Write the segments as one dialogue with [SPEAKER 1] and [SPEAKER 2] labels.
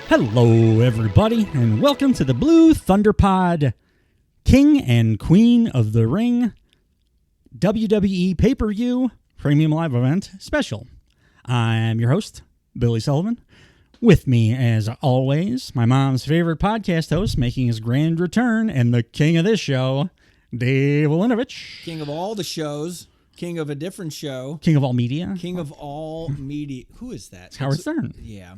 [SPEAKER 1] Hello, everybody, and welcome to the Blue Thunder Pod, King and Queen of the Ring, WWE Pay-Per-View Premium Live Event Special. I'm your host, Billy Sullivan. With me, as always, my mom's favorite podcast host, making his grand return, and the king of this show, Dave Wolinovich.
[SPEAKER 2] King of all the shows, king of a different show.
[SPEAKER 1] King of all media.
[SPEAKER 2] King of all media. Who is that?
[SPEAKER 1] It's Howard Stern.
[SPEAKER 2] Yeah.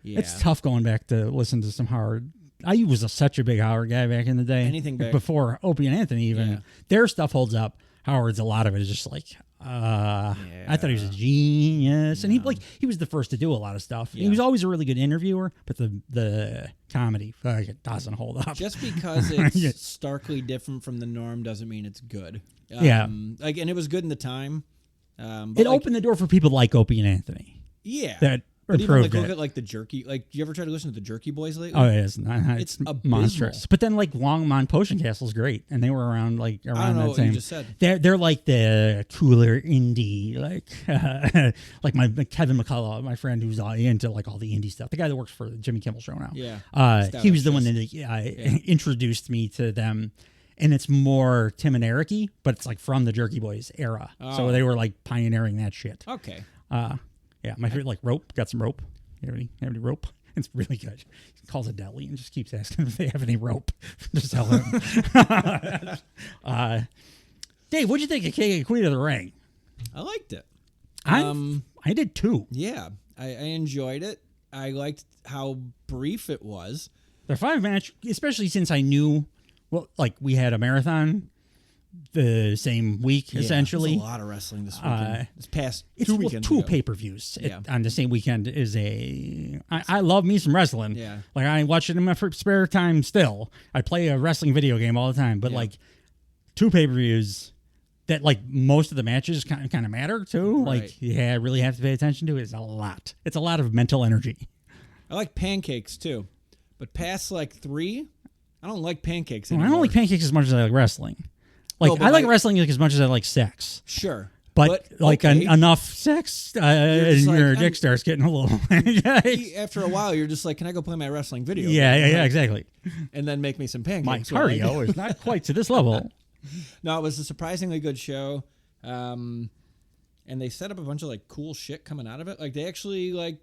[SPEAKER 1] It's tough going back to listen to some Howard. I was such a big Howard guy back in the day.
[SPEAKER 2] Anything back
[SPEAKER 1] before Opie and Anthony even.
[SPEAKER 2] Yeah.
[SPEAKER 1] Their stuff holds up. Howard's, a lot of it is just like, I thought he was a genius. And he was the first to do a lot of stuff. Yeah. He was always a really good interviewer, but the comedy it doesn't hold up.
[SPEAKER 2] Just because it's starkly different from the norm doesn't mean it's good. And it was good in the time.
[SPEAKER 1] It opened the door for people like Opie and Anthony.
[SPEAKER 2] Yeah.
[SPEAKER 1] That
[SPEAKER 2] But even
[SPEAKER 1] look
[SPEAKER 2] at the Jerky, do you ever try to listen to the Jerky Boys lately?
[SPEAKER 1] Oh, it's monstrous. But then Longmont Potion Castle's great, and they were around around
[SPEAKER 2] I don't know
[SPEAKER 1] that
[SPEAKER 2] what
[SPEAKER 1] same.
[SPEAKER 2] you just said.
[SPEAKER 1] They're like the cooler indie, like my Kevin McCullough, my friend who's into all the indie stuff. The guy that works for the Jimmy Kimmel Show now.
[SPEAKER 2] Yeah,
[SPEAKER 1] he was the one that introduced me to them. And it's more Tim and Eric-y, but it's from the Jerky Boys era. Oh. So they were pioneering that shit.
[SPEAKER 2] Okay.
[SPEAKER 1] Yeah, my favorite, rope. Got some rope. You have any rope? It's really good. He calls a deli and just keeps asking if they have any rope to sell him. Dave, what'd you think of King and Queen of the Ring?
[SPEAKER 2] I liked it.
[SPEAKER 1] I did too.
[SPEAKER 2] Yeah, I enjoyed it. I liked how brief it was.
[SPEAKER 1] The 5-match, especially since I knew, we had a marathon the same week, essentially.
[SPEAKER 2] There's a lot of wrestling this weekend. This past 2 weekends
[SPEAKER 1] two
[SPEAKER 2] ago.
[SPEAKER 1] pay-per-views on the same weekend is I love me some wrestling.
[SPEAKER 2] Yeah.
[SPEAKER 1] I watch it in my spare time still. I play a wrestling video game all the time, but two pay-per-views that most of the matches kind of matter too.
[SPEAKER 2] Right.
[SPEAKER 1] I really have to pay attention to it. It's a lot. It's a lot of mental energy.
[SPEAKER 2] I like pancakes too, but past 3, I don't like pancakes anymore.
[SPEAKER 1] I don't like pancakes as much as I like wrestling. I like wrestling as much as I like sex.
[SPEAKER 2] Sure.
[SPEAKER 1] But enough sex, and your dick starts getting a little...
[SPEAKER 2] After a while, you're just can I go play my wrestling video?
[SPEAKER 1] Yeah, exactly.
[SPEAKER 2] And then make me some pancakes.
[SPEAKER 1] My cardio is not quite to this level.
[SPEAKER 2] No, it was a surprisingly good show. And they set up a bunch of cool shit coming out of it. They actually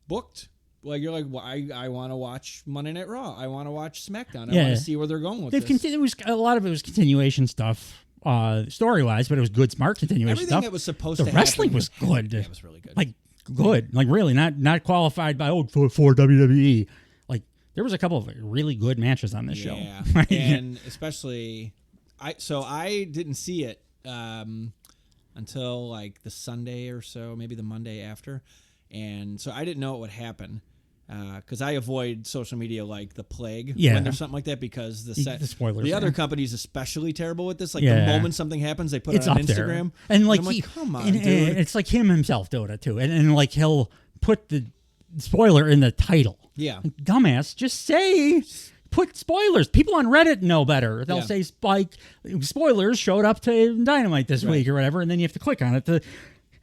[SPEAKER 2] booked... you're I want to watch Monday Night Raw. I want to watch SmackDown. I want to see where they're going with this.
[SPEAKER 1] A lot of it was continuation stuff, story-wise, but it was good, smart continuation
[SPEAKER 2] Everything
[SPEAKER 1] stuff.
[SPEAKER 2] That was supposed to happen.
[SPEAKER 1] The wrestling was good.
[SPEAKER 2] Yeah, it was really good.
[SPEAKER 1] Good. Really not qualified by, for WWE. There was a couple of really good matches on this show.
[SPEAKER 2] Yeah, and especially, I didn't see it until the Sunday or so, maybe the Monday after. And so I didn't know it would happen because I avoid social media like the plague when there's something like that because the
[SPEAKER 1] spoilers.
[SPEAKER 2] The other company's especially terrible with this. The moment something happens, they put it on Instagram.
[SPEAKER 1] There. And
[SPEAKER 2] I'm come on, dude.
[SPEAKER 1] It's him himself doing it too. And he'll put the spoiler in the title.
[SPEAKER 2] Yeah.
[SPEAKER 1] Dumbass, just say... Put spoilers. People on Reddit know better. They'll say spoilers showed up to Dynamite this week or whatever, and then you have to click on it to...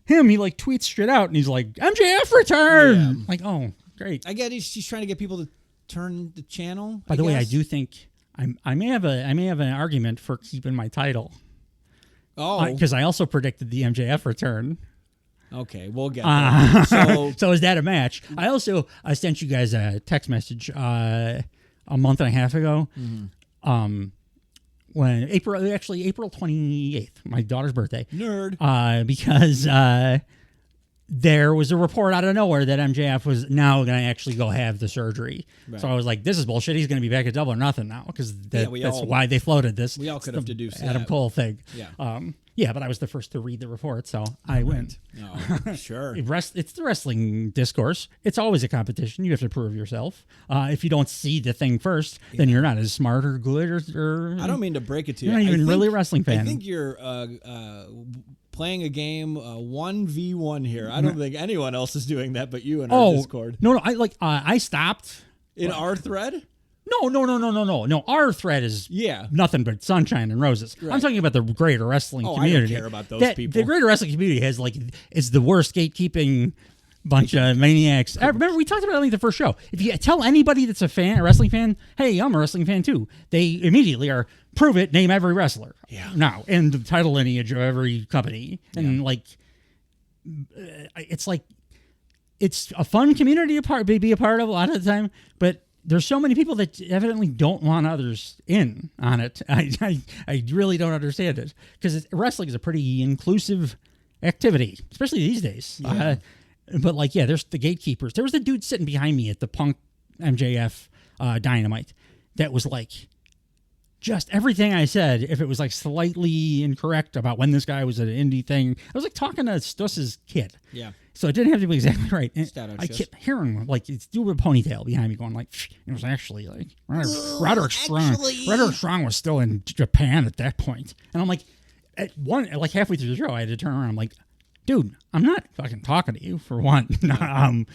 [SPEAKER 1] Him, he tweets straight out, and he's like, MJF return!
[SPEAKER 2] Yeah.
[SPEAKER 1] Oh, great.
[SPEAKER 2] I get he's trying to get people to turn the channel.
[SPEAKER 1] By the way, I do think I may have an argument for keeping my title.
[SPEAKER 2] Oh.
[SPEAKER 1] Because I also predicted the MJF return.
[SPEAKER 2] Okay, we'll get there.
[SPEAKER 1] So is that a match? I sent you guys a text message a month and a half ago. Mm-hmm. When April 28th, my daughter's birthday.
[SPEAKER 2] Nerd.
[SPEAKER 1] Because there was a report out of nowhere that MJF was now going to actually go have the surgery. Right. So I was like, this is bullshit. He's going to be back at Double or Nothing now because that's why they floated this.
[SPEAKER 2] We all could have deduced
[SPEAKER 1] Adam
[SPEAKER 2] that.
[SPEAKER 1] Cole thing.
[SPEAKER 2] Yeah.
[SPEAKER 1] Yeah, but I was the first to read the report, so I went.
[SPEAKER 2] Oh, sure.
[SPEAKER 1] It's the wrestling discourse. It's always a competition. You have to prove yourself. If you don't see the thing first, then you're not as smart or good or
[SPEAKER 2] I don't mean to break it to you.
[SPEAKER 1] You're not even really a wrestling fan.
[SPEAKER 2] I think you're playing a game 1v1 here. I don't think anyone else is doing that but you in our Discord.
[SPEAKER 1] No. I stopped.
[SPEAKER 2] In our thread?
[SPEAKER 1] No. Our thread is nothing but sunshine and roses. Right. I'm talking about the greater wrestling community.
[SPEAKER 2] I don't care about those people.
[SPEAKER 1] The greater wrestling community has is the worst gatekeeping bunch of maniacs. Remember, we talked about it in the first show. If you tell anybody that's a wrestling fan, hey, I'm a wrestling fan too, they immediately are, prove it, name every wrestler.
[SPEAKER 2] Yeah.
[SPEAKER 1] Now, and the title lineage of every company. And it's like, it's a fun community to be a part of a lot of the time, but there's so many people that evidently don't want others in on it. I really don't understand it, because wrestling is a pretty inclusive activity, especially these days.
[SPEAKER 2] Yeah.
[SPEAKER 1] But there's the gatekeepers. There was a dude sitting behind me at the Punk MJF Dynamite that was like, just everything I said, if it was like slightly incorrect about when this guy was an indie thing, I was like talking to Stuss's kid.
[SPEAKER 2] Yeah.
[SPEAKER 1] So it didn't have to be exactly right. And I
[SPEAKER 2] Stuss.
[SPEAKER 1] kept hearing it's dude with a ponytail behind me going like, it was actually like Roderick Strong. Roderick Strong was still in Japan at that point. And I'm like, halfway through the show, I had to turn around. I'm like, dude, I'm not fucking talking to you, for one.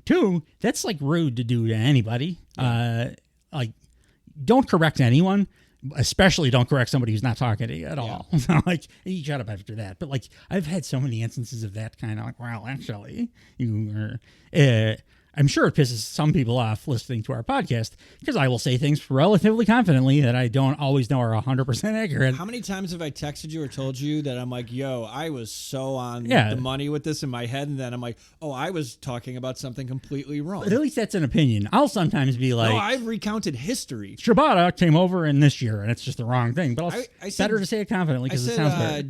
[SPEAKER 1] Two, that's like rude to do to anybody. Don't correct anyone, especially don't correct somebody who's not talking to you at all. Like, you shut up after that. But I've had so many instances of that kind of well, actually, you are. I'm sure it pisses some people off listening to our podcast, because I will say things relatively confidently that I don't always know are 100% accurate.
[SPEAKER 2] How many times have I texted you or told you that I'm like, yo, I was so on the money with this in my head, and then I'm like, oh, I was talking about something completely wrong.
[SPEAKER 1] But at least that's an opinion. I'll sometimes be like,
[SPEAKER 2] no, I've recounted history.
[SPEAKER 1] Shibata came over in this year, and it's just the wrong thing. But it's better to say it confidently, because it sounds better.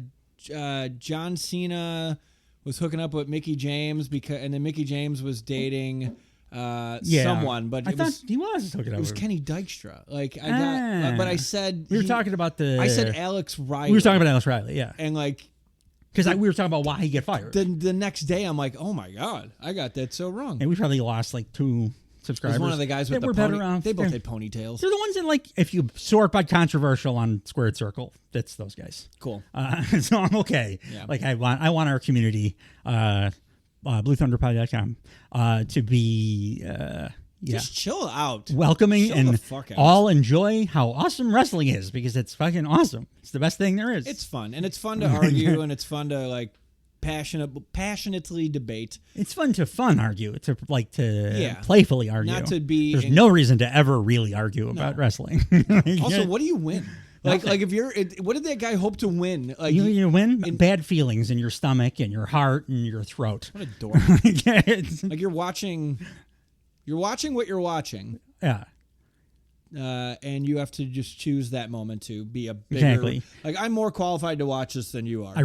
[SPEAKER 2] John Cena was hooking up with Mickey James, and then Mickey James was dating someone, but
[SPEAKER 1] I thought he was hooking up.
[SPEAKER 2] It was Kenny Dykstra. But I said
[SPEAKER 1] we were talking about
[SPEAKER 2] I said Alex Riley.
[SPEAKER 1] We were talking about Alex Riley, yeah,
[SPEAKER 2] and
[SPEAKER 1] because we were talking about why he get fired.
[SPEAKER 2] The next day, I'm like, oh my god, I got that so wrong.
[SPEAKER 1] And we probably lost 2 subscribers.
[SPEAKER 2] It was one of the guys with the they both had ponytails.
[SPEAKER 1] They're the ones that if you sort by controversial on Squared Circle, that's those guys.
[SPEAKER 2] Cool.
[SPEAKER 1] So I'm okay. Yeah. I want our community, bluethunderpod.com, to be
[SPEAKER 2] just chill out,
[SPEAKER 1] welcoming, and all enjoy how awesome wrestling is, because it's fucking awesome. It's the best thing there is.
[SPEAKER 2] It's fun, and it's fun to argue, and it's fun to passionately debate.
[SPEAKER 1] It's fun to argue, to playfully argue.
[SPEAKER 2] Not to be.
[SPEAKER 1] There's no reason to ever really argue about wrestling.
[SPEAKER 2] Also, what do you win? What did that guy hope to win?
[SPEAKER 1] You win bad feelings in your stomach and your heart and your throat.
[SPEAKER 2] What a dork! You're watching what you're watching.
[SPEAKER 1] Yeah.
[SPEAKER 2] And you have to just choose that moment to be a bigger.
[SPEAKER 1] Exactly.
[SPEAKER 2] I'm more qualified to watch this than you are.
[SPEAKER 1] I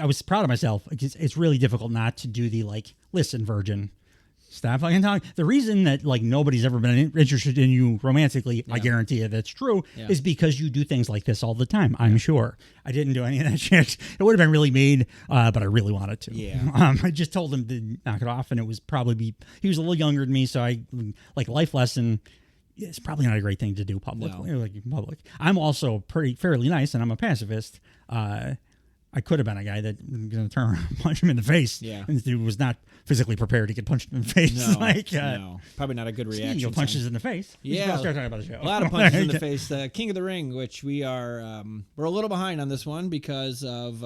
[SPEAKER 1] was proud of myself. It's really difficult not to do the listen, virgin. Stop fucking talking. The reason that nobody's ever been interested in you romantically, I guarantee you that's true, is because you do things like this all the time. I'm sure. I didn't do any of that shit. It would have been really mean, but I really wanted to.
[SPEAKER 2] Yeah.
[SPEAKER 1] I just told him to knock it off, and it was he was a little younger than me, so I life lesson. It's probably not a great thing to do publicly.
[SPEAKER 2] No.
[SPEAKER 1] In public. I'm also fairly nice, and I'm a pacifist. I could have been a guy that was going to turn around and punch him in the face.
[SPEAKER 2] Yeah.
[SPEAKER 1] And the dude was not physically prepared to get punched in the face.
[SPEAKER 2] No, probably not a good reaction.
[SPEAKER 1] Punches in the face.
[SPEAKER 2] Yeah.
[SPEAKER 1] Start talking about the show.
[SPEAKER 2] A lot of punches in the face. King of the Ring, which we are, we're a little behind on this one because of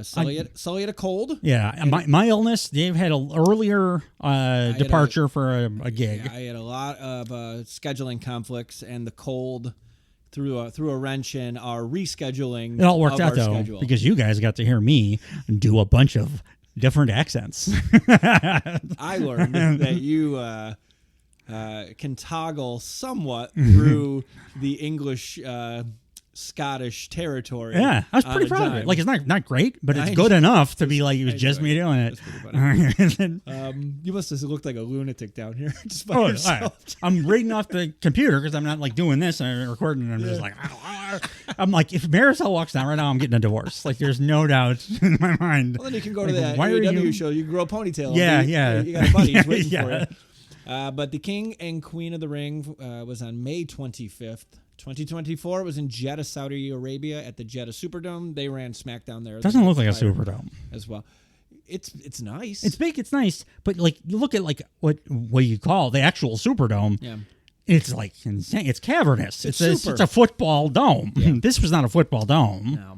[SPEAKER 2] Sully had a cold.
[SPEAKER 1] Yeah. My illness, Dave had an earlier departure for a gig.
[SPEAKER 2] Yeah, I had a lot of scheduling conflicts, and the cold threw a wrench in our rescheduling.
[SPEAKER 1] It all worked out, though,
[SPEAKER 2] schedule.
[SPEAKER 1] Because you guys got to hear me do a bunch of different accents.
[SPEAKER 2] I learned that you can toggle somewhat through the English Scottish territory.
[SPEAKER 1] Yeah, I was pretty proud of it. It's not great, but it's good enough to be it was just me doing it.
[SPEAKER 2] You must have looked like a lunatic down here just by yourself.
[SPEAKER 1] I'm reading off the computer because I'm not doing this and I'm recording, and I'm just I'm if Marisol walks down right now, I'm getting a divorce. There's no doubt in my mind.
[SPEAKER 2] Well, then you can go to that AEW show. You can grow a ponytail.
[SPEAKER 1] Yeah.
[SPEAKER 2] You got a buddy who's waiting for you. But the King and Queen of the Ring was on May 25th. 2024 was in Jeddah, Saudi Arabia at the Jeddah Superdome. They ran SmackDown there.
[SPEAKER 1] Doesn't look like a Superdome
[SPEAKER 2] as well. It's nice.
[SPEAKER 1] It's big. It's nice. But you look at what you call the actual Superdome.
[SPEAKER 2] Yeah.
[SPEAKER 1] It's insane. It's cavernous. It's a football dome. Yeah. This was not a football dome.
[SPEAKER 2] No.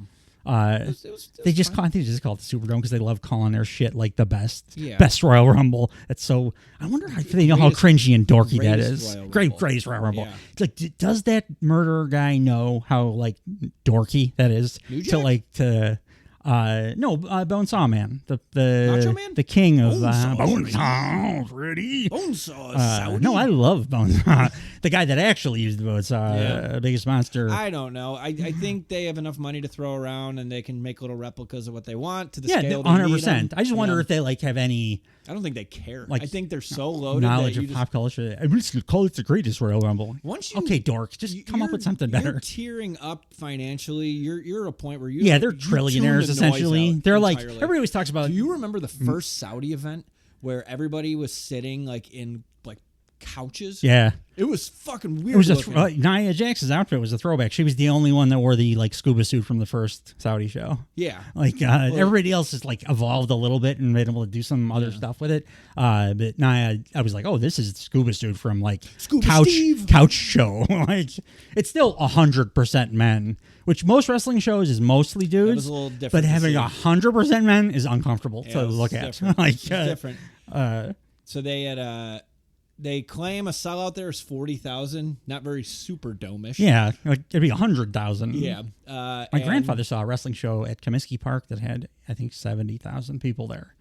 [SPEAKER 1] They just call it the Superdome because they love calling their shit like the best
[SPEAKER 2] Yeah.
[SPEAKER 1] Royal Rumble. It's so. I wonder if they know how cringy and dorky that is.
[SPEAKER 2] Royal Rumble.
[SPEAKER 1] Greatest Royal Rumble.
[SPEAKER 2] Yeah.
[SPEAKER 1] It's like, does that murderer guy know how like dorky that is?
[SPEAKER 2] New Jack?
[SPEAKER 1] Bonesaw Man, the
[SPEAKER 2] Nacho Man?
[SPEAKER 1] the king of
[SPEAKER 2] Bonesaw.
[SPEAKER 1] Bonesaw.
[SPEAKER 2] Bonesaw.
[SPEAKER 1] No, I love Bonesaw. The guy that actually used the Bonesaw, Biggest Monster.
[SPEAKER 2] I don't know. I think they have enough money to throw around, and they can make little replicas of what they want to the scale.
[SPEAKER 1] 100%. I just wonder if they like have any.
[SPEAKER 2] I don't think they care.
[SPEAKER 1] Like,
[SPEAKER 2] I think they're so loaded.
[SPEAKER 1] Knowledge
[SPEAKER 2] that
[SPEAKER 1] of pop culture. I'm just gonna call it the greatest Royal Rumble. Okay, dork, just come up with something better.
[SPEAKER 2] You're tearing up financially. You're at a point where
[SPEAKER 1] they're trillionaires essentially. They're like everybody always talks about.
[SPEAKER 2] Do you remember the first Saudi event where everybody was sitting like in like couches?
[SPEAKER 1] Yeah.
[SPEAKER 2] It was fucking weird.
[SPEAKER 1] It was Nia Jax's outfit was a throwback. She was the only one that wore the like scuba suit from the first Saudi show.
[SPEAKER 2] Yeah.
[SPEAKER 1] Like everybody else has like evolved a little bit and been able to do some other stuff with it. But Nia, I was like, oh, this is scuba suit from like couch show. Like it's still 100% men, which most wrestling shows is mostly dudes.
[SPEAKER 2] That was a little different.
[SPEAKER 1] But having 100% men is uncomfortable to look at. Like
[SPEAKER 2] different. So they had they claim a sellout there is 40,000. Not very super dome-ish.
[SPEAKER 1] Yeah, like it'd be 100,000.
[SPEAKER 2] Yeah.
[SPEAKER 1] My grandfather saw a wrestling show at Comiskey Park that had, I think, 70,000 people there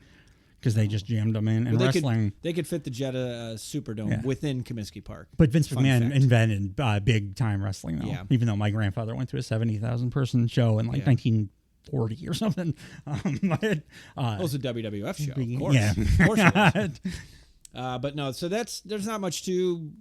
[SPEAKER 1] because they just jammed them in. And wrestling,
[SPEAKER 2] they could fit the Jeddah Superdome within Comiskey Park.
[SPEAKER 1] But Vince McMahon invented big time wrestling, though.
[SPEAKER 2] Yeah.
[SPEAKER 1] Even though my grandfather went to a 70,000 person show in like 1940 or something.
[SPEAKER 2] It was a WWF show, of course.
[SPEAKER 1] Yeah.
[SPEAKER 2] Of course it was. But no, so there's not much to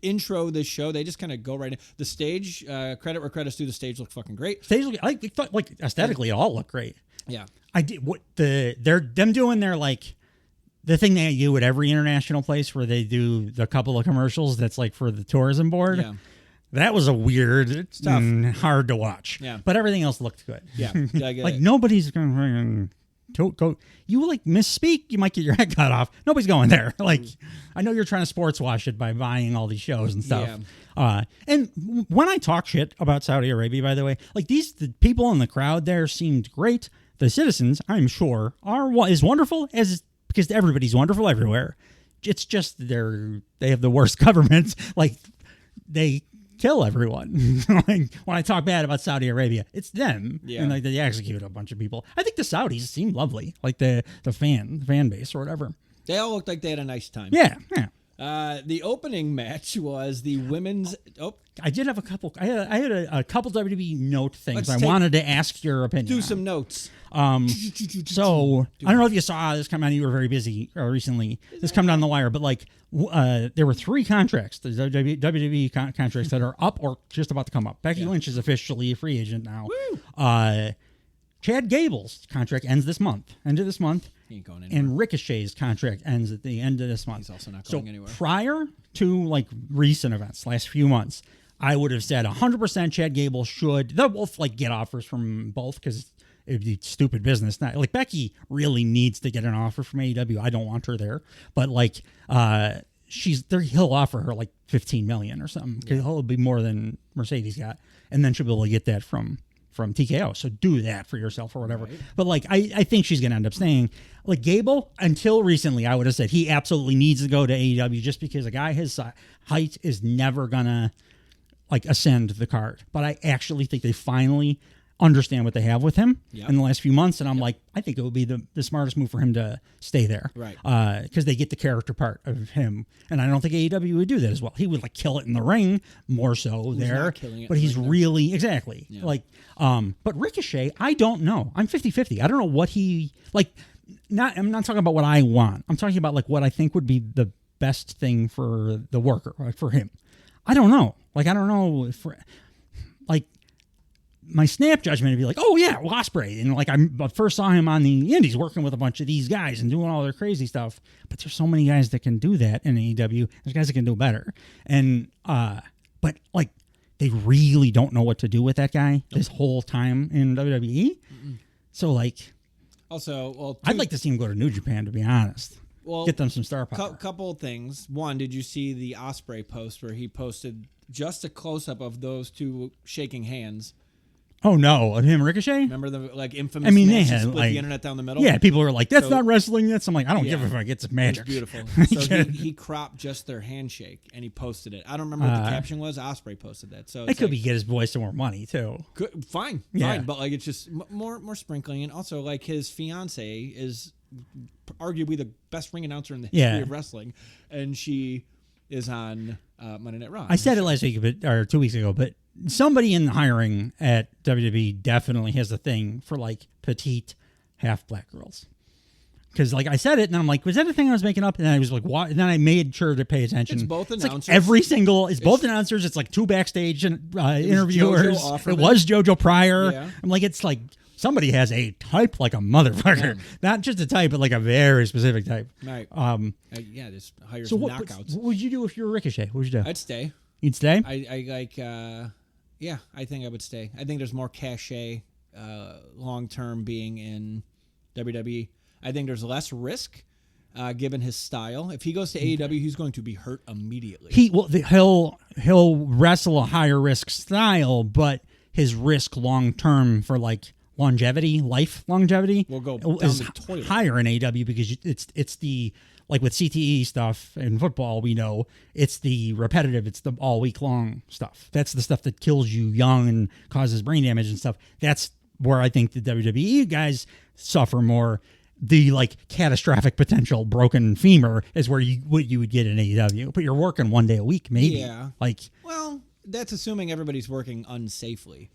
[SPEAKER 2] intro this show. They just kind of go right in. The stage, credit where credit's due, the stage looked fucking great.
[SPEAKER 1] I thought, like aesthetically, it all looked great.
[SPEAKER 2] Yeah,
[SPEAKER 1] I did they're doing their like the thing they do at every international place where they do the couple of commercials that's like for the tourism board.
[SPEAKER 2] Yeah.
[SPEAKER 1] That was a weird, hard to watch.
[SPEAKER 2] Yeah,
[SPEAKER 1] but everything else looked good.
[SPEAKER 2] Yeah,
[SPEAKER 1] like nobody's going to go. You like misspeak, you might get your head cut off. Nobody's going there. Like I know you're trying to sports wash it by buying all these shows and stuff. Yeah. And when I talk shit about Saudi Arabia, by the way, like the people in the crowd there seemed great. The citizens, I'm sure, are as wonderful as because everybody's wonderful everywhere. It's just they have the worst government. Like they kill everyone. Like when I talk bad about Saudi Arabia, it's them.
[SPEAKER 2] Yeah.
[SPEAKER 1] And like they execute a bunch of people. I think the Saudis seem lovely, like the fan base or whatever.
[SPEAKER 2] They all looked like they had a nice time.
[SPEAKER 1] Yeah.
[SPEAKER 2] The opening match was the women's.
[SPEAKER 1] I did have a couple. I had a couple WWE note things. I wanted to ask your opinion.
[SPEAKER 2] Do some notes.
[SPEAKER 1] So I don't know if you saw this come out. You were very busy recently. This come down the wire, but like there were 3 contracts, the WWE contracts that are up or just about to come up. Becky Lynch is officially a free agent now.
[SPEAKER 2] Woo!
[SPEAKER 1] Chad Gable's contract ends this month. End of this month.
[SPEAKER 2] He ain't going anywhere.
[SPEAKER 1] And Ricochet's contract ends at the end of this month.
[SPEAKER 2] He's also not going anywhere.
[SPEAKER 1] Prior to like recent events, last few months, I would have said 100% Chad Gable should. They'll both like get offers from both because it'd be stupid business. Not like Becky really needs to get an offer from AEW. I don't want her there, but like he'll offer her like $15 million or something because it'll be more than Mercedes got, and then she'll be able to get that from TKO. So do that for yourself or whatever. Right. But like, I think she's going to end up staying. Like Gable, until recently, I would have said he absolutely needs to go to AEW just because a guy his height is never going to like ascend the card. But I actually think they finally understand what they have with him in the last few months. And I'm like, I think it would be the smartest move for him to stay there.
[SPEAKER 2] Right.
[SPEAKER 1] Because they get the character part of him. And I don't think AEW would do that as well. He would like kill it in the ring more so there. But he's really, exactly. Yeah. Like, but Ricochet, I don't know. I'm 50-50. I don't know what he, like, I'm not talking about what I want. I'm talking about like what I think would be the best thing for the worker, like for him. I don't know. Like, I don't know if, like, my snap judgment would be like, oh yeah, Ospreay, and like I first saw him on the Indies working with a bunch of these guys and doing all their crazy stuff. But there's so many guys that can do that in AEW. There's guys that can do better, and but like they really don't know what to do with that guy this whole time in WWE. Mm-mm. So like,
[SPEAKER 2] also,
[SPEAKER 1] I'd like to see him go to New Japan, to be honest. Well, get them some star power.
[SPEAKER 2] Couple things. One, did you see the Ospreay post where he posted just a close up of those two shaking hands?
[SPEAKER 1] Oh no, him Ricochet.
[SPEAKER 2] Remember the infamous?
[SPEAKER 1] I mean,
[SPEAKER 2] match
[SPEAKER 1] they
[SPEAKER 2] that
[SPEAKER 1] had,
[SPEAKER 2] split the internet down the middle.
[SPEAKER 1] Yeah, people were like, "That's
[SPEAKER 2] So-
[SPEAKER 1] not wrestling." I'm like, I don't give
[SPEAKER 2] Yeah.
[SPEAKER 1] a fuck. It's
[SPEAKER 2] It
[SPEAKER 1] magic.
[SPEAKER 2] was beautiful. So he cropped just their handshake and he posted it. I don't remember what the caption was. Osprey posted that. So
[SPEAKER 1] It
[SPEAKER 2] it's
[SPEAKER 1] could
[SPEAKER 2] like,
[SPEAKER 1] be get his boys some more money too.
[SPEAKER 2] good, fine,
[SPEAKER 1] Yeah.
[SPEAKER 2] but like it's just more sprinkling, and also like his fiance is arguably the best ring announcer in the history of wrestling, and she is on Monday Night Raw.
[SPEAKER 1] I said it last week, or 2 weeks ago, but somebody in hiring at WWE definitely has a thing for like petite half black girls. Because like I said it, and I'm like, was that a thing I was making up? And I was like, what? And then I made sure to pay attention.
[SPEAKER 2] It's both
[SPEAKER 1] like
[SPEAKER 2] announcers.
[SPEAKER 1] it's both announcers. It's like 2 backstage interviewers.
[SPEAKER 2] JoJo
[SPEAKER 1] It was JoJo Pryor.
[SPEAKER 2] Yeah.
[SPEAKER 1] I'm like, it's like somebody has a type like a motherfucker, not just a type, but like a very specific type.
[SPEAKER 2] Right. Just hire
[SPEAKER 1] So
[SPEAKER 2] some
[SPEAKER 1] what
[SPEAKER 2] knockouts.
[SPEAKER 1] would you do if you were Ricochet? What would you do?
[SPEAKER 2] I'd stay.
[SPEAKER 1] You'd stay?
[SPEAKER 2] I like. I think I would stay. I think there's more cachet long term being in WWE. I think there's less risk given his style. If he goes to AEW, he's going to be hurt immediately.
[SPEAKER 1] He'll wrestle a higher risk style, but his risk long term for like life longevity
[SPEAKER 2] will go down
[SPEAKER 1] is
[SPEAKER 2] the toilet.
[SPEAKER 1] higher in AEW because it's the like with CTE stuff in football, we know it's the repetitive, it's the all week long stuff. That's the stuff that kills you young and causes brain damage and stuff. That's where I think the WWE guys suffer more. The like catastrophic potential broken femur is where what you would get in AEW, but you're working 1 day a week, maybe.
[SPEAKER 2] Yeah.
[SPEAKER 1] Like,
[SPEAKER 2] well, that's assuming everybody's working unsafely.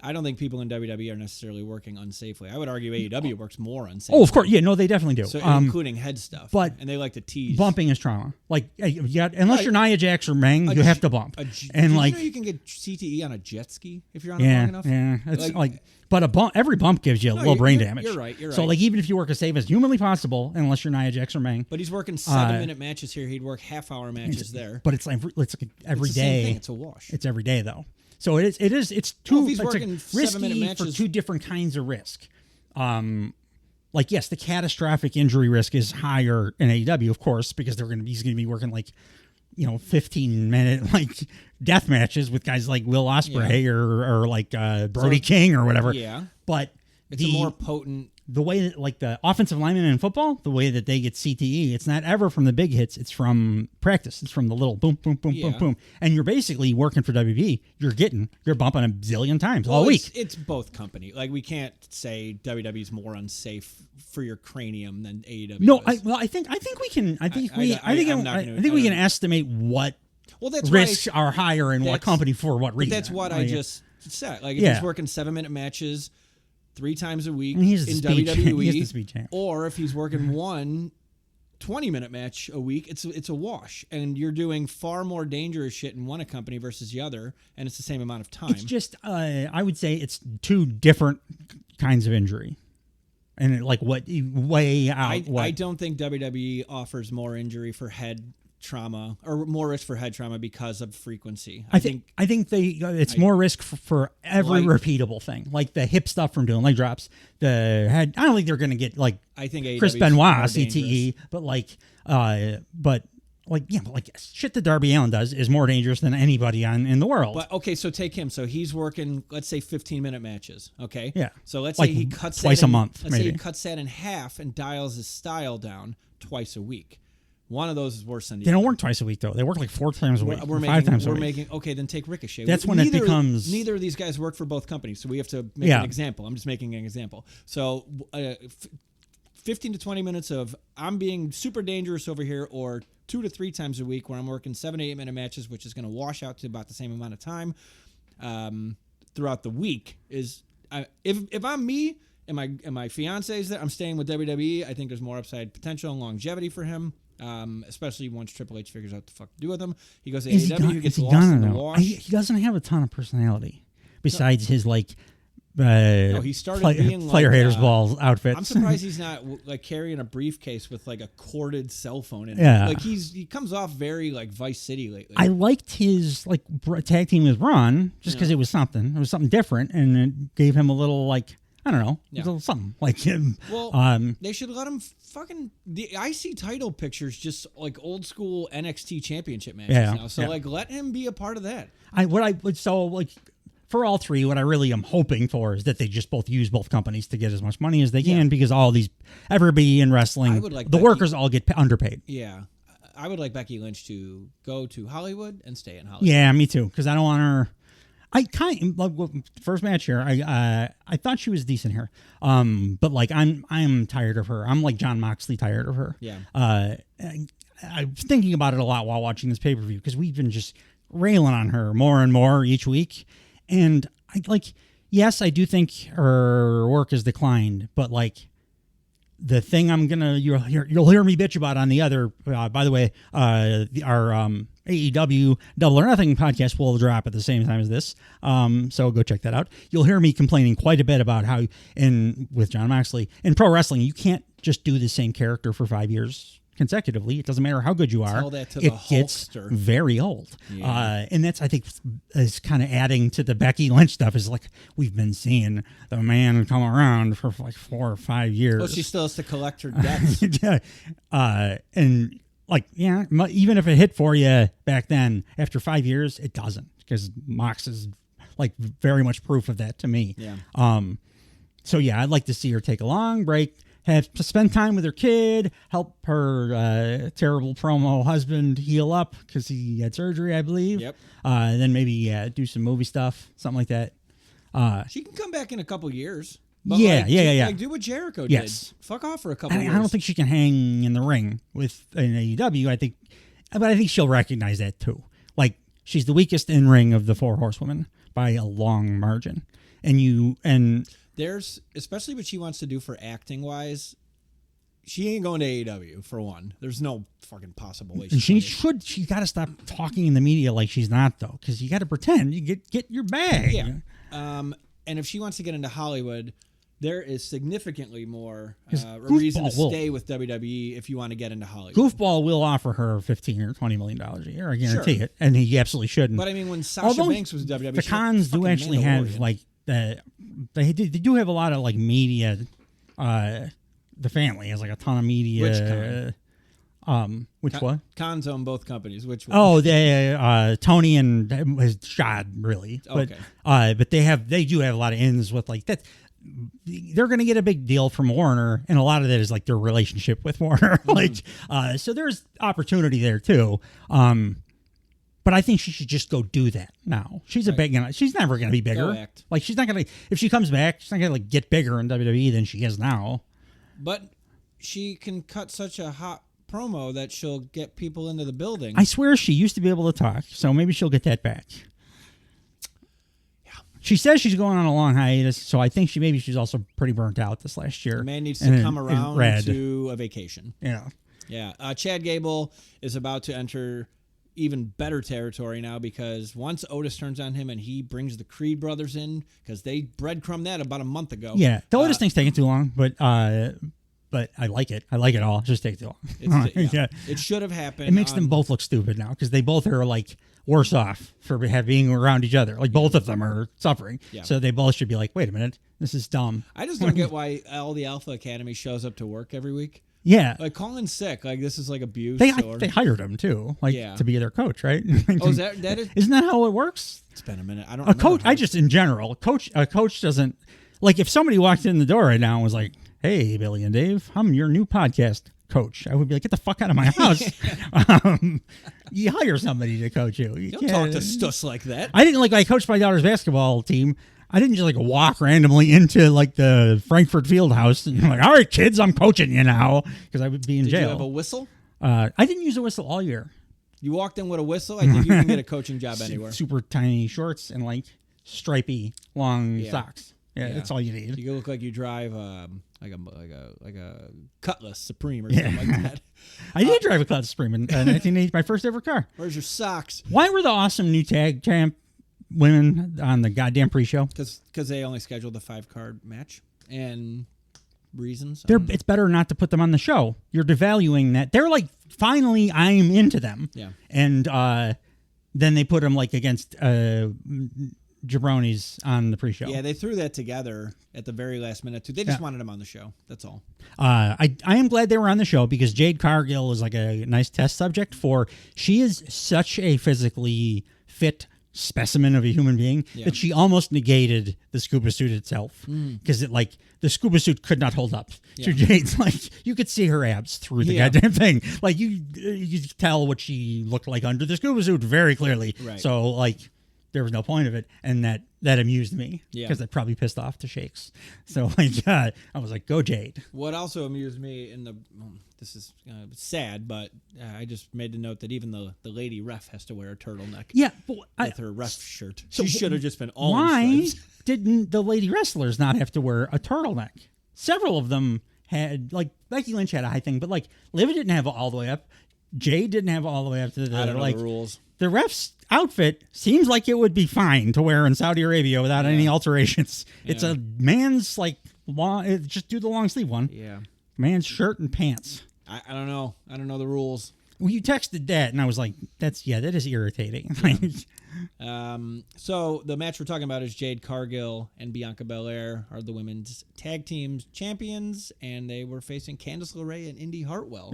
[SPEAKER 2] I don't think people in WWE are necessarily working unsafely. I would argue AEW works more unsafely.
[SPEAKER 1] oh, of course, yeah, no, they definitely do.
[SPEAKER 2] So including head stuff,
[SPEAKER 1] but
[SPEAKER 2] and they like to tease.
[SPEAKER 1] Bumping is trauma. Like, unless you're Nia Jax or Meng, you have to bump. And
[SPEAKER 2] did
[SPEAKER 1] like,
[SPEAKER 2] you know you can get CTE on a jet ski if you're on it long enough?
[SPEAKER 1] Yeah, it's like but every bump gives you a little brain damage.
[SPEAKER 2] You're right.
[SPEAKER 1] So like, even if you work as safe as humanly possible, unless you're Nia Jax or Meng.
[SPEAKER 2] But he's working 7-minute matches here. He'd work half-hour matches there.
[SPEAKER 1] But it's like every
[SPEAKER 2] It's the
[SPEAKER 1] day.
[SPEAKER 2] same thing. It's a wash.
[SPEAKER 1] It's every day though. So it's too
[SPEAKER 2] Well, if he's
[SPEAKER 1] it's
[SPEAKER 2] working
[SPEAKER 1] like
[SPEAKER 2] 7-minute
[SPEAKER 1] risky
[SPEAKER 2] matches-
[SPEAKER 1] for 2 different kinds of risk. Like yes, the catastrophic injury risk is higher in AEW, of course, because he's gonna be working like 15-minute like death matches with guys like Will Ospreay or like Brody King or whatever.
[SPEAKER 2] Yeah.
[SPEAKER 1] But
[SPEAKER 2] It's a more potent.
[SPEAKER 1] the way that like the offensive linemen in football, the way that they get CTE, it's not ever from the big hits. It's from practice. It's from the little boom, boom, boom, boom, boom. And you're basically working for WWE. You're bumping a zillion times all week.
[SPEAKER 2] It's both company. Like we can't say WWE's more unsafe for your cranium than AEW.
[SPEAKER 1] No,
[SPEAKER 2] is.
[SPEAKER 1] I think we can. I think we can estimate what
[SPEAKER 2] that's
[SPEAKER 1] risks are higher in what company for what reason.
[SPEAKER 2] But that's what I just said. Like if he's working 7-minute matches 3 times a week in WWE,
[SPEAKER 1] he's the speed champ.
[SPEAKER 2] Or if he's working 1 20-minute match a week, it's a wash. And you're doing far more dangerous shit in one company versus the other, and it's the same amount of time.
[SPEAKER 1] It's just, I would say it's 2 different kinds of injury. And like what way out.
[SPEAKER 2] I don't think WWE offers more injury for head trauma or more risk for head trauma because of frequency. I think
[SPEAKER 1] it's more risk for every repeatable thing, like the hip stuff from doing leg drops. The head, I don't think they're going to get like
[SPEAKER 2] I think
[SPEAKER 1] Chris
[SPEAKER 2] AEW 's
[SPEAKER 1] Benoit
[SPEAKER 2] more
[SPEAKER 1] CTE, but shit that Darby Allin does is more dangerous than anybody in the world.
[SPEAKER 2] But okay, so take him. So he's working, let's say 15-minute matches. Okay.
[SPEAKER 1] Yeah.
[SPEAKER 2] So let's
[SPEAKER 1] like
[SPEAKER 2] say he cuts
[SPEAKER 1] twice
[SPEAKER 2] that
[SPEAKER 1] a month.
[SPEAKER 2] Let's
[SPEAKER 1] maybe.
[SPEAKER 2] say he cuts that in half and dials his style down twice a week. One of those is worse than the
[SPEAKER 1] They
[SPEAKER 2] other.
[SPEAKER 1] don't work twice a week though. They work like 4 times a week,
[SPEAKER 2] We're
[SPEAKER 1] 5 times a
[SPEAKER 2] we're
[SPEAKER 1] week.
[SPEAKER 2] making okay. Then take Ricochet.
[SPEAKER 1] That's when it becomes.
[SPEAKER 2] Neither of these guys work for both companies, so we have to make an example. I'm just making an example. So, 15 to 20 minutes of I'm being super dangerous over here, or 2 to 3 times a week where I'm working 7 to 8 minute matches, which is going to wash out to about the same amount of time throughout the week. Is if I'm me and my fiance is there, I'm staying with WWE. I think there's more upside potential and longevity for him. Especially once Triple H figures out the fuck to do with him. He goes to AEW, he gets lost in the wash.
[SPEAKER 1] He doesn't have a ton of personality besides his like
[SPEAKER 2] he started being
[SPEAKER 1] player
[SPEAKER 2] like,
[SPEAKER 1] haters balls outfits.
[SPEAKER 2] I'm surprised he's not like carrying a briefcase with like a corded cell phone in it.
[SPEAKER 1] Yeah.
[SPEAKER 2] Like he comes off very like Vice City lately.
[SPEAKER 1] I liked his like tag team with Ron just because it was something. It was something different, and it gave him a little like. I don't know.
[SPEAKER 2] Yeah.
[SPEAKER 1] A little something like him.
[SPEAKER 2] Well, they should let him fucking. I see title pictures just like old school NXT championship matches now. So like, let him be a part of that.
[SPEAKER 1] for all three, what I really am hoping for is that they just both use both companies to get as much money as they can, because everybody in wrestling, the workers all get underpaid.
[SPEAKER 2] Yeah. I would like Becky Lynch to go to Hollywood and stay in Hollywood.
[SPEAKER 1] Yeah, me too, because I don't want her. I first match here. I thought she was decent here, but like I'm tired of her. I'm like John Moxley tired of her.
[SPEAKER 2] Yeah.
[SPEAKER 1] I was thinking about it a lot while watching this pay-per-view, because we've been just railing on her more and more each week, and yes, I do think her work has declined, but like. The thing you'll hear me bitch about on the other, by the way, our AEW Double or Nothing podcast will drop at the same time as this. So go check that out. You'll hear me complaining quite a bit about how with John Moxley in pro wrestling, you can't just do the same character for 5 years consecutively. It doesn't matter how good you are.
[SPEAKER 2] Tell that to the
[SPEAKER 1] gets
[SPEAKER 2] Hulkster.
[SPEAKER 1] Very old.
[SPEAKER 2] Yeah.
[SPEAKER 1] And that's, I think, is kind of adding to the Becky Lynch stuff, is like, we've been seeing the man come around for like 4 or 5 years.
[SPEAKER 2] Well, she still has to collect her debts.
[SPEAKER 1] And like, yeah, even if it hit for you back then, after 5 years, it doesn't, because Mox is like very much proof of that to me.
[SPEAKER 2] Yeah.
[SPEAKER 1] So yeah, I'd like to see her take a long break, have to spend time with her kid, help her terrible promo husband heal up because he had surgery, I believe.
[SPEAKER 2] Yep.
[SPEAKER 1] Then maybe do some movie stuff, something like that.
[SPEAKER 2] She can come back in a couple years.
[SPEAKER 1] Yeah.
[SPEAKER 2] Like, do what Jericho did. Fuck off for a couple years.
[SPEAKER 1] I don't think she can hang in the ring with an AEW. But I think she'll recognize that too. Like, she's the weakest in ring of the 4 horsewomen by a long margin.
[SPEAKER 2] There's, especially what she wants to do for acting wise, she ain't going to AEW for one. There's no fucking possible way.
[SPEAKER 1] She's got to stop talking in the media like she's not, though, because you got to pretend you get your bag.
[SPEAKER 2] Yeah. And if she wants to get into Hollywood, there is significally more reason to stay with WWE if you want to get into Hollywood.
[SPEAKER 1] Goofball will offer her $15 or $20 million a year. I guarantee it, and he absolutely shouldn't.
[SPEAKER 2] But I mean, when Sasha Banks was WWE,
[SPEAKER 1] the cons do actually have like they do have a lot of like media. The family has like a ton of media.
[SPEAKER 2] Which con?
[SPEAKER 1] Which one?
[SPEAKER 2] Cons own both companies. Which one?
[SPEAKER 1] Oh, Tony and his Shad, really.
[SPEAKER 2] Okay.
[SPEAKER 1] But they do have a lot of ins with like that. They're going to get a big deal from Warner, and a lot of that is like their relationship with Warner. So there's opportunity there too. But I think she should just go do that now. She's she's never going to be bigger.
[SPEAKER 2] Go act.
[SPEAKER 1] Like, she's not going to, if she comes back, she's not going to like get bigger in WWE than she is now.
[SPEAKER 2] But she can cut such a hot promo that she'll get people into the building.
[SPEAKER 1] I swear she used to be able to talk, so maybe she'll get that back. Yeah. She says she's going on a long hiatus, so I think she's also pretty burnt out this last year.
[SPEAKER 2] The man needs to come around to a vacation.
[SPEAKER 1] Yeah.
[SPEAKER 2] Yeah. Chad Gable is about to enter even better territory now, because once Otis turns on him and he brings the Creed brothers in, because they breadcrumbed that about a month ago.
[SPEAKER 1] Yeah. The Otis thing's taking too long, but I like it. I like it all. It just takes too long.
[SPEAKER 2] Yeah. It should have happened.
[SPEAKER 1] It makes them both look stupid now, because they both are like worse off for being around each other. Like, both of them are suffering. Yeah. So they both should be like, wait a minute, this is dumb.
[SPEAKER 2] I just don't get why all the Alpha Academy shows up to work every week.
[SPEAKER 1] Yeah.
[SPEAKER 2] Like, call in sick. Like, this is like abuse.
[SPEAKER 1] They hired him too, to be their coach, right?
[SPEAKER 2] Is that is?
[SPEAKER 1] Isn't that how it works?
[SPEAKER 2] It's been a minute. I don't.
[SPEAKER 1] A coach. In general, a coach doesn't, like, if somebody walked in the door right now and was like, "Hey, Billy and Dave, I'm your new podcast coach," I would be like, "Get the fuck out of my house." You hire somebody to coach you.
[SPEAKER 2] You don't talk to stuss like that.
[SPEAKER 1] I didn't, like, I coached my daughter's basketball team. I didn't just like walk randomly into like the Frankfurt Field House and like, "All right, kids, I'm coaching you now," because I would be in jail.
[SPEAKER 2] Did you have a whistle?
[SPEAKER 1] I didn't use a whistle all year.
[SPEAKER 2] You walked in with a whistle? I think you can get a coaching job anywhere.
[SPEAKER 1] Super tiny shorts and like stripy long socks. Yeah, that's all you need.
[SPEAKER 2] You look like you drive like a Cutlass Supreme or something like that.
[SPEAKER 1] I did drive a Cutlass Supreme in 1980, my first ever car.
[SPEAKER 2] Where's your socks?
[SPEAKER 1] Why were the awesome new tag champ women on the goddamn pre-show?
[SPEAKER 2] Because they only scheduled a 5-card match, and reasons.
[SPEAKER 1] It's better not to put them on the show. You're devaluing that. They're like, finally, I'm into them.
[SPEAKER 2] Yeah.
[SPEAKER 1] And then they put them like against jabronis on the pre-show.
[SPEAKER 2] Yeah, they threw that together at the very last minute too. They just wanted them on the show. That's all.
[SPEAKER 1] I am glad they were on the show, because Jade Cargill is like a nice test subject for. She is such a physically fit specimen of a human being that she almost negated the scuba suit itself because the scuba suit could not hold up to Jade's. Like, you could see her abs through the goddamn thing. Like, you could tell what she looked like under the scuba suit very clearly.
[SPEAKER 2] Right.
[SPEAKER 1] So, like, there was no point of it, and that amused me because
[SPEAKER 2] Yeah.
[SPEAKER 1] it probably pissed off the Shakes. So, like, I was like, go Jade.
[SPEAKER 2] What also amused me this is sad, but I just made the note that even the lady ref has to wear a turtleneck.
[SPEAKER 1] Yeah, but
[SPEAKER 2] with her ref shirt.
[SPEAKER 1] So
[SPEAKER 2] She should have just been all
[SPEAKER 1] why
[SPEAKER 2] in stripes.
[SPEAKER 1] didn't the lady wrestlers not have to wear a turtleneck? Several of them had, like, Becky Lynch had a high thing, but, like, Liv didn't have it all the way up. Jade didn't have it all the way up to the,
[SPEAKER 2] I don't know
[SPEAKER 1] like,
[SPEAKER 2] the rules.
[SPEAKER 1] The ref's outfit seems like it would be fine to wear in Saudi Arabia without any alterations. It's a man's, like, long, just do the long sleeve one.
[SPEAKER 2] Yeah.
[SPEAKER 1] Man's shirt and pants.
[SPEAKER 2] I don't know. I don't know the rules.
[SPEAKER 1] Well, you texted that, and I was like, that is irritating.
[SPEAKER 2] So the match we're talking about is Jade Cargill and Bianca Belair are the women's tag team champions, and they were facing Candice LeRae and Indy Hartwell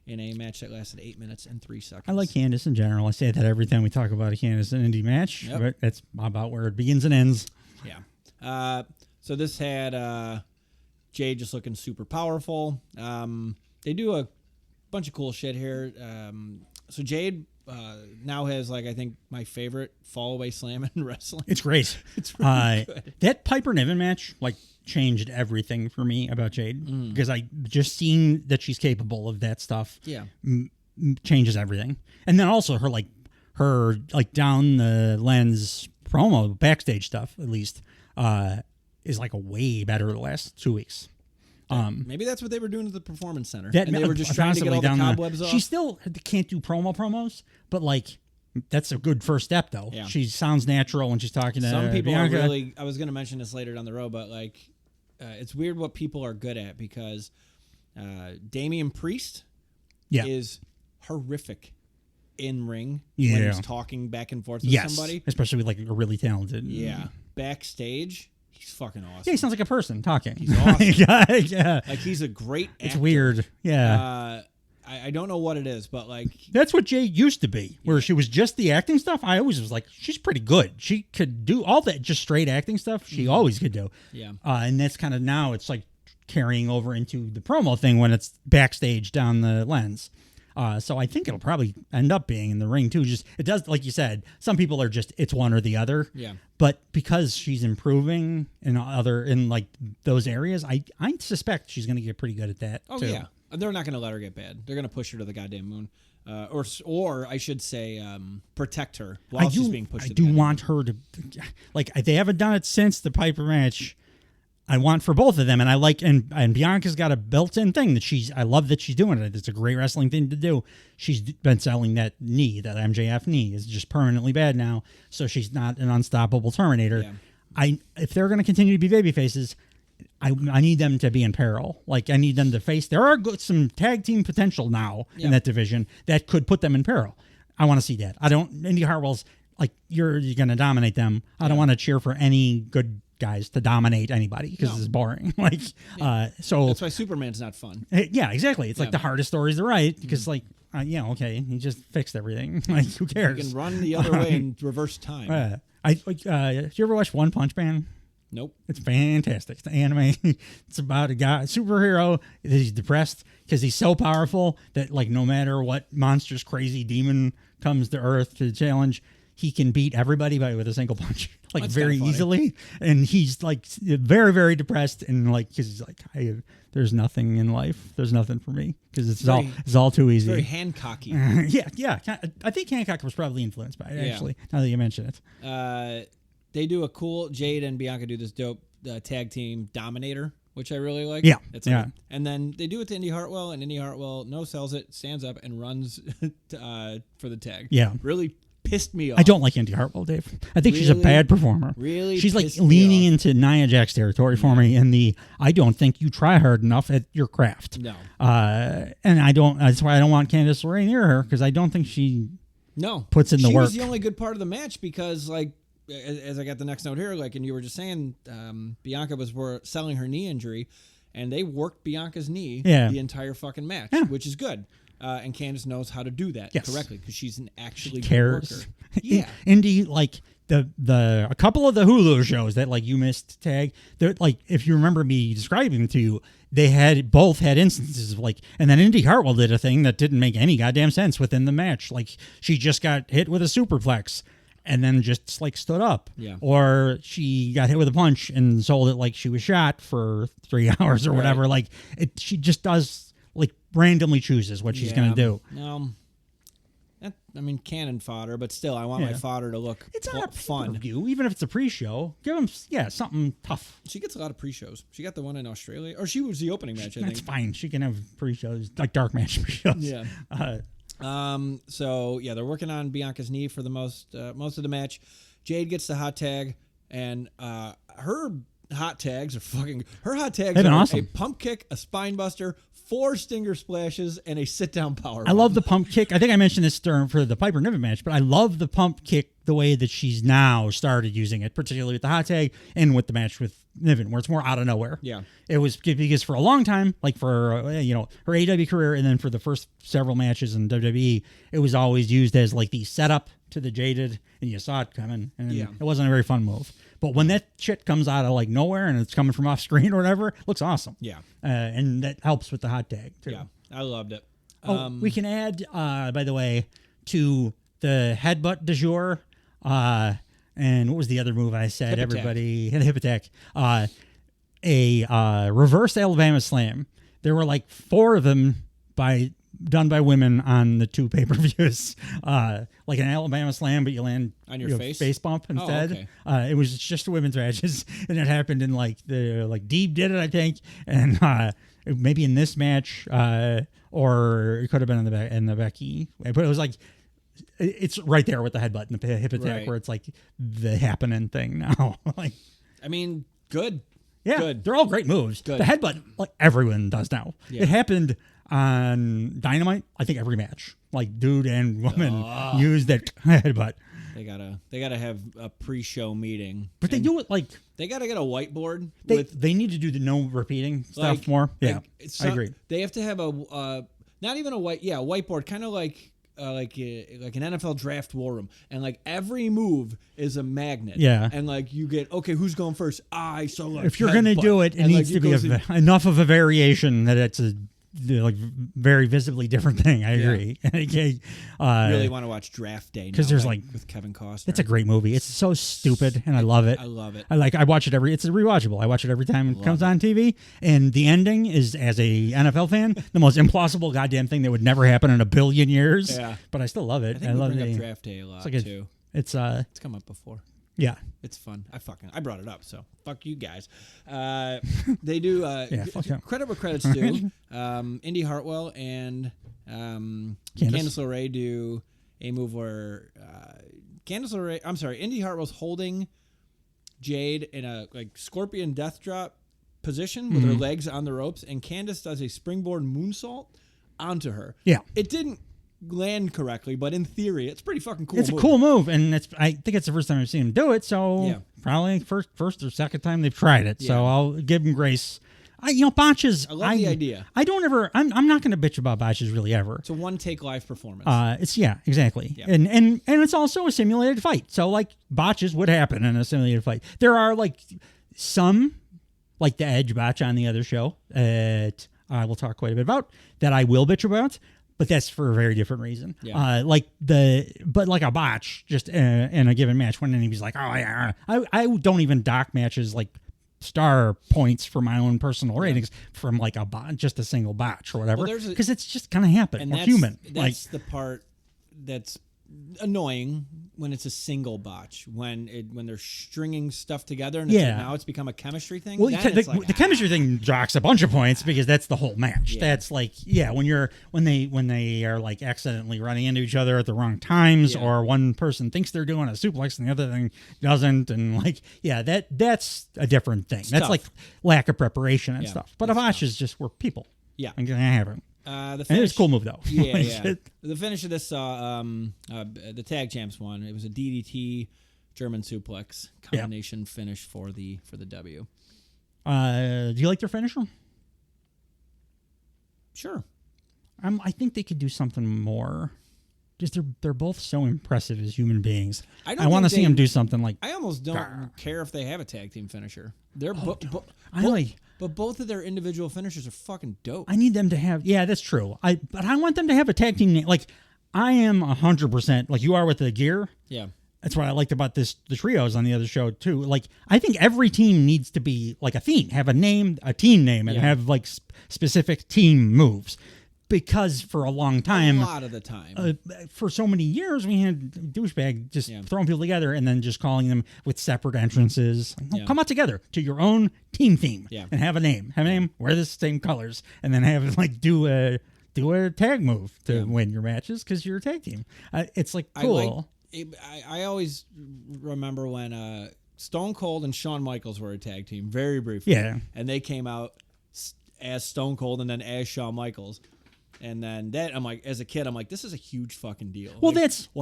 [SPEAKER 2] in a match that lasted 8 minutes and 3 seconds.
[SPEAKER 1] I like Candice in general. I say that every time we talk about a Candice and Indy match, but that's about where it begins and ends.
[SPEAKER 2] Yeah. So this had Jade just looking super powerful. They do a bunch of cool shit here. So Jade now has, like, I think my favorite fall away slam in wrestling.
[SPEAKER 1] It's great.
[SPEAKER 2] It's really good.
[SPEAKER 1] That Piper Niven match, like, changed everything for me about Jade because I just seen that she's capable of that stuff.
[SPEAKER 2] Yeah.
[SPEAKER 1] Changes everything. And then also her down the lens promo backstage stuff, at least, is like a way better the last 2 weeks.
[SPEAKER 2] Maybe that's what they were doing at the Performance Center.
[SPEAKER 1] That,
[SPEAKER 2] and they were just trying to get all the cobwebs off.
[SPEAKER 1] She still can't do promo promos, but, like, that's a good first step, though.
[SPEAKER 2] Yeah.
[SPEAKER 1] She sounds natural when she's talking to
[SPEAKER 2] Some people
[SPEAKER 1] Bianca.
[SPEAKER 2] are really... I was going to mention this later down the road, but, like, it's weird what people are good at because Damian Priest is horrific in ring when he's talking back and forth with somebody.
[SPEAKER 1] Especially with, like, a really talented...
[SPEAKER 2] Yeah. Backstage... He's fucking awesome.
[SPEAKER 1] Yeah, he sounds like a person talking.
[SPEAKER 2] He's awesome.
[SPEAKER 1] yeah.
[SPEAKER 2] Like, he's a great actor.
[SPEAKER 1] It's weird. Yeah.
[SPEAKER 2] I don't know what it is, but, like...
[SPEAKER 1] That's what Jade used to be, where she was just the acting stuff. I always was like, she's pretty good. She could do all that just straight acting stuff. She always could do.
[SPEAKER 2] Yeah.
[SPEAKER 1] And that's kind of now it's, like, carrying over into the promo thing when it's backstage down the lens. So I think it'll probably end up being in the ring too. Just it does, like you said, some people are just it's one or the other.
[SPEAKER 2] Yeah.
[SPEAKER 1] But because she's improving in like those areas, I suspect she's going to get pretty good at that.
[SPEAKER 2] Oh
[SPEAKER 1] too.
[SPEAKER 2] yeah, they're not going to let her get bad. They're going to push her to the goddamn moon, or I should say, protect her while she's being pushed.
[SPEAKER 1] I do want her to, like, they haven't done it since the Piper match. I want for both of them, and I like, and Bianca's got a built-in thing that I love that she's doing it. It's a great wrestling thing to do. She's been selling that knee, that MJF knee is just permanently bad now, so she's not an unstoppable Terminator. Yeah. If they're going to continue to be baby faces, I need them to be in peril. Like, I need them to face, there are some tag team potential now in that division that could put them in peril. I want to see that. Indy Hartwell's, like, you're going to dominate them. I don't want to cheer for any good guys to dominate anybody because it's boring. Like, so
[SPEAKER 2] that's why Superman's not fun.
[SPEAKER 1] Yeah, exactly. It's like the hardest stories to write because, like, okay, he just fixed everything. Like, who cares?
[SPEAKER 2] You can run the other way and reverse time.
[SPEAKER 1] Did you ever watch One Punch Man?
[SPEAKER 2] Nope.
[SPEAKER 1] It's fantastic. It's an anime. It's about a guy, superhero. He's depressed because he's so powerful that, like, no matter what monstrous, crazy demon comes to Earth to challenge, he can beat everybody with a single punch, like, that's very easily. And he's, like, very, very depressed, and, like, because he's like, there's nothing in life. There's nothing for me because it's all too easy.
[SPEAKER 2] Very Hancocky.
[SPEAKER 1] Yeah. I think Hancock was probably influenced by it, actually. Now that you mention it.
[SPEAKER 2] They do a cool, Jade and Bianca do this dope tag team Dominator, which I really like.
[SPEAKER 1] Yeah.
[SPEAKER 2] And then they do it to Indy Hartwell, and Indy Hartwell no-sells it, stands up, and runs for the tag.
[SPEAKER 1] Yeah.
[SPEAKER 2] Really pissed me off.
[SPEAKER 1] I don't like Indy Hartwell, Dave. I think she's a bad performer.
[SPEAKER 2] Really?
[SPEAKER 1] She's, like, leaning into Nia Jax territory for me in I don't think you try hard enough at your craft.
[SPEAKER 2] No.
[SPEAKER 1] And that's why I don't want Candice LeRae near her, because I don't think she puts in the work.
[SPEAKER 2] She was the only good part of the match because, like, as I got the next note here, like, and you were just saying, Bianca was selling her knee injury, and they worked Bianca's knee the entire fucking match, which is good. and Candace knows how to do that
[SPEAKER 1] Yes.
[SPEAKER 2] correctly because she's an actually
[SPEAKER 1] Cares.
[SPEAKER 2] good worker. Yeah.
[SPEAKER 1] Indy, like a couple of the Hulu shows that like you missed tag, they're like, if you remember me describing them to you, they both had instances of like, and then Indy Hartwell did a thing that didn't make any goddamn sense within the match. Like she just got hit with a superplex and then just like stood up.
[SPEAKER 2] Yeah.
[SPEAKER 1] Or she got hit with a punch and sold it like she was shot for 3 hours or whatever. Like she just does like randomly chooses what she's going to do.
[SPEAKER 2] I mean, cannon fodder, but still, I want my fodder to look
[SPEAKER 1] It's
[SPEAKER 2] fun.
[SPEAKER 1] Review, even if it's a pre-show, give them something tough.
[SPEAKER 2] She gets a lot of pre-shows. She got the one in Australia, or she was the opening match. I think
[SPEAKER 1] That's fine. She can have pre-shows, like dark match pre-shows.
[SPEAKER 2] Yeah. So yeah, they're working on Bianca's knee for the most of the match. Jade gets the hot tag, and her hot tags are
[SPEAKER 1] awesome.
[SPEAKER 2] a pump kick, a spine buster, 4 stinger splashes, and a sit down power.
[SPEAKER 1] I love the pump kick. I think I mentioned this for the Piper Niven match, but I love the pump kick the way that she's now started using it, particularly with the hot tag and with the match with Niven, where it's more out of nowhere.
[SPEAKER 2] Yeah.
[SPEAKER 1] It was because for a long time, like for her AEW career, and then for the first several matches in WWE, it was always used as like the setup to the Jaded, and you saw it coming, and it wasn't a very fun move. But when that shit comes out of like nowhere and it's coming from off screen or whatever, it looks awesome.
[SPEAKER 2] Yeah.
[SPEAKER 1] And that helps with the hot tag too.
[SPEAKER 2] Yeah, I loved it.
[SPEAKER 1] We can add, by the way, to the headbutt du jour, and what was the other move I said?
[SPEAKER 2] Hip
[SPEAKER 1] Everybody hit a hip attack. A reverse Alabama slam. There were like 4 of them done by women on the 2 pay-per-views. Like an Alabama slam, but you land
[SPEAKER 2] on your
[SPEAKER 1] face bump instead.
[SPEAKER 2] Oh, okay.
[SPEAKER 1] It was just women's matches, and it happened in like Deeb did it, I think, and maybe in this match, or it could have been in the Becky. But it was like it's right there with the headbutt and the hip attack, where it's like the happening thing now. Like,
[SPEAKER 2] I mean, good.
[SPEAKER 1] Yeah,
[SPEAKER 2] good.
[SPEAKER 1] They're all great moves.
[SPEAKER 2] Good.
[SPEAKER 1] The headbutt, like everyone does now.
[SPEAKER 2] Yeah.
[SPEAKER 1] It happened on Dynamite. I think every match, like dude and woman, used that headbutt.
[SPEAKER 2] They gotta have a pre-show meeting,
[SPEAKER 1] but they do it like
[SPEAKER 2] they gotta get a whiteboard.
[SPEAKER 1] They need to do the no repeating stuff more. Yeah, I agree.
[SPEAKER 2] They have to have a not even a whiteboard, kind of like an NFL draft war room, and like every move is a magnet.
[SPEAKER 1] Yeah,
[SPEAKER 2] and like you get who's going first? So like
[SPEAKER 1] if you're gonna do it, it needs to be enough of a variation that it's a like very visibly different thing. I agree.
[SPEAKER 2] Really want to watch Draft Day
[SPEAKER 1] because there's like
[SPEAKER 2] with Kevin Costner.
[SPEAKER 1] It's a great movie. It's so stupid, and I love it.
[SPEAKER 2] I love it.
[SPEAKER 1] I watch it it's rewatchable. I watch it every time it comes on TV, and the ending is, as a NFL fan, the most implausible goddamn thing that would never happen in a billion years.
[SPEAKER 2] Yeah,
[SPEAKER 1] but I still love it.
[SPEAKER 2] I think we bring up Draft Day a lot too.
[SPEAKER 1] It's
[SPEAKER 2] come up before.
[SPEAKER 1] Yeah,
[SPEAKER 2] it's fun. I brought it up, so fuck you guys. They do credit where credit's due. Indy Hartwell and Candice LeRae do a move where Indy Hartwell's holding Jade in a like scorpion death drop position with her legs on the ropes, and Candice does a springboard moonsault onto her.
[SPEAKER 1] Yeah,
[SPEAKER 2] it didn't land correctly, but in theory, it's pretty fucking cool.
[SPEAKER 1] It's a cool move, and I think it's the first time I've seen him do it. So probably first or second time they've tried it. Yeah. So I'll give him grace. Botches.
[SPEAKER 2] I love the idea.
[SPEAKER 1] I don't ever. I'm not going to bitch about botches really ever.
[SPEAKER 2] It's a one take live performance.
[SPEAKER 1] It's exactly. Yeah. And it's also a simulated fight. So like botches would happen in a simulated fight. There are like some, like the Edge botch on the other show that I will talk quite a bit about, that I will bitch about. But that's for a very different reason.
[SPEAKER 2] Yeah.
[SPEAKER 1] Like a botch just in a given match when he's like, oh yeah, I don't even dock matches like star points for my own personal ratings from like just a single botch or whatever, because it's just gonna happen. We're human.
[SPEAKER 2] That's the part that's annoying when it's a single botch, when they're stringing stuff together, and now it's become a chemistry thing.
[SPEAKER 1] Well, the chemistry thing jocks a bunch of points because that's the whole match. Yeah. That's like when they are like accidentally running into each other at the wrong times, or one person thinks they're doing a suplex and the other thing doesn't, and that's a different thing. That's tough. Like lack of preparation and stuff. But a botch is just we're people. Yeah, and gonna happen.
[SPEAKER 2] The finish,
[SPEAKER 1] and it was a cool move though.
[SPEAKER 2] Yeah. The finish of this the tag champs won. It was a DDT German suplex combination finish for the W.
[SPEAKER 1] Do you like their finisher?
[SPEAKER 2] Sure.
[SPEAKER 1] I think they could do something more. Just they're both so impressive as human beings. I want to see them do something like.
[SPEAKER 2] I almost don't care if they have a tag team finisher. They're but both of their individual finishers are fucking dope.
[SPEAKER 1] I need them to have. Yeah, that's true. But I want them to have a tag team name. Like I am 100% like you are with the gear.
[SPEAKER 2] Yeah.
[SPEAKER 1] That's what I liked about the trios on the other show too. Like I think every team needs to be like a theme, have a name, a team name, and have like specific team moves. Because for a long time,
[SPEAKER 2] a lot of the time,
[SPEAKER 1] for so many years, we had douchebag just throwing people together and then just calling them with separate entrances. Like, come out together to your own team theme and have a name. Have a name, wear the same colors, and then have like do a tag move to win your matches because you're a tag team. It's like cool.
[SPEAKER 2] I always remember when Stone Cold and Shawn Michaels were a tag team very briefly.
[SPEAKER 1] Yeah,
[SPEAKER 2] and they came out as Stone Cold and then as Shawn Michaels. And then I'm like, as a kid, I'm like, this is a huge fucking deal.
[SPEAKER 1] Well,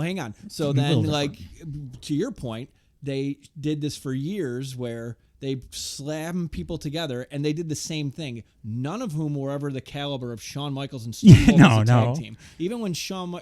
[SPEAKER 2] hang on. So then, like, to your point, they did this for years where they slammed people together, and they did the same thing. None of whom were ever the caliber of Shawn Michaels and Stone Cold as a tag team. Even when Triple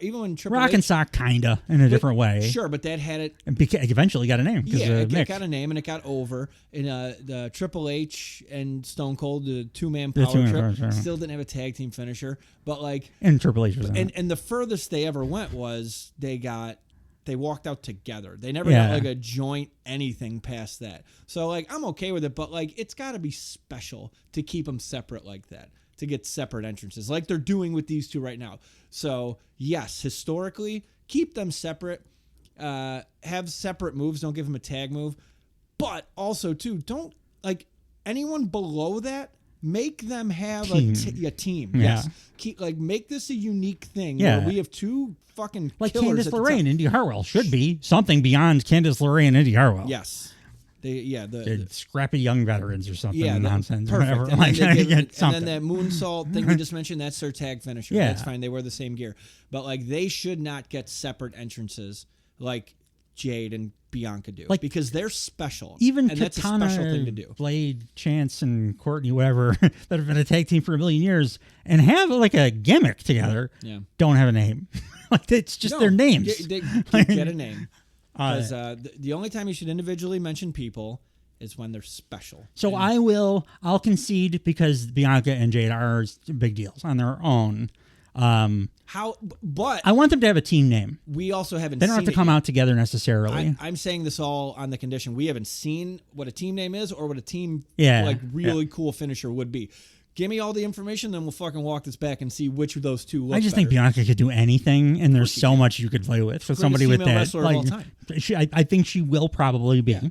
[SPEAKER 1] Rock and Sock kinda in a different way.
[SPEAKER 2] Sure, but that had it.
[SPEAKER 1] And eventually got a name.
[SPEAKER 2] It got a name and it got over. And the Triple H and Stone Cold, the two-man power trip, still didn't have a tag team finisher. But like,
[SPEAKER 1] and Triple H was
[SPEAKER 2] and the furthest they ever went was they walked out together. They never got like a joint anything past that. So like I'm okay with it, but like it's got to be special to keep them separate like that, to get separate entrances like they're doing with these two right now. So yes, historically, keep them separate. Have separate moves. Don't give them a tag move. But also too, don't like anyone below that. Make them have a team.
[SPEAKER 1] Yeah.
[SPEAKER 2] Yes. Make this a unique thing where we have two fucking
[SPEAKER 1] like
[SPEAKER 2] killers
[SPEAKER 1] Candice LeRae and Indy Hartwell should be something beyond Candice LeRae and Indy Hartwell.
[SPEAKER 2] Yes.
[SPEAKER 1] The scrappy young veterans or something nonsense.
[SPEAKER 2] Perfect.
[SPEAKER 1] Whatever.
[SPEAKER 2] And then that moonsault thing we just mentioned, that's their tag finisher.
[SPEAKER 1] Yeah.
[SPEAKER 2] That's fine. They wear the same gear. But like they should not get separate entrances like Jade and Bianca do, because they're special.
[SPEAKER 1] Even
[SPEAKER 2] and
[SPEAKER 1] Katana,
[SPEAKER 2] that's a special thing to do.
[SPEAKER 1] Blade, Chance, and Courtney, whatever, that have been a tag team for a million years and have like a gimmick together.
[SPEAKER 2] Yeah,
[SPEAKER 1] don't have a name. Like it's just their names.
[SPEAKER 2] Get a name. Because the only time you should individually mention people is when they're special.
[SPEAKER 1] So I'll concede because Bianca and Jade are big deals on their own.
[SPEAKER 2] But
[SPEAKER 1] I want them to have a team name.
[SPEAKER 2] We also haven't.
[SPEAKER 1] They don't have to come out together necessarily.
[SPEAKER 2] I'm saying this all on the condition we haven't seen what a team name is or what a team cool finisher would be. Give me all the information, then we'll fucking walk this back and see which of those two look
[SPEAKER 1] I think Bianca could do anything, and there's so much you could play with for somebody with that.
[SPEAKER 2] Wrestler of all time.
[SPEAKER 1] I think she will probably be.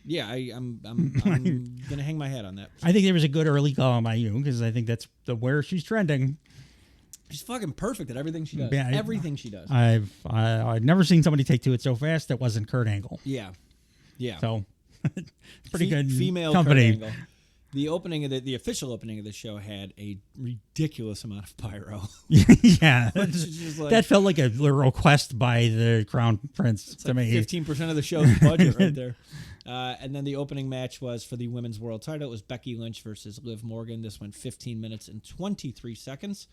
[SPEAKER 2] Yeah, I'm gonna hang my hat on that.
[SPEAKER 1] I think there was a good early call by you because I think that's where she's trending.
[SPEAKER 2] She's fucking perfect at everything she does.
[SPEAKER 1] Yeah,
[SPEAKER 2] everything she does.
[SPEAKER 1] I've never seen somebody take to it so fast that wasn't Kurt Angle.
[SPEAKER 2] Yeah.
[SPEAKER 1] So pretty good
[SPEAKER 2] female
[SPEAKER 1] company.
[SPEAKER 2] Kurt Angle. The opening of the official opening of the show had a ridiculous amount of pyro.
[SPEAKER 1] Yeah, that felt like a request by the Crown Prince to me.
[SPEAKER 2] 15% of the show's budget right there. And then the opening match was for the women's world title. It was Becky Lynch versus Liv Morgan. This went 15 minutes and 23 seconds.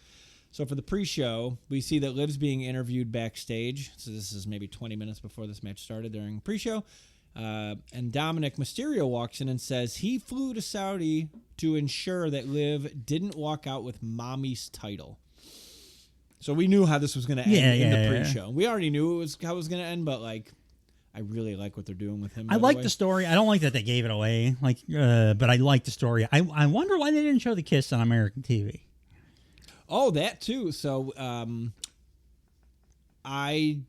[SPEAKER 2] So for the pre-show, we see that Liv's being interviewed backstage. So this is maybe 20 minutes before this match started during pre-show. And Dominic Mysterio walks in and says he flew to Saudi to ensure that Liv didn't walk out with Mommy's title. So we knew how this was going to end in the pre-show. We already knew how it was going to end, but like, I really like what they're doing with him.
[SPEAKER 1] I like the story. I don't like that they gave it away. But I like the story. I wonder why they didn't show the kiss on American TV.
[SPEAKER 2] Oh, that too. So I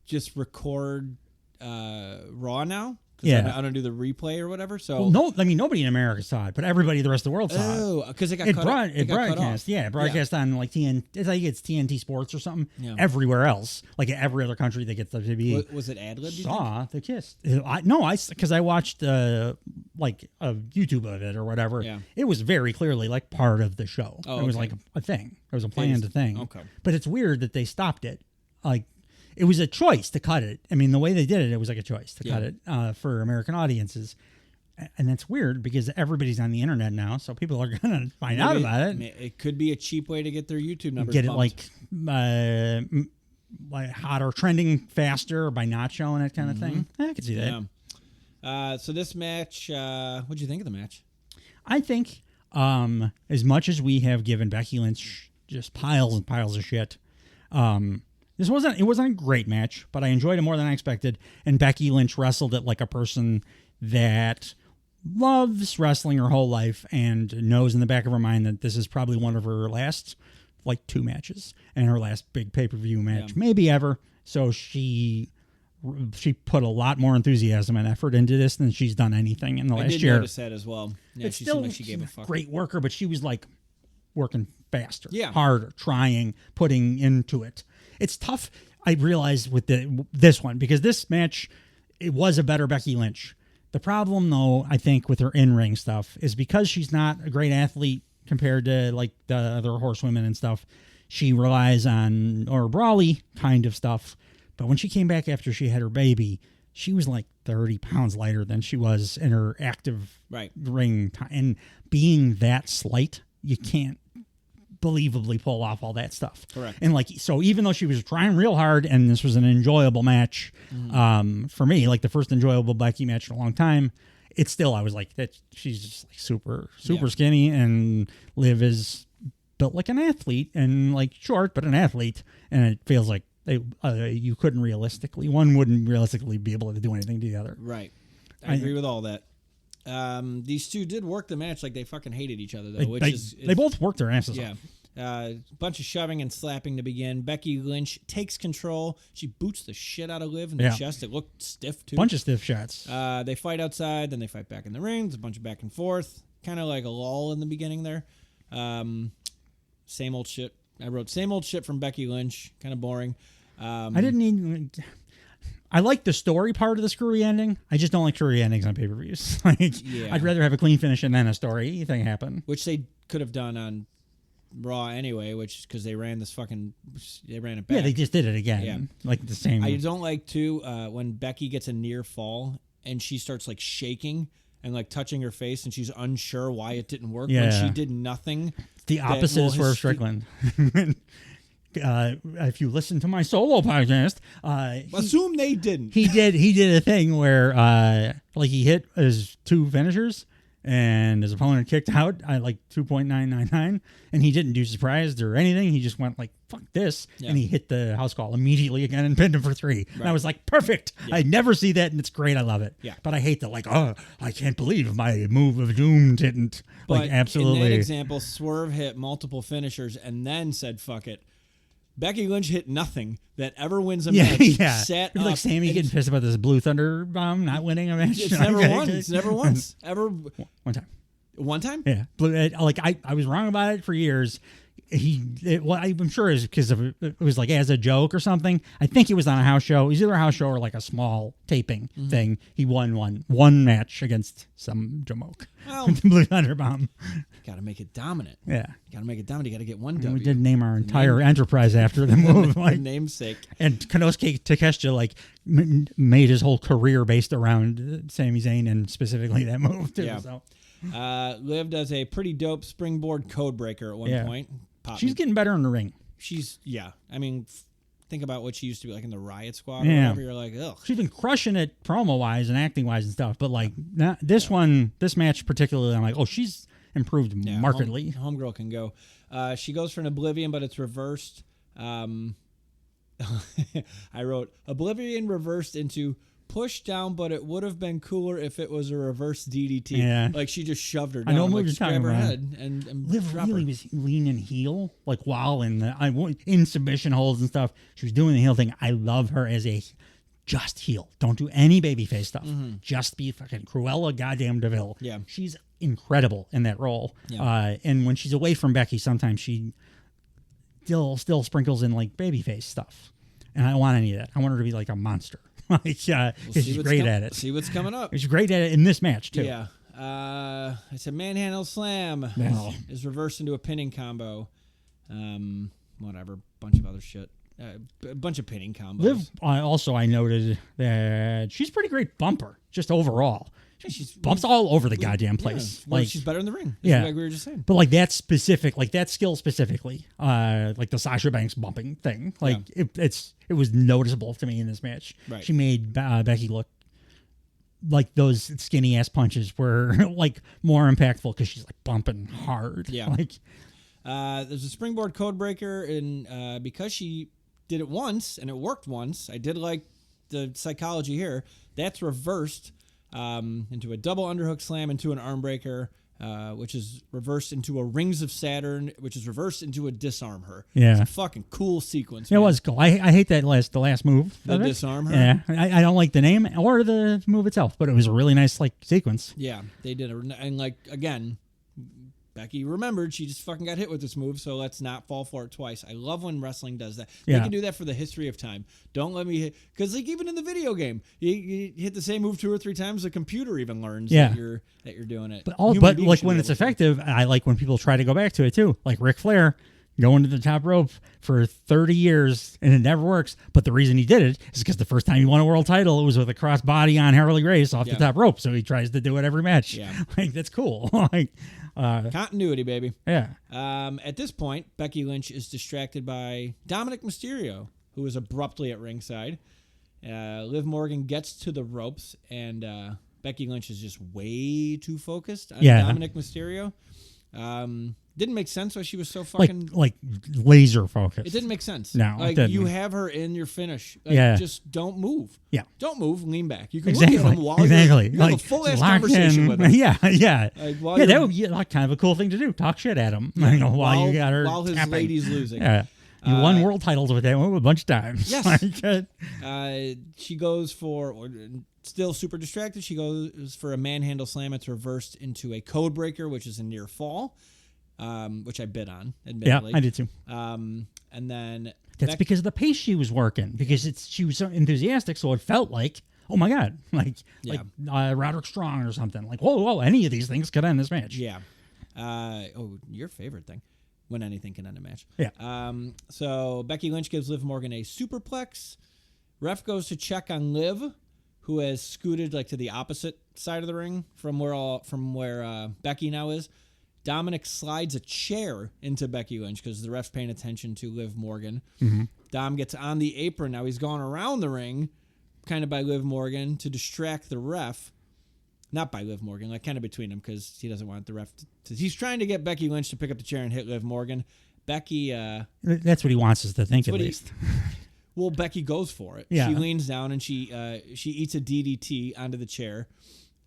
[SPEAKER 2] just record Raw now. I don't do the replay or whatever. So
[SPEAKER 1] nobody in America saw it, but everybody the rest of the world saw it.
[SPEAKER 2] Oh, because it broadcast.
[SPEAKER 1] Yeah, broadcast on like TNT. I think it's TNT Sports or something. Yeah. Everywhere else, like every other country that gets the TV.
[SPEAKER 2] Was it ad lib?
[SPEAKER 1] Saw the kiss? Because I watched like a YouTube of it or whatever. Yeah. It was very clearly like part of the show. Oh, it was like a thing. It was a planned thing.
[SPEAKER 2] Okay,
[SPEAKER 1] but it's weird that they stopped it. Like. It was a choice to cut it. I mean, the way they did it, it was like a choice to cut it for American audiences. And that's weird because everybody's on the internet now, so people are gonna find out about it.
[SPEAKER 2] It could be a cheap way to get their YouTube numbers.
[SPEAKER 1] Get
[SPEAKER 2] bumped.
[SPEAKER 1] it like hotter, trending faster by not showing it, kind of thing. I could see that.
[SPEAKER 2] Yeah. So this match, what'd you think of the match?
[SPEAKER 1] I think as much as we have given Becky Lynch just piles and piles of shit, it wasn't a great match, but I enjoyed it more than I expected. And Becky Lynch wrestled it like a person that loves wrestling her whole life and knows in the back of her mind that this is probably one of her last 2 matches and her last big pay-per-view match, maybe ever. So she put a lot more enthusiasm and effort into this than she's done anything in the last year.
[SPEAKER 2] I did notice that as well. Yeah, she seemed like she gave a fuck.
[SPEAKER 1] Great worker, but she was like working faster,
[SPEAKER 2] harder,
[SPEAKER 1] trying, putting into it. It's tough, I realized, with this one, because this match, it was a better Becky Lynch. The problem, though, I think, with her in-ring stuff is because she's not a great athlete compared to like the other horsewomen and stuff, she relies on or brawly kind of stuff. But when she came back after she had her baby, she was like 30 pounds lighter than she was in her active ring time. And being that slight, you can't believably pull off all that stuff.
[SPEAKER 2] Correct.
[SPEAKER 1] And like, so even though she was trying real hard and this was an enjoyable match, for me, like the first enjoyable Becky match in a long time, it's still, I was like, that she's just like super skinny, and Liv is built like an athlete and like short, but an athlete. And it feels like you couldn't one wouldn't realistically be able to do anything to the other.
[SPEAKER 2] Right. I agree with all that. These two did work the match like they fucking hated each other, though.
[SPEAKER 1] They both worked their asses off.
[SPEAKER 2] Bunch of shoving and slapping to begin. Becky Lynch takes control. She boots the shit out of Liv in the chest. It looked stiff, too.
[SPEAKER 1] Bunch of stiff shots.
[SPEAKER 2] They fight outside, then they fight back in the ring. There's a bunch of back and forth. Kind of like a lull in the beginning there. Same old shit. I wrote same old shit from Becky Lynch. Kind of boring.
[SPEAKER 1] I like the story part of the screwy ending. I just don't like screwy endings on pay-per-views. I'd rather have a clean finish and then a story thing happen.
[SPEAKER 2] Which they could have done on Raw anyway, which is because they ran it back.
[SPEAKER 1] Yeah, they just did it again.
[SPEAKER 2] Yeah.
[SPEAKER 1] Like the same.
[SPEAKER 2] I don't like, too, when Becky gets a near fall and she starts, like, shaking and, like, touching her face and she's unsure why it didn't work when she did nothing.
[SPEAKER 1] It's the opposite of Swerve Strickland. If you listen to my solo podcast,
[SPEAKER 2] assume they didn't.
[SPEAKER 1] He did a thing where he hit his 2 finishers and his opponent kicked out at like 2.999, and he didn't do surprised or anything. He just went like, fuck this, and he hit the house call immediately again and pinned him for 3. Right. And I was like, perfect. I never see that, and it's great. I love it.
[SPEAKER 2] Yeah.
[SPEAKER 1] But I hate that, like, I can't believe my move of doom didn't.
[SPEAKER 2] But
[SPEAKER 1] like, absolutely.
[SPEAKER 2] In that example, Swerve hit multiple finishers and then said, fuck it. Becky Lynch hit nothing that ever wins a match.
[SPEAKER 1] Yeah.
[SPEAKER 2] Sat
[SPEAKER 1] like Sammy getting pissed about this Blue Thunder bomb not winning a match.
[SPEAKER 2] It's never won. It's never once. Ever.
[SPEAKER 1] One time.
[SPEAKER 2] One time?
[SPEAKER 1] Yeah. I was wrong about it for years. I'm sure it's because it was like as a joke or something. I think it was on a house show. It was either a house show or like a small taping thing. He won one match against some jamoke.
[SPEAKER 2] Well,
[SPEAKER 1] the Blue Thunder Bomb.
[SPEAKER 2] Got to make it dominant.
[SPEAKER 1] Yeah.
[SPEAKER 2] Got to make it dominant. You got to get one W.
[SPEAKER 1] We did name our entire enterprise after the move.
[SPEAKER 2] Like, namesake.
[SPEAKER 1] And Konosuke Takeshita made his whole career based around Sami Zayn and specifically that move too.
[SPEAKER 2] Yeah.
[SPEAKER 1] So.
[SPEAKER 2] Liv does a pretty dope springboard code breaker at one point.
[SPEAKER 1] She's getting better in the ring.
[SPEAKER 2] I mean, think about what she used to be like in the Riot Squad or whatever. You're like, ugh.
[SPEAKER 1] She's been crushing it promo-wise and acting-wise and stuff, but like this match particularly, I'm like, oh, she's improved markedly.
[SPEAKER 2] Homegirl can go. She goes for an Oblivion, but it's reversed. I wrote, Oblivion reversed into push down, but it would have been cooler if it was a reverse DDT.
[SPEAKER 1] Yeah.
[SPEAKER 2] Like she just shoved her down.
[SPEAKER 1] I know
[SPEAKER 2] like,
[SPEAKER 1] grab
[SPEAKER 2] her head and
[SPEAKER 1] Liv really was leaning heel, like while in submission holds and stuff. She was doing the heel thing. I love her as a just heel. Don't do any babyface stuff. Just be fucking Cruella goddamn DeVille.
[SPEAKER 2] Yeah.
[SPEAKER 1] She's incredible in that role.
[SPEAKER 2] Yeah.
[SPEAKER 1] And when she's away from Becky, sometimes she still sprinkles in like babyface stuff. And I don't want any of that. I want her to be like a monster. She's great at it.
[SPEAKER 2] See what's coming up.
[SPEAKER 1] She's great at it in this match, too.
[SPEAKER 2] Yeah. It's a manhandle slam.
[SPEAKER 1] No.
[SPEAKER 2] Is reversed into a pinning combo. Whatever. Bunch of other shit. A bunch of pinning combos.
[SPEAKER 1] Liv, I noted that she's a pretty great bumper, just overall.
[SPEAKER 2] She's
[SPEAKER 1] bumps all over the goddamn place.
[SPEAKER 2] Well,
[SPEAKER 1] like
[SPEAKER 2] she's better in the ring.
[SPEAKER 1] Yeah.
[SPEAKER 2] Like we were just saying.
[SPEAKER 1] But like that specific, like that skill specifically, like the Sasha Banks bumping thing, like it was noticeable to me in this match.
[SPEAKER 2] Right.
[SPEAKER 1] She made Becky look like those skinny ass punches were like more impactful because she's like bumping hard.
[SPEAKER 2] Yeah.
[SPEAKER 1] Like
[SPEAKER 2] there's a springboard code breaker, and because she did it once and it worked once, I did like the psychology here. That's reversed into a double underhook slam into an arm breaker, which is reversed into a Rings of Saturn, which is reversed into a disarm her.
[SPEAKER 1] Yeah.
[SPEAKER 2] It's a fucking cool sequence.
[SPEAKER 1] It was cool. I hate that the last move.
[SPEAKER 2] The disarm her.
[SPEAKER 1] Yeah, I don't like the name or the move itself, but it was a really nice like sequence.
[SPEAKER 2] Yeah, they did it, and like again, Becky remembered she just fucking got hit with this move, so let's not fall for it twice. I love when wrestling does that. They can do that for the history of time. Don't let me hit, because like even in the video game, you hit the same move 2 or 3 times, the computer even learns that you're doing it.
[SPEAKER 1] But like when it's effective, I like when people try to go back to it too. Like Ric Flair going to the top rope for 30 years and it never works. But the reason he did it is because the first time he won a world title, it was with a cross body on Harley Grace off the top rope. So he tries to do it every match.
[SPEAKER 2] Yeah.
[SPEAKER 1] Like that's cool. Like
[SPEAKER 2] continuity, baby.
[SPEAKER 1] Yeah.
[SPEAKER 2] At this point, Becky Lynch is distracted by Dominic Mysterio, who is abruptly at ringside. Liv Morgan gets to the ropes, and Becky Lynch is just way too focused on Dominic Mysterio. Didn't make sense why she was so fucking
[SPEAKER 1] like laser focused.
[SPEAKER 2] It didn't make sense.
[SPEAKER 1] No,
[SPEAKER 2] like
[SPEAKER 1] it didn't.
[SPEAKER 2] you have her in your finish. Like, just don't move.
[SPEAKER 1] Yeah,
[SPEAKER 2] don't move. Lean back. You can
[SPEAKER 1] exactly.
[SPEAKER 2] look at him while you have a full ass conversation with him.
[SPEAKER 1] Yeah.
[SPEAKER 2] Like,
[SPEAKER 1] that would be like kind of a cool thing to do. Talk shit at him.
[SPEAKER 2] Yeah,
[SPEAKER 1] you know, while you got her
[SPEAKER 2] while his
[SPEAKER 1] tapping.
[SPEAKER 2] lady's losing.
[SPEAKER 1] Yeah. You won world titles with that a bunch of times.
[SPEAKER 2] Yes. She goes for, still super distracted, she goes for a manhandle slam. It's reversed into a code breaker, which is a near fall, which I bid on, admittedly.
[SPEAKER 1] Yeah, I did too.
[SPEAKER 2] And then...
[SPEAKER 1] That's because of the pace she was working, because she was so enthusiastic, so it felt like, oh my God, like Roderick Strong or something. Like, whoa, any of these things could end this match.
[SPEAKER 2] Yeah. Your favorite thing. When anything can end a match.
[SPEAKER 1] Yeah.
[SPEAKER 2] So Becky Lynch gives Liv Morgan a superplex. Ref goes to check on Liv, who has scooted like to the opposite side of the ring from where Becky now is. Dominic slides a chair into Becky Lynch because the ref's paying attention to Liv Morgan.
[SPEAKER 1] Mm-hmm.
[SPEAKER 2] Dom gets on the apron. Now he's going around the ring, kind of by Liv Morgan, to distract the ref. Not by Liv Morgan, like kind of between them, because he doesn't want the ref to... He's trying to get Becky Lynch to pick up the chair and hit Liv Morgan. Becky...
[SPEAKER 1] That's what he wants us to think, at least.
[SPEAKER 2] Well, Becky goes for it.
[SPEAKER 1] Yeah.
[SPEAKER 2] She leans down and she eats a DDT onto the chair.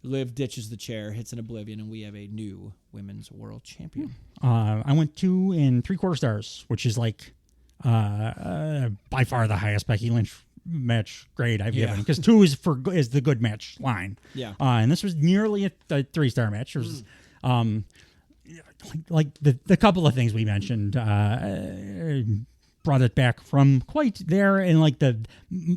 [SPEAKER 2] Liv ditches the chair, hits an oblivion, and we have a new women's world champion.
[SPEAKER 1] I went 2 3/4 stars, which is like by far the highest Becky Lynch match grade I've given, because 2 is the good match line.
[SPEAKER 2] Yeah.
[SPEAKER 1] And this was nearly a 3-star match. It was like the couple of things we mentioned brought it back from quite there, and like the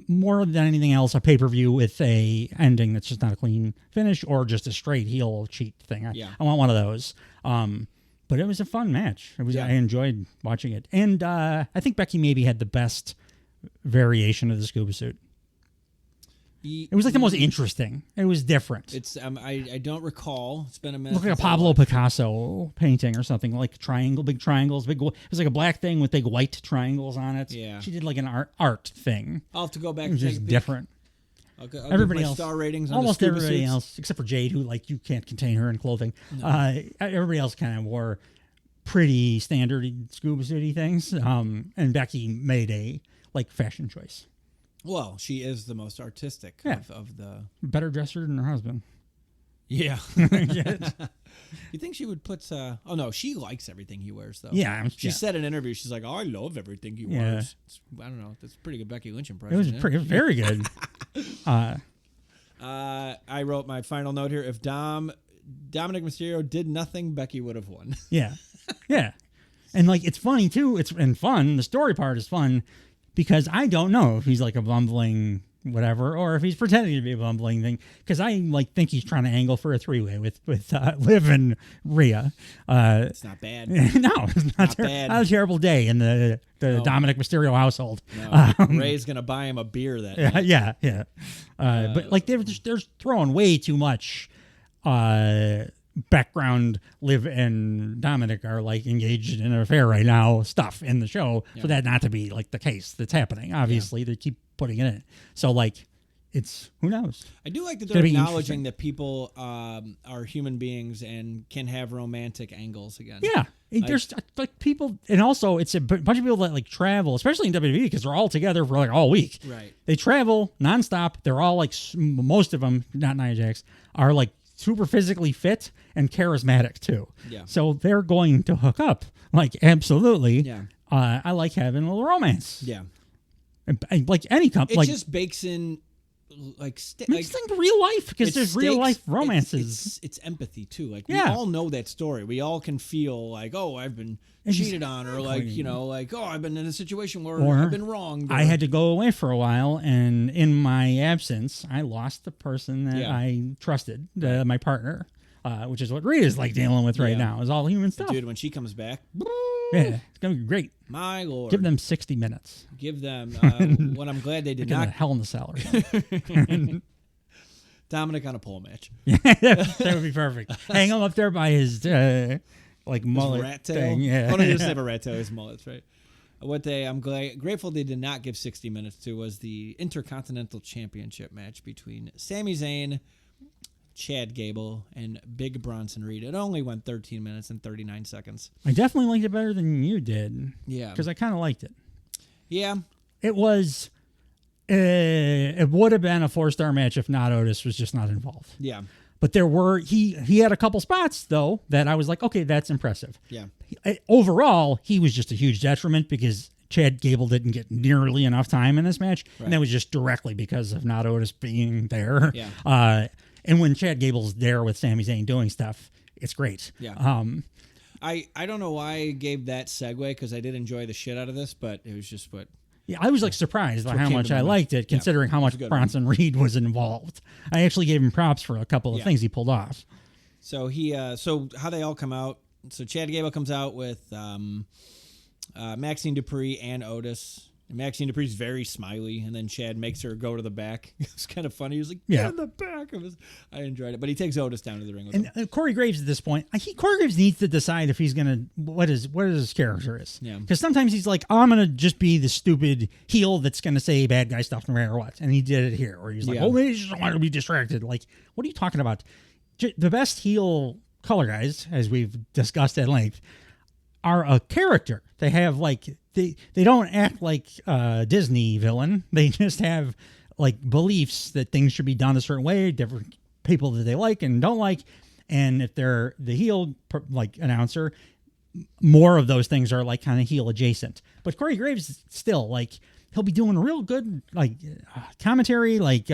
[SPEAKER 1] more than anything else, a pay-per-view with a ending that's just not a clean finish or just a straight heel cheat thing. I want one of those. But it was a fun match. It was. I enjoyed watching it, and I think Becky maybe had the best variation of the scuba suit. It was like the most interesting. It was different.
[SPEAKER 2] It's I don't recall. It's been a minute.
[SPEAKER 1] Looked like a Pablo Picasso painting or something, like big triangles. It was like a black thing with big white triangles on it.
[SPEAKER 2] Yeah.
[SPEAKER 1] She did like an art thing.
[SPEAKER 2] I'll have to go back.
[SPEAKER 1] It was just different.
[SPEAKER 2] I'll
[SPEAKER 1] everybody
[SPEAKER 2] give my
[SPEAKER 1] else,
[SPEAKER 2] star ratings on
[SPEAKER 1] almost
[SPEAKER 2] the scuba
[SPEAKER 1] everybody
[SPEAKER 2] suits.
[SPEAKER 1] else, except for Jade, who like you can't contain her in clothing.
[SPEAKER 2] No.
[SPEAKER 1] Everybody else kind of wore pretty standard scuba suity things, and Becky made a like fashion choice.
[SPEAKER 2] Well, she is the most artistic of the...
[SPEAKER 1] Better dresser than her husband.
[SPEAKER 2] Yeah. You think she would put... Oh, no, she likes everything he wears, though.
[SPEAKER 1] Yeah.
[SPEAKER 2] She said in an interview, she's like, oh, I love everything he wears. I don't know. That's a pretty good Becky Lynch impression.
[SPEAKER 1] It was very good.
[SPEAKER 2] I wrote my final note here. If Dominic Mysterio did nothing, Becky would have won.
[SPEAKER 1] Yeah. And, like, it's funny, too. It's fun. The story part is fun. Because I don't know if he's like a bumbling whatever, or if he's pretending to be a bumbling thing. Because I like think he's trying to angle for a 3-way with Liv and Rhea.
[SPEAKER 2] It's not bad.
[SPEAKER 1] No, it's not
[SPEAKER 2] bad.
[SPEAKER 1] Not a terrible day in the Dominic Mysterio household.
[SPEAKER 2] No. Ray's gonna buy him a beer that night.
[SPEAKER 1] Yeah. But like they're throwing way too much background Liv and Dominic are like engaged in an affair right now stuff in the show for that not to be like the case that's happening. Obviously, they keep putting it in. So like, it's who knows.
[SPEAKER 2] I do like that they're acknowledging that people are human beings and can have romantic angles again.
[SPEAKER 1] Yeah, there's like people, and also it's a bunch of people that like travel, especially in WWE, because they're all together for like all week.
[SPEAKER 2] Right.
[SPEAKER 1] They travel nonstop. They're all like most of them, not Nia Jax, are like super physically fit and charismatic too.
[SPEAKER 2] Yeah.
[SPEAKER 1] So they're going to hook up, like absolutely.
[SPEAKER 2] Yeah.
[SPEAKER 1] I like having a little romance.
[SPEAKER 2] Yeah.
[SPEAKER 1] And like any company,
[SPEAKER 2] it
[SPEAKER 1] like
[SPEAKER 2] just bakes in.
[SPEAKER 1] Makes things real life because there's real life romances.
[SPEAKER 2] It's empathy too. Like we all know that story. We all can feel like, oh, I've been cheated on, or like like, oh, I've been in a situation where I've been wronged.
[SPEAKER 1] I had to go away for a while, and in my absence, I lost the person that I trusted, my partner, which is what Rita's like dealing with right now. Is all human stuff.
[SPEAKER 2] Dude, when she comes back,
[SPEAKER 1] yeah, it's gonna be great.
[SPEAKER 2] My Lord,
[SPEAKER 1] give them 60 minutes.
[SPEAKER 2] Give them. What I'm glad they did
[SPEAKER 1] not. Hell in the Cellar.
[SPEAKER 2] Dominic on a pole match.
[SPEAKER 1] That would be perfect. Hang him up there by his like mullet
[SPEAKER 2] rat tail.
[SPEAKER 1] thing. Yeah.
[SPEAKER 2] Oh no, he doesn't have a rat tail. His mullets, right? I'm grateful they did not give 60 minutes to was the Intercontinental Championship match between Sami Zayn, Chad Gable, and Big Bronson Reed. It only went 13 minutes and 39 seconds.
[SPEAKER 1] I definitely liked it better than you did.
[SPEAKER 2] Yeah.
[SPEAKER 1] Because I kind of liked it.
[SPEAKER 2] Yeah.
[SPEAKER 1] It was... it would have been a 4-star match if not Otis was just not involved.
[SPEAKER 2] Yeah.
[SPEAKER 1] But there were... He had a couple spots, though, that I was like, okay, that's impressive.
[SPEAKER 2] Yeah.
[SPEAKER 1] Overall, he was just a huge detriment because Chad Gable didn't get nearly enough time in this match. Right. And that was just directly because of not Otis being there.
[SPEAKER 2] Yeah.
[SPEAKER 1] And when Chad Gable's there with Sami Zayn doing stuff, it's great.
[SPEAKER 2] Yeah. I don't know why I gave that segue because I did enjoy the shit out of this, but it was just what.
[SPEAKER 1] Yeah, I was like surprised by how much I liked it, considering how much Bronson Reed was involved. I actually gave him props for a couple of things he pulled off.
[SPEAKER 2] So so how they all come out. So Chad Gable comes out with Maxine Dupree and Otis. And Maxine Dupree's very smiley, and then Chad makes her go to the back. It's kind of funny. He was like, "Get in the back of us." I enjoyed it, but he takes Otis down to the ring with him.
[SPEAKER 1] And Corey Graves at this point, Corey Graves needs to decide if he's gonna what his character is.
[SPEAKER 2] Yeah.
[SPEAKER 1] Because sometimes he's like, I'm gonna just be the stupid heel that's gonna say bad guy stuff no matter what, and he did it here, where he's like, oh, maybe he just want to be distracted. Like, what are you talking about? The best heel color guys, as we've discussed at length, are a character. They have like they don't act like a Disney villain. They just have like beliefs that things should be done a certain way, different people that they like and don't like. And if they're the heel like announcer, more of those things are like kind of heel adjacent. But Corey Graves still like he'll be doing real good like commentary, like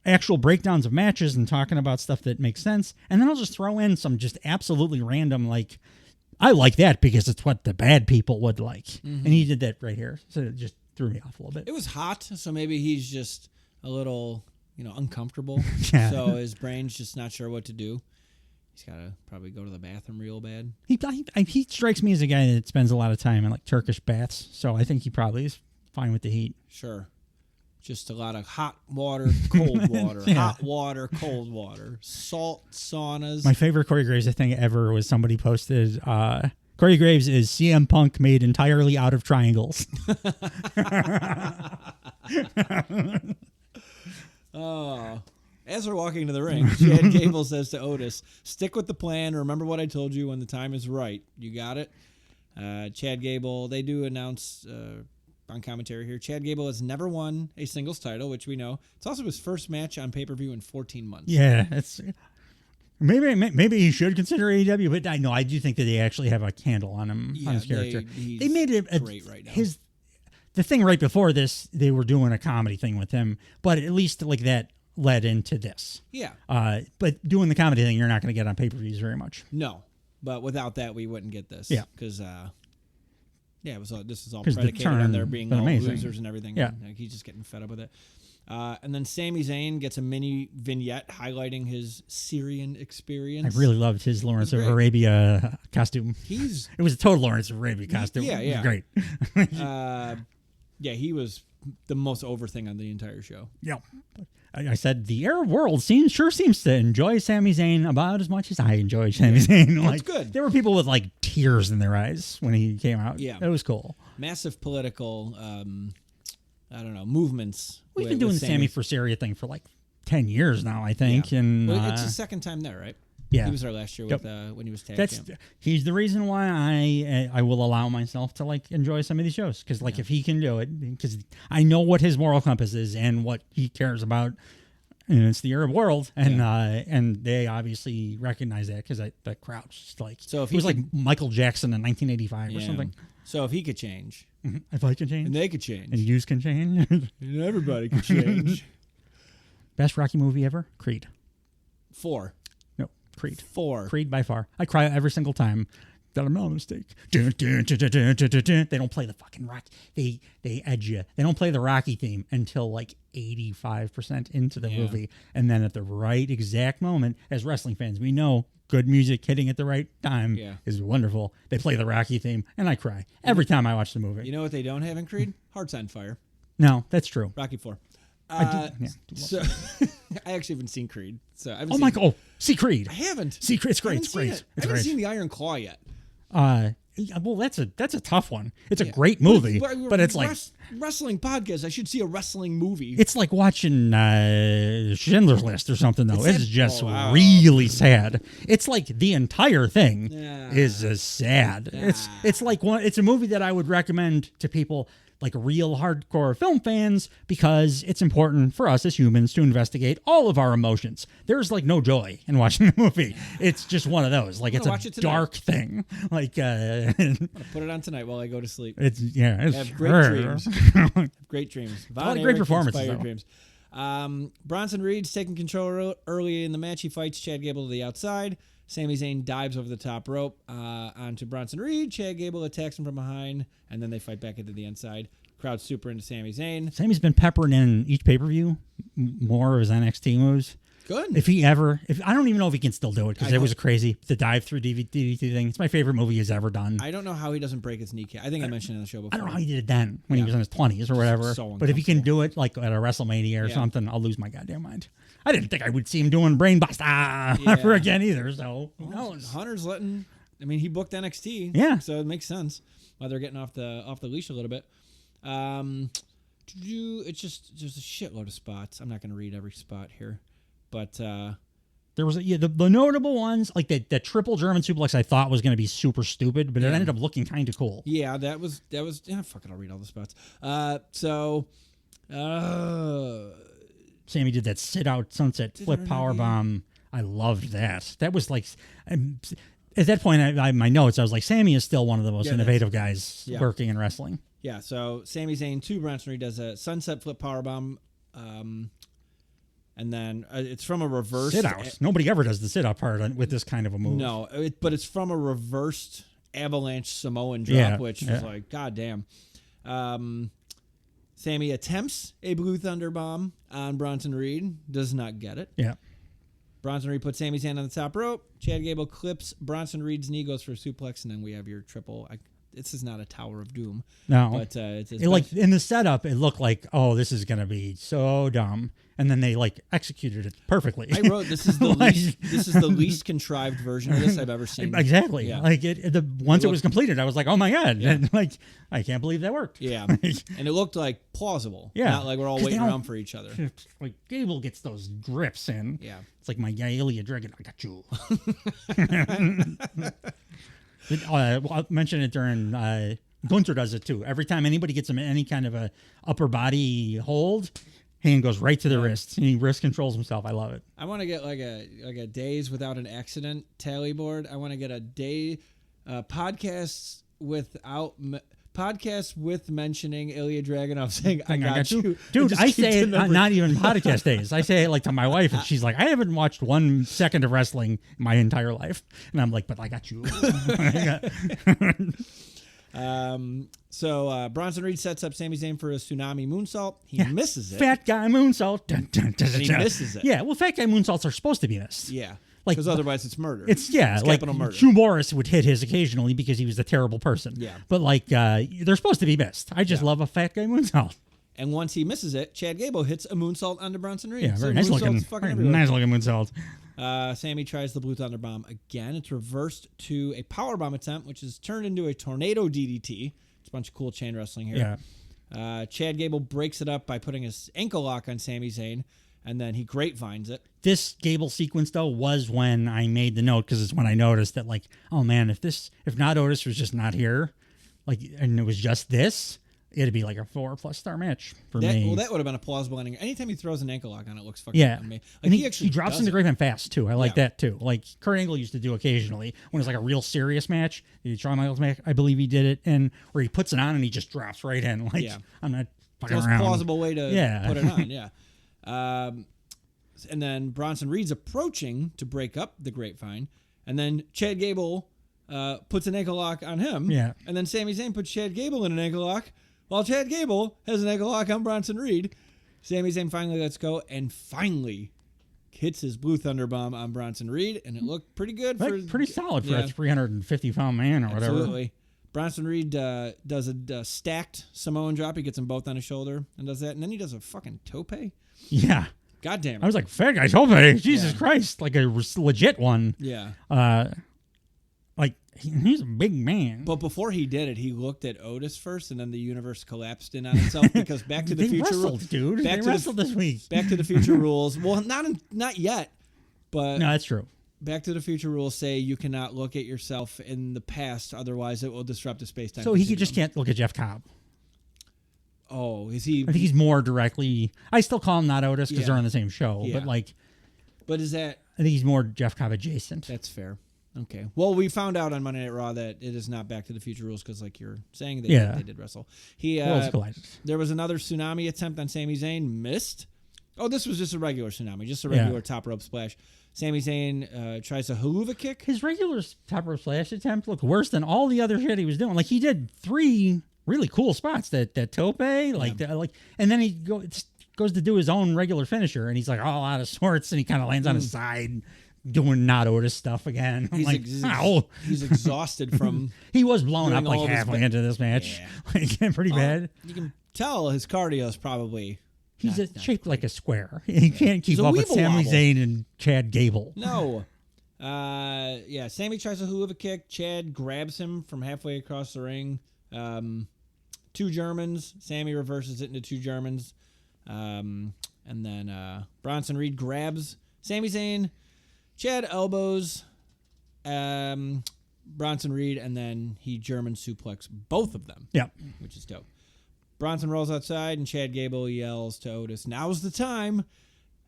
[SPEAKER 1] actual breakdowns of matches and talking about stuff that makes sense. And then I'll just throw in some just absolutely random like, I like that because it's what the bad people would like. Mm-hmm. And he did that right here. So it just threw me off a little bit.
[SPEAKER 2] It was hot, so maybe he's just a little, uncomfortable. So his brain's just not sure what to do. He's got to probably go to the bathroom real bad.
[SPEAKER 1] He strikes me as a guy that spends a lot of time in like Turkish baths. So I think he probably is fine with the heat.
[SPEAKER 2] Sure. Just a lot of hot water, cold water, hot water, cold water, salt saunas.
[SPEAKER 1] My favorite Corey Graves thing ever was somebody posted, Corey Graves is CM Punk made entirely out of triangles.
[SPEAKER 2] As they're walking to the ring, Chad Gable says to Otis, stick with the plan. Remember what I told you when the time is right. You got it? Chad Gable, they do announce... on commentary here, Chad Gable has never won a singles title, which we know. It's also his first match on pay-per-view in 14 months.
[SPEAKER 1] Yeah, it's maybe he should consider AEW, but I do think that they actually have a handle on him, on his character. They made it
[SPEAKER 2] great right now.
[SPEAKER 1] The thing right before this, they were doing a comedy thing with him, but at least like that led into this.
[SPEAKER 2] Yeah.
[SPEAKER 1] But doing the comedy thing, you're not going to get on pay-per-views very much.
[SPEAKER 2] No, but without that, we wouldn't get this.
[SPEAKER 1] Yeah.
[SPEAKER 2] Because this is all predicated on there being all
[SPEAKER 1] amazing.
[SPEAKER 2] losers and everything.
[SPEAKER 1] Yeah.
[SPEAKER 2] And, he's just getting fed up with it. And then Sami Zayn gets a mini vignette highlighting his Syrian experience.
[SPEAKER 1] I really loved his Lawrence of Arabia costume. It was a total Lawrence of Arabia costume.
[SPEAKER 2] Yeah.
[SPEAKER 1] It was great.
[SPEAKER 2] He was the most over thing on the entire show.
[SPEAKER 1] Yeah. I said the Arab world sure seems to enjoy Sami Zayn about as much as I enjoy Sami Zayn.
[SPEAKER 2] That's good.
[SPEAKER 1] There were people with like tears in their eyes when he came out.
[SPEAKER 2] Yeah.
[SPEAKER 1] It was cool.
[SPEAKER 2] Massive political, movements.
[SPEAKER 1] We've been doing the Sammy for Syria thing for like 10 years now, I think.
[SPEAKER 2] Yeah.
[SPEAKER 1] And
[SPEAKER 2] well, it's his second time there, right?
[SPEAKER 1] Yeah.
[SPEAKER 2] He was there last year with when he was tag champ.
[SPEAKER 1] He's the reason why I will allow myself to like enjoy some of these shows, because like if he can do it, because I know what his moral compass is and what he cares about, and it's the Arab world, and they obviously recognize that because the crowd's just like,
[SPEAKER 2] so if
[SPEAKER 1] it was like Michael Jackson in 1985 or something.
[SPEAKER 2] So if he could change,
[SPEAKER 1] if I can change,
[SPEAKER 2] and they could change,
[SPEAKER 1] and yous can change,
[SPEAKER 2] and everybody could change.
[SPEAKER 1] Best Rocky movie ever? Creed.
[SPEAKER 2] 4.
[SPEAKER 1] No, Creed.
[SPEAKER 2] 4.
[SPEAKER 1] Creed by far. I cry every single time that I'm not a mistake. They don't play the fucking Rocky. They edge you. They don't play the Rocky theme until like 85% into the movie, and then at the right exact moment, as wrestling fans, we know good music hitting at the right time is wonderful. They play the Rocky theme, and I cry every time I watch the movie.
[SPEAKER 2] You know what they don't have in Creed? Hearts on Fire.
[SPEAKER 1] No, that's true.
[SPEAKER 2] Rocky 4.
[SPEAKER 1] So
[SPEAKER 2] I actually haven't seen Creed. So
[SPEAKER 1] see Creed.
[SPEAKER 2] I haven't.
[SPEAKER 1] See Creed. It's great. It's great.
[SPEAKER 2] I haven't seen the Iron Claw yet.
[SPEAKER 1] Well, that's a tough one. It's a great movie, but it's like
[SPEAKER 2] wrestling podcast. I should see a wrestling movie.
[SPEAKER 1] It's like watching Schindler's List or something, though. It's just really sad. It's like the entire thing is sad. It's like it's a movie that I would recommend to people, like real hardcore film fans, because it's important for us as humans to investigate all of our emotions. There's like no joy in watching the movie. It's just one of those. Like it's a dark thing. Like
[SPEAKER 2] I'm gonna put it on tonight while I go to sleep.
[SPEAKER 1] It's
[SPEAKER 2] have great dreams. Great dreams.
[SPEAKER 1] A lot of great performances.
[SPEAKER 2] Dreams. Bronson Reed's taking control early in the match. He fights Chad Gable to the outside. Sami Zayn dives over the top rope onto Bronson Reed. Chad Gable attacks him from behind, and then they fight back into the inside. Crowd's super into Sami Zayn.
[SPEAKER 1] Sami's been peppering in each pay-per-view more of his NXT moves.
[SPEAKER 2] Good.
[SPEAKER 1] If I don't even know if he can still do it, because it was crazy, the dive through DVD thing. It's my favorite movie he's ever done.
[SPEAKER 2] I don't know how he doesn't break his kneecap. I think I mentioned it in the show before.
[SPEAKER 1] I don't know how he did it then when he was in his 20s or whatever. But if he can do it like at a WrestleMania or something, I'll lose my goddamn mind. I didn't think I would see him doing Brainbuster ever again either. So who knows?
[SPEAKER 2] Hunter's letting. I mean, he booked NXT.
[SPEAKER 1] Yeah.
[SPEAKER 2] So it makes sense why they're getting off the leash a little bit. It's just there's a shitload of spots. I'm not going to read every spot here, but
[SPEAKER 1] there was the notable ones, like that triple German suplex. I thought was going to be super stupid, but it ended up looking kind of cool.
[SPEAKER 2] Yeah, that was. Fuck it, I'll read all the spots.
[SPEAKER 1] Sammy did that sit out sunset flip power bomb. I loved that. That was like, at that point, my notes, I was like, Sammy is still one of the most innovative guys working in wrestling.
[SPEAKER 2] Yeah. So Sami Zayn to Bronson Reed does a sunset flip power bomb, and then it's from a reverse
[SPEAKER 1] sit out. Nobody ever does the sit out part with this kind of a move.
[SPEAKER 2] No, but it's from a reversed avalanche Samoan drop, which is like, goddamn. Sammy attempts a Blue Thunder bomb on Bronson Reed. Does not get it.
[SPEAKER 1] Yeah.
[SPEAKER 2] Bronson Reed puts Sami's hand on the top rope. Chad Gable clips Bronson Reed's knee, goes for a suplex, and then we have your triple. This is not a Tower of Doom.
[SPEAKER 1] No.
[SPEAKER 2] But it's
[SPEAKER 1] like in the setup, it looked like, oh, this is going to be so dumb. And then they like executed it perfectly.
[SPEAKER 2] I wrote this is the least contrived version of this I've ever seen.
[SPEAKER 1] Exactly. Yeah. Like once it was completed, I was like, oh my God.
[SPEAKER 2] Yeah.
[SPEAKER 1] And like, I can't believe that worked.
[SPEAKER 2] Yeah. And it looked like plausible.
[SPEAKER 1] Yeah.
[SPEAKER 2] Not like we're all waiting around for each other.
[SPEAKER 1] Like Gable gets those grips in.
[SPEAKER 2] Yeah.
[SPEAKER 1] It's like my Ilya Dragon. I got you. I'll mention it during Gunther does it too. Every time anybody gets him any kind of a upper body hold, hand goes right to the wrist. He wrist controls himself. I love it.
[SPEAKER 2] I want to get like a days without an accident tally board. I want to get a day podcasts with mentioning Ilya Dragunov saying I got you.
[SPEAKER 1] Dude, I say it not even podcast days. I say it like to my wife, and she's like, I haven't watched 1 second of wrestling my entire life. And I'm like, but I got you.
[SPEAKER 2] So Bronson Reed sets up Sami Zayn for a tsunami moonsault. He misses it.
[SPEAKER 1] Fat guy moonsault. Dun, dun, dun,
[SPEAKER 2] he misses it.
[SPEAKER 1] Yeah, well, fat guy moonsaults are supposed to be missed.
[SPEAKER 2] Yeah. Because otherwise it's murder.
[SPEAKER 1] It's like
[SPEAKER 2] capital murder.
[SPEAKER 1] Hugh Morris would hit his occasionally because he was a terrible person.
[SPEAKER 2] Yeah.
[SPEAKER 1] But like they're supposed to be missed. I just love a fat guy moonsault.
[SPEAKER 2] And once he misses it, Chad Gable hits a moonsault onto Bronson Reed.
[SPEAKER 1] Yeah, very
[SPEAKER 2] So
[SPEAKER 1] nice
[SPEAKER 2] moonsault's
[SPEAKER 1] looking.
[SPEAKER 2] fucking
[SPEAKER 1] Very
[SPEAKER 2] everywhere.
[SPEAKER 1] nice looking moonsault.
[SPEAKER 2] Sammy tries the Blue Thunder Bomb again. It's reversed to a powerbomb attempt, which is turned into a tornado DDT. It's a bunch of cool chain wrestling here.
[SPEAKER 1] Yeah.
[SPEAKER 2] Chad Gable breaks it up by putting his ankle lock on Sami Zayn, and then he grapevines it.
[SPEAKER 1] This Gable sequence, though, was when I made the note, because it's when I noticed that, like, oh man, if not Otis was just not here, like, and it was just this, it'd be like a 4+ star match for me.
[SPEAKER 2] Well, that would have been a plausible ending. Anytime he throws an ankle lock on, it looks fucking amazing. Like,
[SPEAKER 1] and
[SPEAKER 2] he actually
[SPEAKER 1] drops
[SPEAKER 2] does
[SPEAKER 1] into
[SPEAKER 2] it.
[SPEAKER 1] grapevine fast too. I like
[SPEAKER 2] Yeah.
[SPEAKER 1] that too. Like Kurt Angle used to do occasionally when it's like a real serious match. The Shawn Michaels match, I believe he did it, and where he puts it on and he just drops right in. Like I'm not fucking
[SPEAKER 2] Most
[SPEAKER 1] around.
[SPEAKER 2] plausible way to put it on. Yeah. And then Bronson Reed's approaching to break up the grapevine, and then Chad Gable puts an ankle lock on him.
[SPEAKER 1] Yeah.
[SPEAKER 2] And then Sami Zayn puts Chad Gable in an ankle lock, while Chad Gable has an ankle lock on Bronson Reed. Sami Zayn finally lets go and finally hits his Blue Thunder Bomb on Bronson Reed, and it looked pretty good.
[SPEAKER 1] Pretty solid for a 350-pound man or whatever.
[SPEAKER 2] Absolutely. Bronson Reed does a stacked Samoan drop. He gets them both on his shoulder and does that, and then he does a fucking tope.
[SPEAKER 1] Yeah.
[SPEAKER 2] God damn it.
[SPEAKER 1] I was like, fat guy tope. Jesus Christ. Like a legit one.
[SPEAKER 2] Yeah.
[SPEAKER 1] Like, he's a big man.
[SPEAKER 2] But before he did it, he looked at Otis first, and then the universe collapsed in on itself because Back to the Future
[SPEAKER 1] wrestled, dude. They wrestled this week.
[SPEAKER 2] Back to the Future rules. Well, not yet, but
[SPEAKER 1] no, that's true.
[SPEAKER 2] Back to the Future rules say you cannot look at yourself in the past, otherwise it will disrupt the space-time.
[SPEAKER 1] So he just can't look at Jeff Cobb.
[SPEAKER 2] Oh, is he?
[SPEAKER 1] I think he's more directly. I still call him not Otis because they're on the same show,
[SPEAKER 2] Yeah.
[SPEAKER 1] but like,
[SPEAKER 2] But is that?
[SPEAKER 1] I think he's more Jeff Cobb adjacent.
[SPEAKER 2] That's fair. Okay. Well, we found out on Monday Night Raw that it is not Back to the Future rules because, like you're saying, they did wrestle.
[SPEAKER 1] Worlds collided.
[SPEAKER 2] There was another tsunami attempt on Sami Zayn, missed. Oh, this was just a regular tsunami, just a regular top rope splash. Sami Zayn tries a haluva kick.
[SPEAKER 1] His regular top rope splash attempt looked worse than all the other shit he was doing. Like he did 3 really cool spots. That tope, and then he goes to do his own regular finisher, and he's like all out of sorts, and he kind of lands on his side, doing not Otis stuff again. I'm like, ow.
[SPEAKER 2] He's exhausted from.
[SPEAKER 1] He was blown up
[SPEAKER 2] doing all
[SPEAKER 1] like
[SPEAKER 2] of his
[SPEAKER 1] halfway into this match, like pretty bad.
[SPEAKER 2] You can tell his cardio is probably.
[SPEAKER 1] He's shaped like a square. He can't keep up with Sami Zayn and Chad Gable.
[SPEAKER 2] No. Sami tries a haluva kick. Chad grabs him from halfway across the ring. 2 Germans. Sami reverses it into 2 Germans. And then Bronson Reed grabs Sami Zayn. Chad elbows Bronson Reed, and then he German suplex both of them.
[SPEAKER 1] Yeah.
[SPEAKER 2] Which is dope. Bronson rolls outside, and Chad Gable yells to Otis, "Now's the time."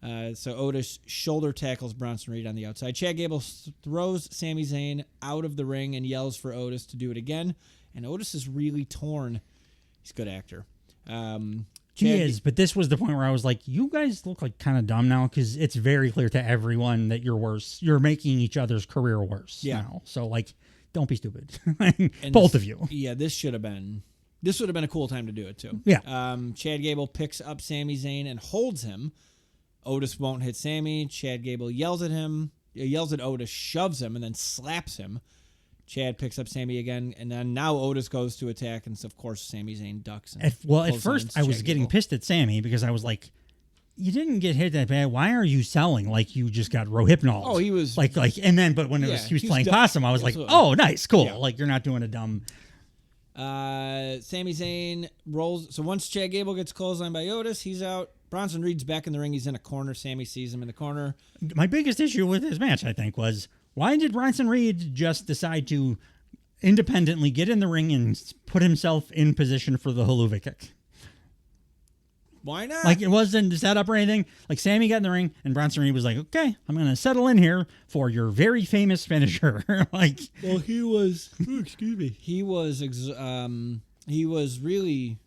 [SPEAKER 2] So Otis shoulder tackles Bronson Reed on the outside. Chad Gable throws Sami Zayn out of the ring and yells for Otis to do it again. And Otis is really torn. He's a good actor.
[SPEAKER 1] He is, but this was the point where I was like, you guys look like kind of dumb now because it's very clear to everyone that you're worse. You're making each other's career worse now. So, like, don't be stupid. Both of you.
[SPEAKER 2] Yeah, this would have been a cool time to do it, too.
[SPEAKER 1] Yeah.
[SPEAKER 2] Chad Gable picks up Sami Zayn and holds him. Otis won't hit Sami. Chad Gable yells at him. Yells at Otis, shoves him, and then slaps him. Chad picks up Sami again, and then now Otis goes to attack, and so of course Sami Zayn ducks.
[SPEAKER 1] At first I was getting pissed at Sami because I was like, you didn't get hit that bad. Why are you selling like you just got rohypnol?
[SPEAKER 2] Oh, he was
[SPEAKER 1] like, and then but when he was playing possum, I was like, oh, nice, cool. Yeah. Like you're not doing a dumb.
[SPEAKER 2] Sami Zayn rolls. So once Chad Gable gets clotheslined by Otis, he's out. Bronson Reed's back in the ring. He's in a corner. Sami sees him in the corner.
[SPEAKER 1] My biggest issue with this match, I think, was why did Bronson Reed just decide to independently get in the ring and put himself in position for the haluva kick?
[SPEAKER 2] Why not?
[SPEAKER 1] Like, it wasn't set up or anything. Like, Sami got in the ring, and Bronson Reed was like, okay, I'm going to settle in here for your very famous finisher. Like,
[SPEAKER 2] well, he was, he was really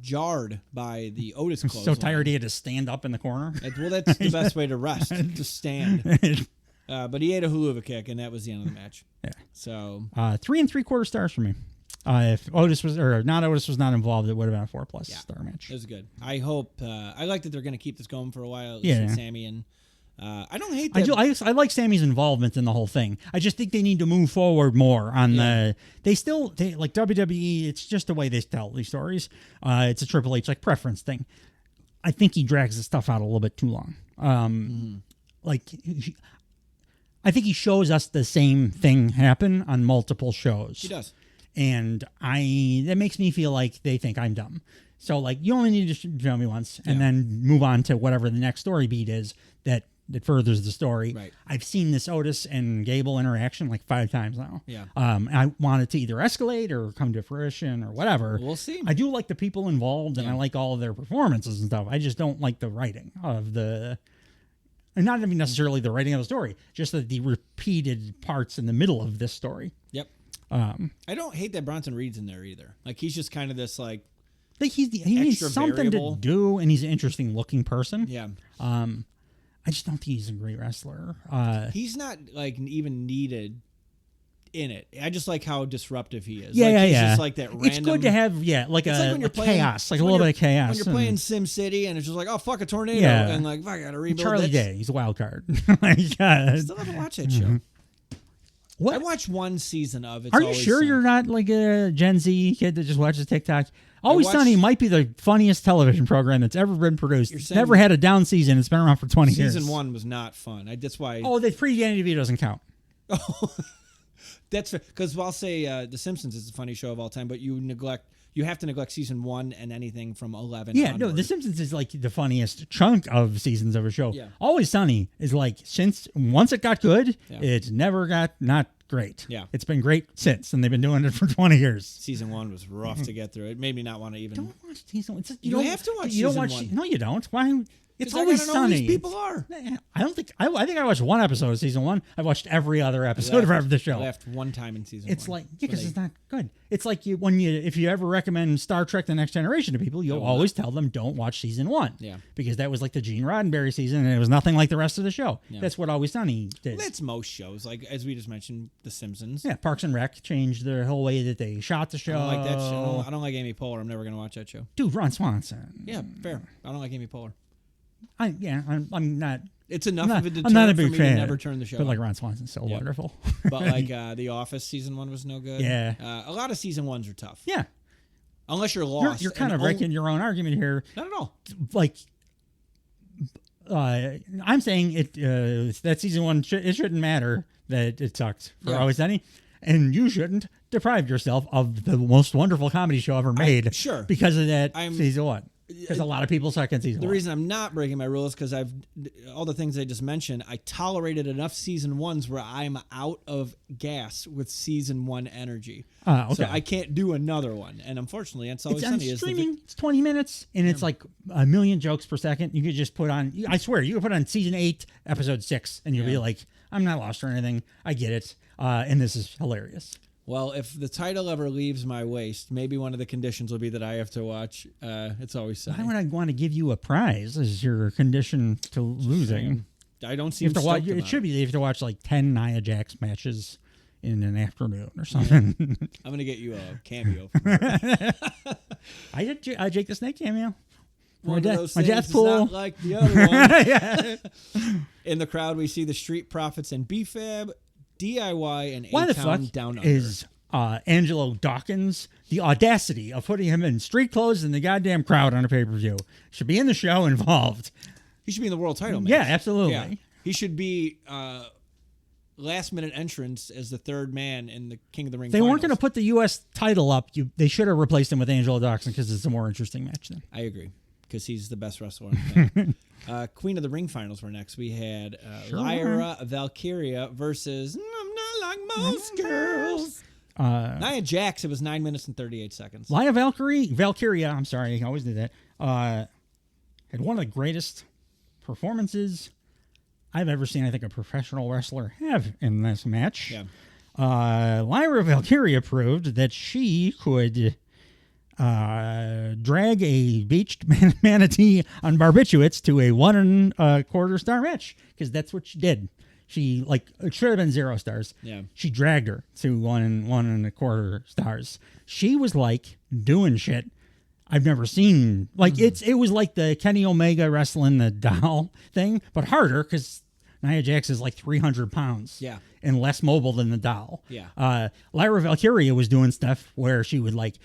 [SPEAKER 2] jarred by the Otis clothesline.
[SPEAKER 1] So tired he had to stand up in the corner.
[SPEAKER 2] Well, that's the best way to rest, to stand. But he ate a haluva kick, and that was the end of the match. Yeah. So
[SPEAKER 1] 3 3/4 stars for me. If Otis was not involved, it would have been a 4+ star match.
[SPEAKER 2] It was good. I hope. I like that they're going to keep this going for a while.
[SPEAKER 1] Yeah.
[SPEAKER 2] Sami and I don't hate that.
[SPEAKER 1] I like Sammy's involvement in the whole thing. I just think they need to move forward more on the. They like WWE. It's just the way they tell these stories. It's a Triple H like preference thing. I think he drags the stuff out a little bit too long. Like, I think he shows us the same thing happen on multiple shows.
[SPEAKER 2] He does,
[SPEAKER 1] and that makes me feel like they think I'm dumb. So like, you only need to show me once, and then move on to whatever the next story beat is that furthers the story.
[SPEAKER 2] Right.
[SPEAKER 1] I've seen this Otis and Gable interaction like 5 times now.
[SPEAKER 2] Yeah.
[SPEAKER 1] I want it to either escalate or come to fruition or whatever.
[SPEAKER 2] We'll see.
[SPEAKER 1] I do like the people involved, and I like all of their performances and stuff. I just don't like the writing of the, and not even necessarily the writing of the story, just the repeated parts in the middle of this story.
[SPEAKER 2] Yep. I don't hate that Bronson Reed's in there either. Like, he's just kind of this like
[SPEAKER 1] he needs something
[SPEAKER 2] variable
[SPEAKER 1] to do, and he's an interesting looking person.
[SPEAKER 2] Yeah.
[SPEAKER 1] I just don't think he's a great wrestler.
[SPEAKER 2] He's not like even needed in it. I just like how disruptive he is.
[SPEAKER 1] Yeah,
[SPEAKER 2] like,
[SPEAKER 1] he's
[SPEAKER 2] just like that random.
[SPEAKER 1] It's good to have like a chaos, like a little bit of chaos.
[SPEAKER 2] When you're playing Sim City and it's just like, oh fuck, a tornado, and like, fuck, I gotta rebuild.
[SPEAKER 1] Charlie Day, he's a wild card. I
[SPEAKER 2] still haven't watched that show.
[SPEAKER 1] What?
[SPEAKER 2] I watched one season of it.
[SPEAKER 1] Are you sure you're not like a Gen Z kid that just watches TikTok? Always Sunny might be the funniest television program that's ever been produced. It's never had a down season. It's been around for 20 years.
[SPEAKER 2] Season 1 was not fun. That's why.
[SPEAKER 1] Oh, the pre-Danny DeVito doesn't count.
[SPEAKER 2] Oh, that's because I'll say The Simpsons is the funniest show of all time, but you have to neglect season 1 and anything from 11.
[SPEAKER 1] Yeah,
[SPEAKER 2] onward.
[SPEAKER 1] no, The Simpsons is like the funniest chunk of seasons of a show.
[SPEAKER 2] Yeah.
[SPEAKER 1] Always Sunny is like, once it got good, it's never got not great.
[SPEAKER 2] Yeah.
[SPEAKER 1] It's been great since, and they've been doing it for 20 years.
[SPEAKER 2] Season 1 was rough to get through. It made me not want to even.
[SPEAKER 1] Don't watch season 1.
[SPEAKER 2] You have to watch season 1.
[SPEAKER 1] No, you don't. Why? It's
[SPEAKER 2] always
[SPEAKER 1] Always Sunny.
[SPEAKER 2] Who these people are.
[SPEAKER 1] I don't think. I think I watched one episode of season 1. I watched every other episode of the show.
[SPEAKER 2] I left one time in season 1.
[SPEAKER 1] It's like, because it's not good. It's like if you ever recommend Star Trek: The Next Generation to people, you'll always tell them don't watch season 1.
[SPEAKER 2] Yeah.
[SPEAKER 1] Because that was like the Gene Roddenberry season, and it was nothing like the rest of the show.
[SPEAKER 2] Yeah.
[SPEAKER 1] That's what Always Sunny did.
[SPEAKER 2] That's most shows, like as we just mentioned, The Simpsons.
[SPEAKER 1] Yeah, Parks and Rec changed the whole way that they shot the show.
[SPEAKER 2] I don't like that show. I don't like Amy Poehler. I'm never gonna watch that show.
[SPEAKER 1] Dude, Ron Swanson.
[SPEAKER 2] Yeah, fair. I don't like Amy Poehler.
[SPEAKER 1] I'm not.
[SPEAKER 2] It's enough of a deterrent
[SPEAKER 1] I'm not a big
[SPEAKER 2] for me
[SPEAKER 1] fan.
[SPEAKER 2] to never turn the show.
[SPEAKER 1] But like
[SPEAKER 2] on.
[SPEAKER 1] Ron Swanson's so wonderful.
[SPEAKER 2] But like The Office season 1 was no good.
[SPEAKER 1] Yeah.
[SPEAKER 2] A lot of season 1s are tough.
[SPEAKER 1] Yeah.
[SPEAKER 2] Unless you're lost.
[SPEAKER 1] You're kind of wrecking your own argument here.
[SPEAKER 2] Not at all.
[SPEAKER 1] Like, I'm saying that season 1 it shouldn't matter that it sucked for Always Sunny, and you shouldn't deprive yourself of the most wonderful comedy show ever made.
[SPEAKER 2] Sure.
[SPEAKER 1] Because of that season 1. Because a lot of people suck in season 1.
[SPEAKER 2] The reason I'm not breaking my rule is because all the things I just mentioned, I tolerated enough season 1s where I'm out of gas with season 1 energy.
[SPEAKER 1] Okay.
[SPEAKER 2] So I can't do another one. And unfortunately, It's Always Sunny.
[SPEAKER 1] It's streaming. It's 20 minutes, and it's like a million jokes per second. You could just put on, I swear, you could put on season 8, episode 6, and you'll be like, I'm not lost or anything. I get it. And this is hilarious.
[SPEAKER 2] Well, if the title ever leaves my waist, maybe one of the conditions will be that I have to watch It's Always Sunny.
[SPEAKER 1] Why would I want to give you a prize as your condition to losing?
[SPEAKER 2] I don't see.
[SPEAKER 1] You have to watch. It should be you have to watch like 10 Nia Jax matches in an afternoon or something.
[SPEAKER 2] I'm gonna get you a cameo.
[SPEAKER 1] I did Jake the Snake cameo.
[SPEAKER 2] One of those
[SPEAKER 1] my
[SPEAKER 2] things
[SPEAKER 1] death
[SPEAKER 2] is
[SPEAKER 1] pool.
[SPEAKER 2] not like the other one. In the crowd, we see the Street Profits and BFAB, DIY, and
[SPEAKER 1] Why the fuck
[SPEAKER 2] Down Under.
[SPEAKER 1] is Angelo Dawkins the audacity of putting him in street clothes in the goddamn crowd on a pay-per-view? Should be in the show involved.
[SPEAKER 2] He should be in the world title match.
[SPEAKER 1] Yeah, absolutely.
[SPEAKER 2] Yeah. He should be last-minute entrance as the third man in the King of the Ring
[SPEAKER 1] They
[SPEAKER 2] finals.
[SPEAKER 1] weren't going to put the U.S. title up. They should have replaced him with Angelo Dawkins because it's a more interesting match then.
[SPEAKER 2] I agree, because he's the best wrestler in the Queen of the Ring finals were next. We had Lyra Valkyria versus I'm not like most girls. Nia Jax, it was 9 minutes and 38 seconds.
[SPEAKER 1] Lyra Valkyria, I'm sorry, I always do that, had one of the greatest performances I've ever seen, I think, a professional wrestler have in this match.
[SPEAKER 2] Yeah.
[SPEAKER 1] Lyra Valkyria proved that she could drag a beached manatee on barbiturates to a 1 1/4 star match, because that's what she did. She, like, it should have been 0 stars.
[SPEAKER 2] Yeah.
[SPEAKER 1] She dragged her to 1 1/4 stars. She was like doing shit I've never seen. Like, it was like the Kenny Omega wrestling the doll thing, but harder, because Nia Jax is like 300 pounds.
[SPEAKER 2] Yeah.
[SPEAKER 1] And less mobile than the doll.
[SPEAKER 2] Yeah.
[SPEAKER 1] Lyra Valkyria was doing stuff where she would like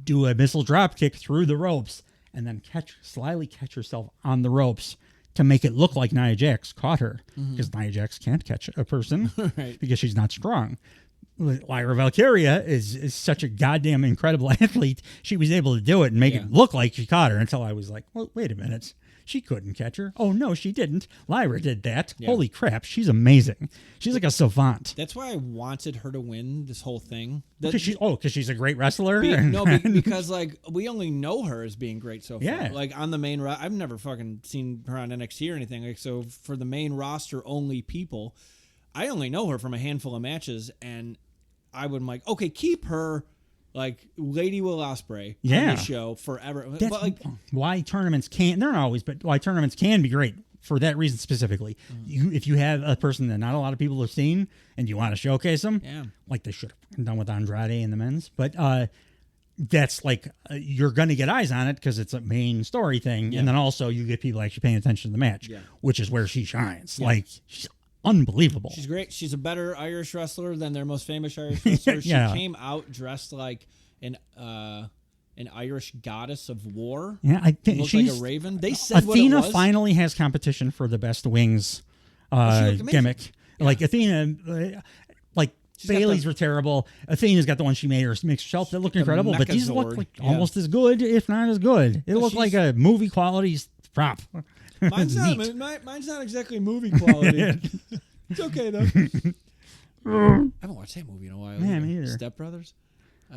[SPEAKER 1] do a missile drop kick through the ropes and then slyly catch herself on the ropes to make it look like Nia Jax caught her, because Nia Jax can't catch a person
[SPEAKER 2] Right.
[SPEAKER 1] because she's not strong. Lyra Valkyria is such a goddamn incredible athlete. She was able to do it and make it look like she caught her, until I was like, well, wait a minute. She couldn't catch her. Oh, no, she didn't. Lyra did that.
[SPEAKER 2] Yeah.
[SPEAKER 1] Holy crap. She's amazing. She's like a savant.
[SPEAKER 2] That's why I wanted her to win this whole thing.
[SPEAKER 1] Because she's a great wrestler?
[SPEAKER 2] Because like we only know her as being great so far.
[SPEAKER 1] Yeah.
[SPEAKER 2] Like on the main I've never fucking seen her on NXT or anything. Like, so for the main roster only people, I only know her from a handful of matches, and I would like, okay, keep her like Lady Will Ospreay on the show forever.
[SPEAKER 1] That's
[SPEAKER 2] but like
[SPEAKER 1] why tournaments can't, they're not always, but why tournaments can be great for that reason specifically. If you have a person that not a lot of people have seen and you want to showcase them, like they should have done with Andrade and the men's, but that's like you're going to get eyes on it because it's a main story thing, and then also you get people actually paying attention to the match, which is where she shines. Like, she's unbelievable.
[SPEAKER 2] She's great. She's a better Irish wrestler than their most famous Irish wrestler. She came out dressed like an Irish goddess of war.
[SPEAKER 1] Yeah, I think
[SPEAKER 2] she's like a raven. They said
[SPEAKER 1] Athena
[SPEAKER 2] what it was.
[SPEAKER 1] finally has competition for the best wings gimmick. Yeah. Like Athena, Bailey's were terrible. Athena's got the one she makes herself that looked incredible, but these look like almost as good, if not as good. It looked like a movie quality prop.
[SPEAKER 2] Mine's not exactly movie quality. It's okay though. I haven't watched that movie in a while.
[SPEAKER 1] Yeah, me either.
[SPEAKER 2] Step Brothers.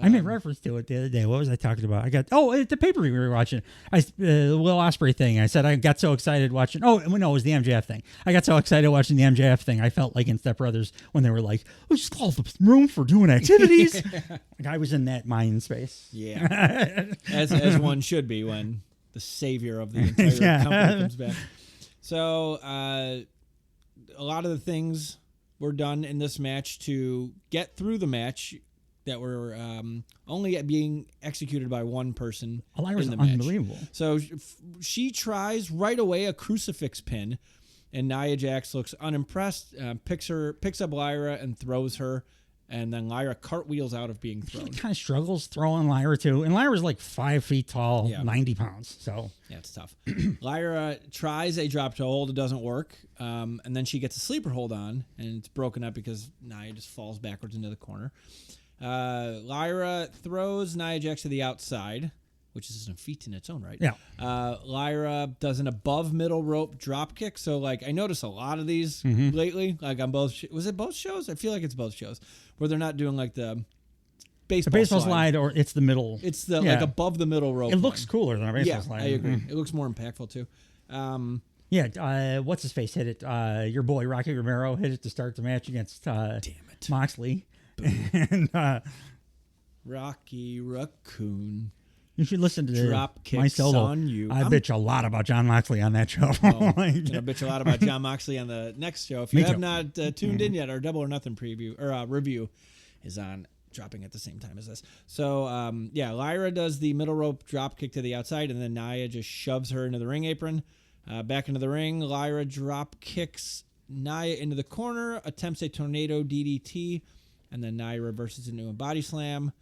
[SPEAKER 1] I made reference to it the other day. What was I talking about? At the pay-per-view we were watching. Will Ospreay thing. I said I got so excited watching. Oh, no, it was the MJF thing. I got so excited watching the MJF thing. I felt like in Step Brothers when they were like, "Oh, just all the room for doing activities." Like I was in that mind space.
[SPEAKER 2] Yeah, as one should be when the savior of the entire company comes back. So a lot of the things were done in this match to get through the match that were only being executed by one person in the match.
[SPEAKER 1] Unbelievable.
[SPEAKER 2] So she tries right away a crucifix pin, and Nia Jax looks unimpressed, picks up Lyra and throws her, and then Lyra cartwheels out of being thrown.
[SPEAKER 1] She kind of struggles throwing Lyra too, and Lyra's like 5 feet tall, 90 pounds. So
[SPEAKER 2] yeah, it's tough. Lyra tries a drop toe hold, it doesn't work, and then she gets a sleeper hold on, and it's broken up because Nia just falls backwards into the corner. Lyra throws Nia Jax to the outside, which is a feat in its own right.
[SPEAKER 1] Yeah.
[SPEAKER 2] Lyra does an above middle rope drop kick. So like I notice a lot of these lately, like on both. Was it both shows? I feel like it's both shows where they're not doing like the baseball
[SPEAKER 1] slide, or it's the middle.
[SPEAKER 2] It's the like above the middle rope.
[SPEAKER 1] It looks cooler than a baseball slide.
[SPEAKER 2] I agree. It looks more impactful too.
[SPEAKER 1] What's his face hit it? Your boy Rocky Romero hit it to start the match against Moxley. And
[SPEAKER 2] Rocky Raccoon.
[SPEAKER 1] You should listen to
[SPEAKER 2] Drop
[SPEAKER 1] my solo.
[SPEAKER 2] on you.
[SPEAKER 1] I bitch a lot about John Moxley on that show.
[SPEAKER 2] I'm gonna bitch a lot about John Moxley on the next show. If you have not tuned in yet, our Double or Nothing preview or review is on, dropping at the same time as this. So Lyra does the middle rope drop kick to the outside, and then Nia just shoves her into the ring apron. Back into the ring, Lyra drop kicks Nia into the corner, attempts a tornado DDT, and then Nia reverses into a body slam.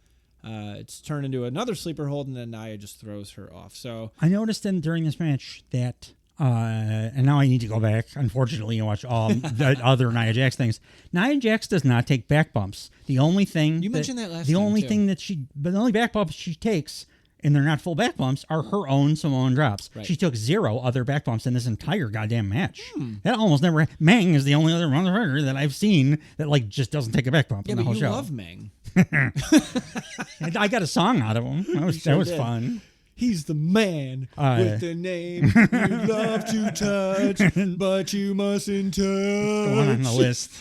[SPEAKER 2] It's turned into another sleeper hold, and then Nia just throws her off. So
[SPEAKER 1] I noticed during this match that, and now I need to go back, unfortunately, and watch all the other Nia Jax things. Nia Jax does not take back bumps. The only thing
[SPEAKER 2] you mentioned that last
[SPEAKER 1] the
[SPEAKER 2] time,
[SPEAKER 1] only
[SPEAKER 2] too.
[SPEAKER 1] thing that the only back bumps she takes, and they're not full back bumps, are her own Samoan drops.
[SPEAKER 2] Right.
[SPEAKER 1] She took 0 other back bumps in this entire goddamn match. That almost never. Mang is the only other motherfucker that I've seen that like just doesn't take a back bump in the whole show.
[SPEAKER 2] Love Mang.
[SPEAKER 1] I got a song out of him. That was fun.
[SPEAKER 2] He's the man with the name you love to touch, but you mustn't touch.
[SPEAKER 1] Going on the list.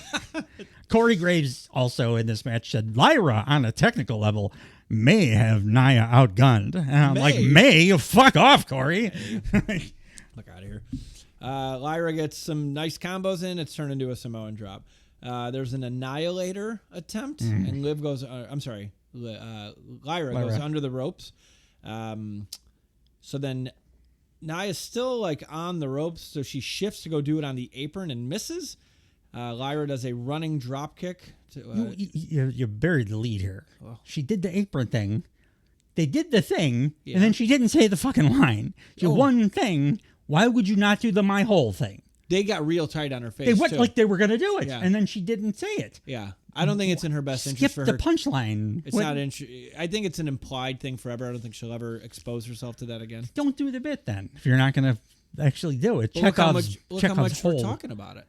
[SPEAKER 1] Corey Graves also in this match said Lyra on a technical level may have Nia outgunned. And I'm like, May? Fuck off, Corey.
[SPEAKER 2] Look out of here. Lyra gets some nice combos in. It's turned into a Samoan drop. There's an Annihilator attempt, and Liv goes, Lyra goes under the ropes. So then Nia's still like on the ropes, so she shifts to go do it on the apron and misses. Lyra does a running drop kick.
[SPEAKER 1] You buried the lead here.
[SPEAKER 2] Oh.
[SPEAKER 1] She did the apron thing. They did the thing, and then she didn't say the fucking line. She one thing. Why would you not do the my whole thing?
[SPEAKER 2] They got real tight on her face.
[SPEAKER 1] They went
[SPEAKER 2] too.
[SPEAKER 1] like they were going to do it,
[SPEAKER 2] Yeah.
[SPEAKER 1] and then she didn't say it.
[SPEAKER 2] Yeah. I don't think it's in her best interest for
[SPEAKER 1] Skip
[SPEAKER 2] her.
[SPEAKER 1] the punchline.
[SPEAKER 2] It's not. I think it's an implied thing forever. I don't think she'll ever expose herself to that again.
[SPEAKER 1] Don't do the bit then if you're not going to actually do it.
[SPEAKER 2] Look how much
[SPEAKER 1] Chekhov's
[SPEAKER 2] we're
[SPEAKER 1] hole.
[SPEAKER 2] talking about it.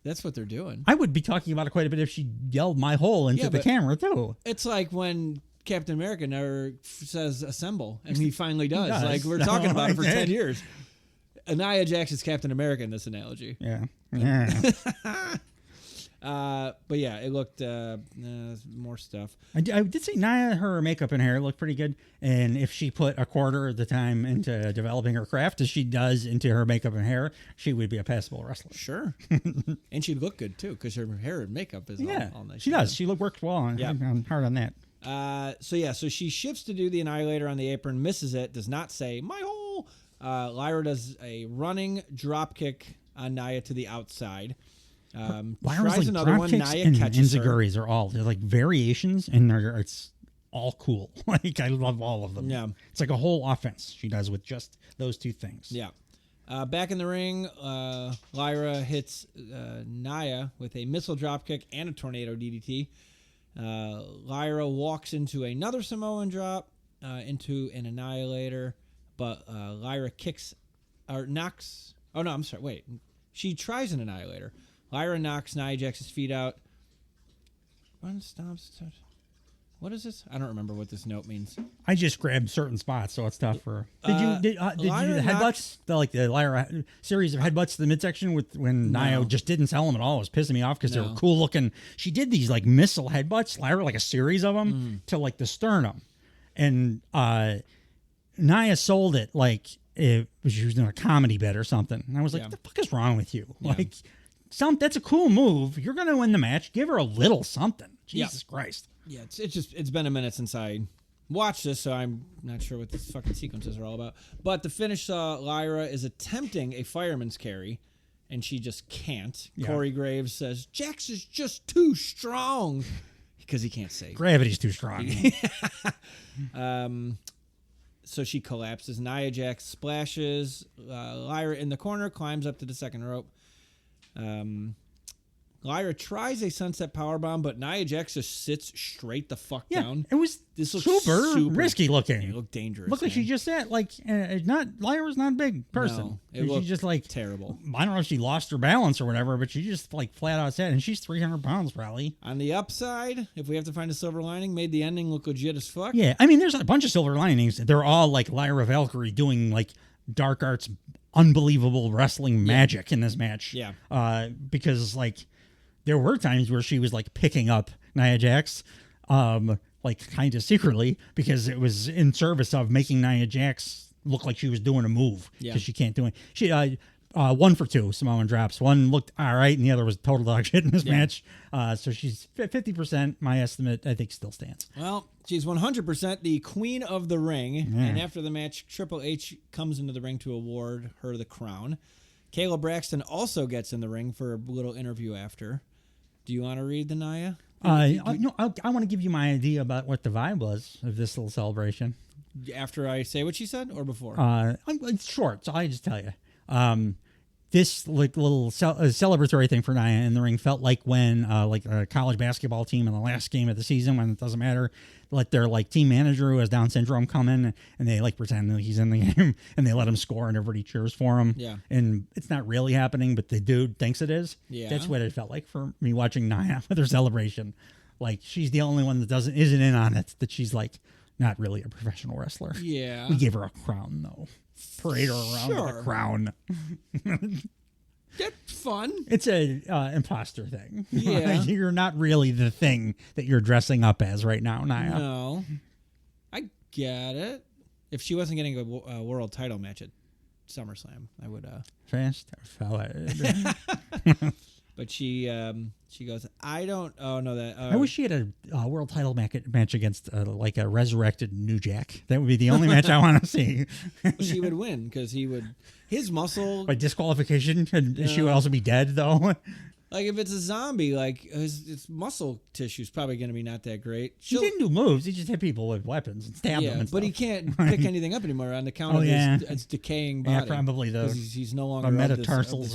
[SPEAKER 2] That's what they're doing.
[SPEAKER 1] I would be talking about it quite a bit if she yelled my hole into the camera too.
[SPEAKER 2] It's like when Captain America never says assemble, and he finally does. Like we're
[SPEAKER 1] No,
[SPEAKER 2] talking about it for
[SPEAKER 1] I
[SPEAKER 2] 10
[SPEAKER 1] did.
[SPEAKER 2] years. Nia Jax is Captain America in this analogy.
[SPEAKER 1] Yeah.
[SPEAKER 2] But yeah, it looked more stuff.
[SPEAKER 1] I did say Nia, her makeup and hair looked pretty good. And if she put a quarter of the time into developing her craft as she does into her makeup and hair, she would be a passable wrestler.
[SPEAKER 2] Sure. And she'd look good, too, because her hair and makeup is all nice.
[SPEAKER 1] She does. She worked well on, hard on that.
[SPEAKER 2] So she shifts to do the Annihilator on the apron, misses it, does not say, my hole. Lyra does a running drop kick on Nia to the outside.
[SPEAKER 1] Lyra's
[SPEAKER 2] Tries another one. Nia catches her.
[SPEAKER 1] Enziguris are all they're like variations, and it's all cool. Like I love all of them.
[SPEAKER 2] Yeah,
[SPEAKER 1] it's like a whole offense she does with just those two things.
[SPEAKER 2] Yeah. Back in the ring, Lyra hits Nia with a missile drop kick and a tornado DDT. Lyra walks into another Samoan drop into an Annihilator, but Lyra kicks or knocks. Oh no, I'm sorry. Wait, she tries an Annihilator. Lyra knocks Nia Jax's feet out. One stops. What is this? I don't remember what this note means.
[SPEAKER 1] I just grabbed certain spots, so it's tough for. Did you do the headbutts? The Lyra series of headbutts to the midsection when Nia just didn't sell them at all. It was pissing me off because they were cool looking. She did these like missile headbutts, Lyra, like a series of them to like the sternum, and Nia sold it like she was doing a comedy bit or something. And I was like, "What the fuck is wrong with you?" Yeah. Like, that's a cool move. You're gonna win the match. Give her a little something. Jesus Christ.
[SPEAKER 2] Yeah, it's been a minute since I watched this, so I'm not sure what these fucking sequences are all about. But the finish, Lyra is attempting a fireman's carry, and she just can't. Yeah. Corey Graves says, Jax is just too strong, because he can't say.
[SPEAKER 1] Gravity's too strong.
[SPEAKER 2] So she collapses. Nia Jax splashes Lyra in the corner, climbs up to the second rope. Lyra tries a sunset powerbomb, but Nia Jax just sits straight the fuck down.
[SPEAKER 1] It was super risky looking.
[SPEAKER 2] It looked dangerous.
[SPEAKER 1] Looked like she just sat Lyra's not a big person.
[SPEAKER 2] No,
[SPEAKER 1] she's just like
[SPEAKER 2] terrible.
[SPEAKER 1] I don't know if she lost her balance or whatever, but she just like flat out sat, and she's 300 pounds probably.
[SPEAKER 2] On the upside, if we have to find a silver lining, made the ending look legit as fuck.
[SPEAKER 1] Yeah, I mean, there's a bunch of silver linings. They're all like Lyra Valkyrie doing like dark arts, unbelievable wrestling magic in this match.
[SPEAKER 2] Yeah,
[SPEAKER 1] because like. There were times where she was like picking up Nia Jax, like kind of secretly, because it was in service of making Nia Jax look like she was doing a move because she can't do it. She 1 for 2 Samoan drops. One looked all right, and the other was total dog shit in this match. So she's 50%. My estimate, I think, still stands.
[SPEAKER 2] Well, she's 100% the queen of the ring, and after the match, Triple H comes into the ring to award her the crown. Kayla Braxton also gets in the ring for a little interview after. Do you want to read the Nia?
[SPEAKER 1] I want to give you my idea about what the vibe was of this little celebration.
[SPEAKER 2] After I say what she said, or before?
[SPEAKER 1] It's short, so I just tell you. This like little celebratory thing for Nia in the ring felt like when like a college basketball team in the last game of the season, when it doesn't matter, let their like team manager who has Down syndrome come in and they like pretend that he's in the game and they let him score and everybody cheers for him.
[SPEAKER 2] Yeah.
[SPEAKER 1] And it's not really happening, but the dude thinks it is.
[SPEAKER 2] Yeah.
[SPEAKER 1] That's what it felt like for me watching Nia with her celebration. Like she's the only one that isn't in on it, that she's like not really a professional wrestler.
[SPEAKER 2] Yeah.
[SPEAKER 1] We gave her a crown though. Parade her around with a crown.
[SPEAKER 2] That's fun.
[SPEAKER 1] It's a imposter thing.
[SPEAKER 2] Yeah.
[SPEAKER 1] You're not really the thing that you're dressing up as right now, Nia.
[SPEAKER 2] No. I get it. If she wasn't getting a world title match at SummerSlam, I would...
[SPEAKER 1] Fast forward.
[SPEAKER 2] But she goes, I don't. Oh no, that.
[SPEAKER 1] I wish she had a world title match against like a resurrected New Jack. That would be the only match I want to see.
[SPEAKER 2] She would win because his muscle.
[SPEAKER 1] By disqualification, she would also be dead though.
[SPEAKER 2] Like if it's a zombie, like his muscle tissue is probably going to be not that great.
[SPEAKER 1] He didn't do moves. He just hit people with weapons and stabbed them. And
[SPEAKER 2] but
[SPEAKER 1] stuff.
[SPEAKER 2] he can't pick anything up anymore on account of his decaying body.
[SPEAKER 1] Yeah, probably though.
[SPEAKER 2] He's no longer
[SPEAKER 1] metatarsals.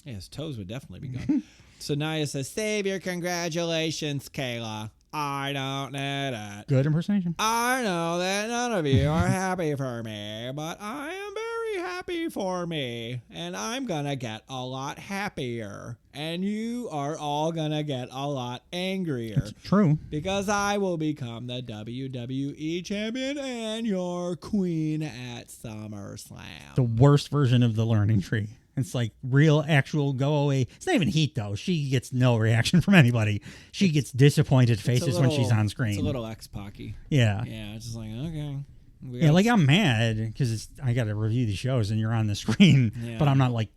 [SPEAKER 2] His toes would definitely be gone. So Nia says, "Save your congratulations, Kayla. I don't need it.
[SPEAKER 1] Good impersonation.
[SPEAKER 2] I know that none of you are happy for me, but I am very happy for me, and I'm gonna get a lot happier, and you are all gonna get a lot angrier.
[SPEAKER 1] It's true.
[SPEAKER 2] Because I will become the WWE champion and your queen at SummerSlam."
[SPEAKER 1] The worst version of the learning tree. It's like real, actual go away. It's not even heat, though. She gets no reaction from anybody. She gets disappointed faces when she's on screen.
[SPEAKER 2] It's a little X-Pac-y.
[SPEAKER 1] Yeah.
[SPEAKER 2] Yeah, it's just like, okay.
[SPEAKER 1] Yeah, like I'm mad because I got to review the shows and you're on the screen, but I'm not like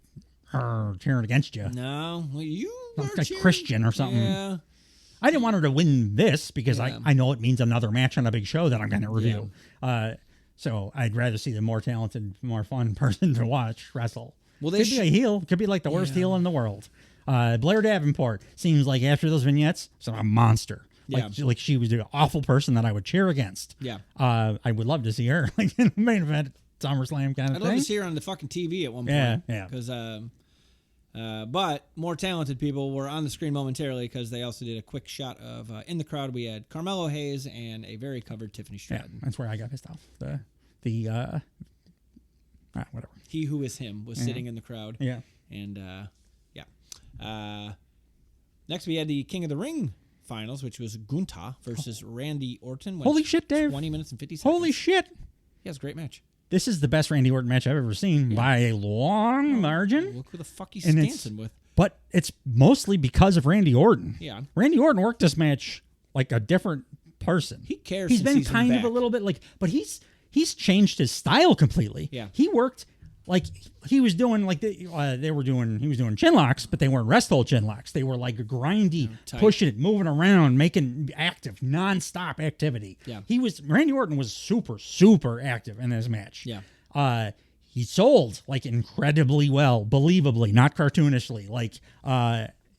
[SPEAKER 1] cheering against you.
[SPEAKER 2] No. Well, you are
[SPEAKER 1] like Christian or something.
[SPEAKER 2] Yeah.
[SPEAKER 1] I didn't want her to win this because I know it means another match on a big show that I'm going to review.
[SPEAKER 2] Yeah.
[SPEAKER 1] So I'd rather see the more talented, more fun person to watch wrestle.
[SPEAKER 2] Well,
[SPEAKER 1] Could be a heel. Could be like the worst heel in the world. Blair Davenport seems like after those vignettes, she's a monster. Like she was an awful person that I would cheer against.
[SPEAKER 2] Yeah.
[SPEAKER 1] I would love to see her like in the main event SummerSlam kind of thing.
[SPEAKER 2] I'd love to see her on the fucking TV at one point. Yeah. Because, but more talented people were on the screen momentarily because they also did a quick shot of in the crowd. We had Carmelo Hayes and a very covered Tiffany Stratton.
[SPEAKER 1] Yeah, that's where I got pissed off. Whatever.
[SPEAKER 2] He who is him was sitting in the crowd.
[SPEAKER 1] Yeah.
[SPEAKER 2] And next we had the King of the Ring finals, which was Gunther versus Randy Orton.
[SPEAKER 1] Holy shit, Dave.
[SPEAKER 2] 20 minutes and 50 seconds.
[SPEAKER 1] Holy shit.
[SPEAKER 2] Yeah, it was a great match.
[SPEAKER 1] This is the best Randy Orton match I've ever seen by a long margin.
[SPEAKER 2] Look who the fuck he's dancing with.
[SPEAKER 1] But it's mostly because of Randy Orton.
[SPEAKER 2] Yeah.
[SPEAKER 1] Randy Orton worked this match like a different person.
[SPEAKER 2] He cares.
[SPEAKER 1] He's been kind of a little bit like, but he's changed his style completely.
[SPEAKER 2] Yeah.
[SPEAKER 1] He worked like he was doing like he was doing chin locks, but they weren't rest hold chin locks. They were like grindy, pushing it, moving around, making active, nonstop activity.
[SPEAKER 2] Yeah.
[SPEAKER 1] Randy Orton was super, super active in this match.
[SPEAKER 2] Yeah.
[SPEAKER 1] He sold like incredibly well, believably, not cartoonishly. Like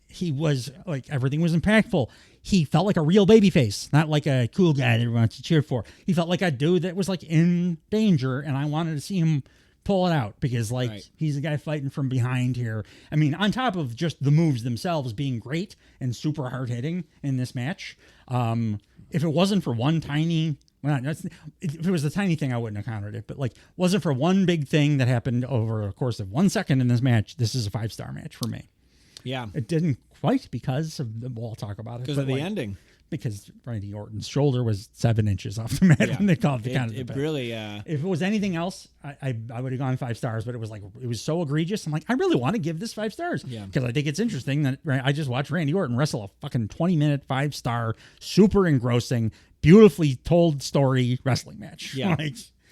[SPEAKER 1] he was like everything was impactful. He felt like a real babyface, not like a cool guy that everyone wants to cheer for. He felt like a dude that was like in danger, and I wanted to see him pull it out because he's a guy fighting from behind here. I mean, on top of just the moves themselves being great and super hard hitting in this match, if it wasn't for one tiny, if it was the tiny thing, I wouldn't have counted it, but like wasn't for one big thing that happened over a course of 1 second in this match, this is a 5-star match for me.
[SPEAKER 2] Yeah.
[SPEAKER 1] It didn't quite because of we'll talk about it.
[SPEAKER 2] Because of the ending.
[SPEAKER 1] Because Randy Orton's shoulder was 7 inches off the mat when they called the count.
[SPEAKER 2] It really.
[SPEAKER 1] If it was anything else, I would have gone 5 stars. But it was so egregious. I'm like, I really want to give this 5 stars.
[SPEAKER 2] Yeah.
[SPEAKER 1] Because I think it's interesting that I just watched Randy Orton wrestle a fucking 20-minute 5-star, super engrossing, beautifully told story wrestling match.
[SPEAKER 2] Yeah.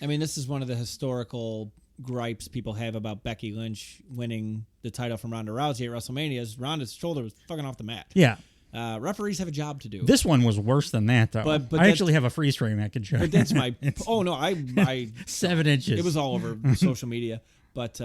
[SPEAKER 2] I mean, this is one of the historical gripes people have about Becky Lynch winning the title from Ronda Rousey at WrestleMania. Is Ronda's shoulder was fucking off the mat.
[SPEAKER 1] Yeah.
[SPEAKER 2] Referees have a job to do.
[SPEAKER 1] This one was worse than that, though.
[SPEAKER 2] But
[SPEAKER 1] I actually have a freeze frame I could show.
[SPEAKER 2] But that's my. Oh no, I
[SPEAKER 1] 7 inches.
[SPEAKER 2] It was all over social media. But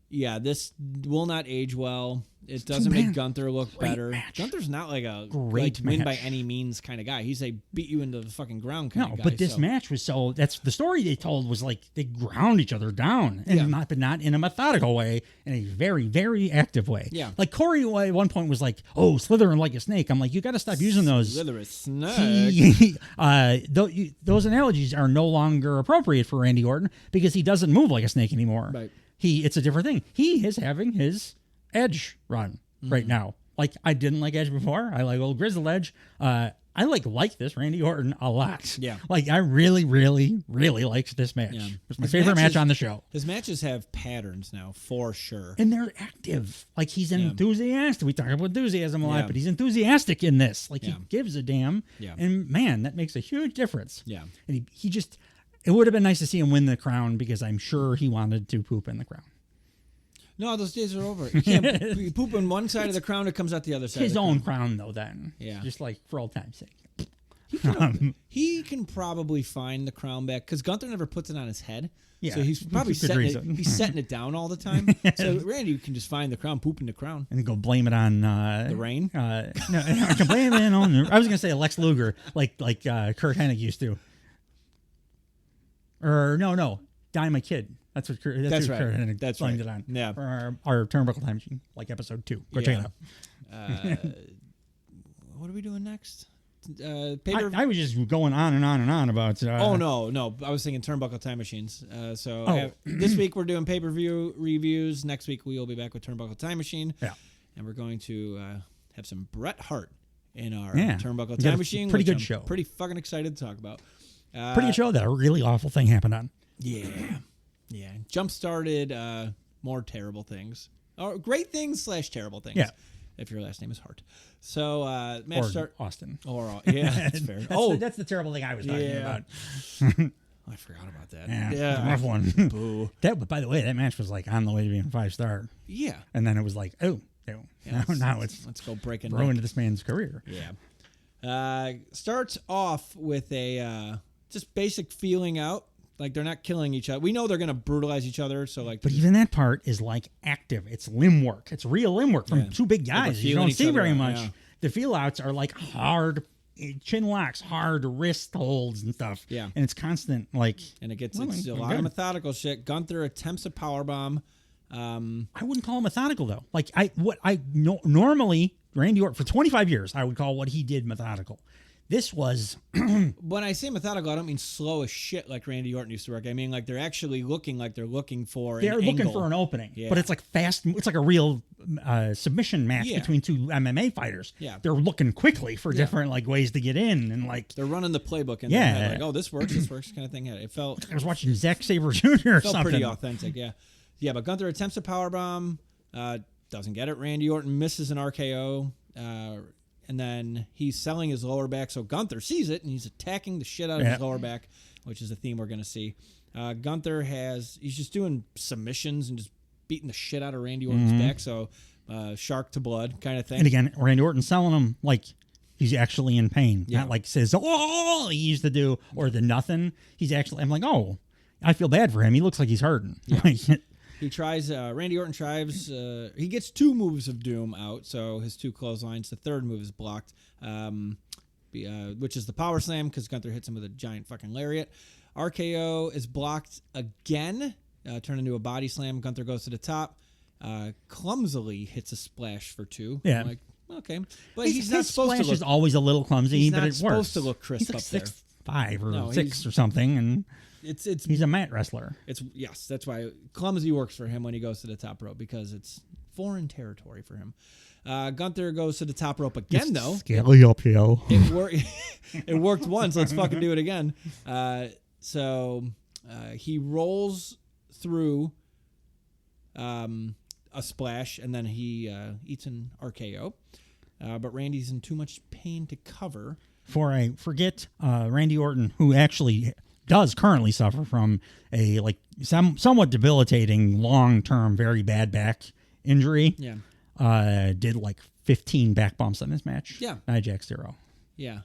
[SPEAKER 2] yeah, this will not age well. It doesn't make Gunther look better.
[SPEAKER 1] Match.
[SPEAKER 2] Gunther's not like a
[SPEAKER 1] great
[SPEAKER 2] win
[SPEAKER 1] match.
[SPEAKER 2] by any means kind of guy. He's a beat you into the fucking ground kind of guy.
[SPEAKER 1] No, but this match was so. That's the story they told was like they ground each other down, and not in a methodical way, in a very, very active way.
[SPEAKER 2] Yeah,
[SPEAKER 1] like Corey at one point was like, "Oh, slithering like a snake." I'm like, you got to stop using those.
[SPEAKER 2] Slither a snake.
[SPEAKER 1] Those analogies are no longer appropriate for Randy Orton because he doesn't move like a snake anymore.
[SPEAKER 2] Right.
[SPEAKER 1] It's a different thing. He is having his Edge run right now. Like I didn't like Edge before. I like old Grizzled Edge. I like this Randy Orton a lot.
[SPEAKER 2] Yeah.
[SPEAKER 1] Like I really, really, really liked this match. Yeah. It was my favorite match on the show.
[SPEAKER 2] His matches have patterns now, for sure.
[SPEAKER 1] And they're active. Like he's enthusiastic. We talk about enthusiasm a lot, but he's enthusiastic in this. Like he gives a damn.
[SPEAKER 2] Yeah.
[SPEAKER 1] And man, that makes a huge difference.
[SPEAKER 2] Yeah.
[SPEAKER 1] And he just, it would have been nice to see him win the crown because I'm sure he wanted to poop in the crown.
[SPEAKER 2] No, those days are over. You can't you poop on one side of the crown, it comes out the other side.
[SPEAKER 1] His
[SPEAKER 2] of the
[SPEAKER 1] own crown, though, then.
[SPEAKER 2] Yeah.
[SPEAKER 1] Just like for old time's sake.
[SPEAKER 2] He can probably find the crown back because Gunther never puts it on his head.
[SPEAKER 1] Yeah,
[SPEAKER 2] so he's probably
[SPEAKER 1] good
[SPEAKER 2] setting
[SPEAKER 1] reason.
[SPEAKER 2] he's setting it down all the time. So Randy can just find the crown, poop in the crown.
[SPEAKER 1] And go blame it on
[SPEAKER 2] The rain?
[SPEAKER 1] No, I can blame it on. I was gonna say Lex Luger, like Kurt Hennig used to. Or no, Dynamite Kid. That's what Kurt Hennig blamed it on.
[SPEAKER 2] Yeah.
[SPEAKER 1] For our Turnbuckle Time Machine, like episode 2. Go check it out.
[SPEAKER 2] What are we doing next?
[SPEAKER 1] I was just going on and on and on about.
[SPEAKER 2] Oh no! I was thinking Turnbuckle Time Machines. This week we're doing pay-per-view reviews. Next week we will be back with Turnbuckle Time Machine.
[SPEAKER 1] Yeah,
[SPEAKER 2] and we're going to have some Bret Hart in our Turnbuckle
[SPEAKER 1] Time
[SPEAKER 2] Machine.
[SPEAKER 1] Pretty good show.
[SPEAKER 2] Pretty fucking excited to talk about.
[SPEAKER 1] Pretty good show that a really awful thing happened on.
[SPEAKER 2] Yeah. Jump started more terrible things, or great things / terrible things.
[SPEAKER 1] Yeah.
[SPEAKER 2] If your last name is Hart. So, match start.
[SPEAKER 1] Austin.
[SPEAKER 2] That's fair.
[SPEAKER 1] That's the terrible thing I was talking about.
[SPEAKER 2] I forgot about that.
[SPEAKER 1] Yeah. Rough one.
[SPEAKER 2] Boo.
[SPEAKER 1] But by the way, that match was like on the way to being 5-star.
[SPEAKER 2] Yeah.
[SPEAKER 1] And then it was like, now
[SPEAKER 2] let's go break it.
[SPEAKER 1] Ruined this man's career.
[SPEAKER 2] Yeah. Starts off with a just basic feeling out. Like they're not killing each other. We know they're going to brutalize each other. So
[SPEAKER 1] but even that part is like active. It's limb work. It's real limb work from two big guys. You don't see very much. Yeah. The feel outs are like hard chin locks, hard wrist holds and stuff.
[SPEAKER 2] Yeah.
[SPEAKER 1] And it's constant
[SPEAKER 2] and it's a lot of methodical shit. Gunther attempts a powerbomb.
[SPEAKER 1] I wouldn't call him methodical though. Like normally Randy Orton for 25 years I would call what he did methodical. This was...
[SPEAKER 2] When I say methodical, I don't mean slow as shit like Randy Orton used to work. I mean like they're actually looking like they're looking for
[SPEAKER 1] They're looking for an opening. Yeah. But it's like fast. It's like a real submission match between two MMA fighters.
[SPEAKER 2] Yeah.
[SPEAKER 1] They're looking quickly for different like ways to get in. And like...
[SPEAKER 2] They're running the playbook. And they're like, oh, this works kind of thing. It felt...
[SPEAKER 1] I was watching Zack Sabre Jr. or something.
[SPEAKER 2] Felt pretty authentic, yeah. Yeah, but Gunther attempts a powerbomb. Doesn't get it. Randy Orton misses an RKO. And then he's selling his lower back, so Gunther sees it, and he's attacking the shit out of his lower back, which is a theme we're going to see. Gunther he's just doing submissions and just beating the shit out of Randy Orton's back, so shark to blood kind of thing.
[SPEAKER 1] And again, Randy Orton selling him like he's actually in pain, not like says, oh, he used to do, or the nothing. He's actually, I'm like, oh, I feel bad for him. He looks like he's hurting.
[SPEAKER 2] Yeah. He tries, Randy Orton tries, he gets 2 moves of doom out, so his 2 clotheslines. The third move is blocked, which is the power slam, because Gunther hits him with a giant fucking lariat. RKO is blocked again, turned into a body slam. Gunther goes to the top, clumsily hits a splash for 2.
[SPEAKER 1] Yeah.
[SPEAKER 2] I'm like, okay. But he's not supposed to look...
[SPEAKER 1] is always a little clumsy, but it works.
[SPEAKER 2] He's not supposed to look crisp
[SPEAKER 1] he's like
[SPEAKER 2] up
[SPEAKER 1] 6'5" or 6 or something, and... he's a mat wrestler.
[SPEAKER 2] That's why clumsy works for him when he goes to the top rope, because it's foreign territory for him. Gunther goes to the top rope again, though.
[SPEAKER 1] Scary uphill.
[SPEAKER 2] It worked once. Let's fucking do it again. So he rolls through a splash, and then he eats an RKO. But Randy's in too much pain to cover.
[SPEAKER 1] Forget Randy Orton, who actually does currently suffer from a somewhat debilitating, long-term, very bad back injury.
[SPEAKER 2] Yeah.
[SPEAKER 1] Did like 15 back bumps in this match.
[SPEAKER 2] Yeah.
[SPEAKER 1] Jack 0.
[SPEAKER 2] Yeah.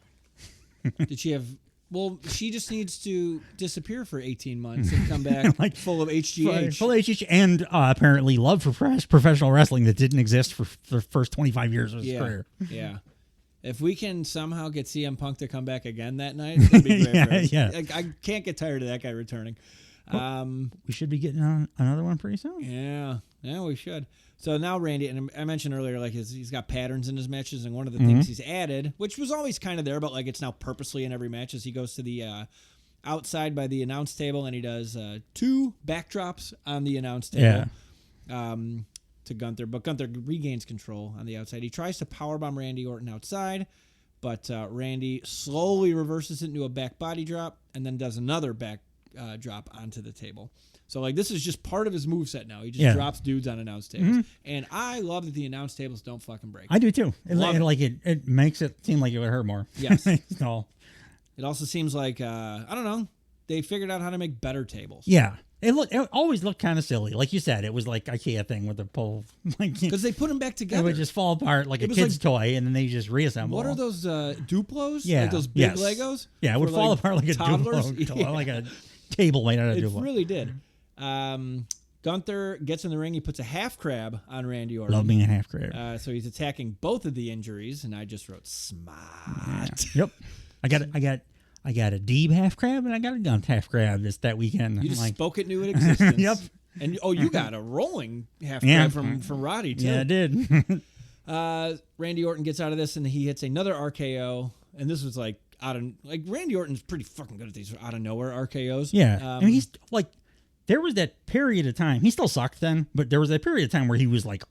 [SPEAKER 2] Did she have... Well, she just needs to disappear for 18 months and come back full of HGH.
[SPEAKER 1] Full of HGH and apparently love for professional wrestling that didn't exist for the first 25 years of his career.
[SPEAKER 2] Yeah. If we can somehow get CM Punk to come back again that night, it'd be great for us.
[SPEAKER 1] Yeah.
[SPEAKER 2] I can't get tired of that guy returning.
[SPEAKER 1] We should be getting on another one pretty soon.
[SPEAKER 2] Yeah, we should. So now Randy, and I mentioned earlier, like he's got patterns in his matches, and one of the things he's added, which was always kind of there, but like it's now purposely in every match, is he goes to the outside by the announce table, and he does 2 backdrops on the announce table. Yeah. To Gunther, but Gunther regains control on the outside. He tries to powerbomb Randy Orton outside, but Randy slowly reverses it into a back body drop and then does another back drop onto the table. So like this is just part of his moveset now. He just drops dudes on announce tables, and I love that the announce tables don't fucking break.
[SPEAKER 1] I do too. It makes it seem like it would hurt more.
[SPEAKER 2] Yes.
[SPEAKER 1] So.
[SPEAKER 2] It also seems like I don't know. They figured out how to make better tables.
[SPEAKER 1] Yeah. It always looked kind of silly. Like you said, it was like IKEA thing with the pole. Like,
[SPEAKER 2] Because they put them back
[SPEAKER 1] it
[SPEAKER 2] together.
[SPEAKER 1] would just fall apart like a kid's toy, and then they just reassemble.
[SPEAKER 2] What are those Duplos?
[SPEAKER 1] Yeah.
[SPEAKER 2] Like those big
[SPEAKER 1] Yes.
[SPEAKER 2] Legos?
[SPEAKER 1] Yeah, it would
[SPEAKER 2] For,
[SPEAKER 1] fall apart like a
[SPEAKER 2] toddlers?
[SPEAKER 1] Duplo toy,
[SPEAKER 2] Yeah.
[SPEAKER 1] like a table made out of
[SPEAKER 2] It
[SPEAKER 1] Duplo.
[SPEAKER 2] really did. Gunther gets in the ring. He puts a half crab on Randy Orton.
[SPEAKER 1] Love being a half crab.
[SPEAKER 2] So he's attacking both of the injuries, and I just wrote smart.
[SPEAKER 1] Yep. I got a Deeb half crab and I got a Gunt half crab that weekend.
[SPEAKER 2] You just
[SPEAKER 1] I'm like,
[SPEAKER 2] spoke it into existence.
[SPEAKER 1] Yep.
[SPEAKER 2] And you got a rolling half crab from Roddy too.
[SPEAKER 1] Yeah, I did.
[SPEAKER 2] Randy Orton gets out of this and he hits another RKO. And this was like Randy Orton's pretty fucking good at these out of nowhere RKOs.
[SPEAKER 1] Yeah. And he's like, there was that period of time. He still sucked then, but there was that period of time where he was like,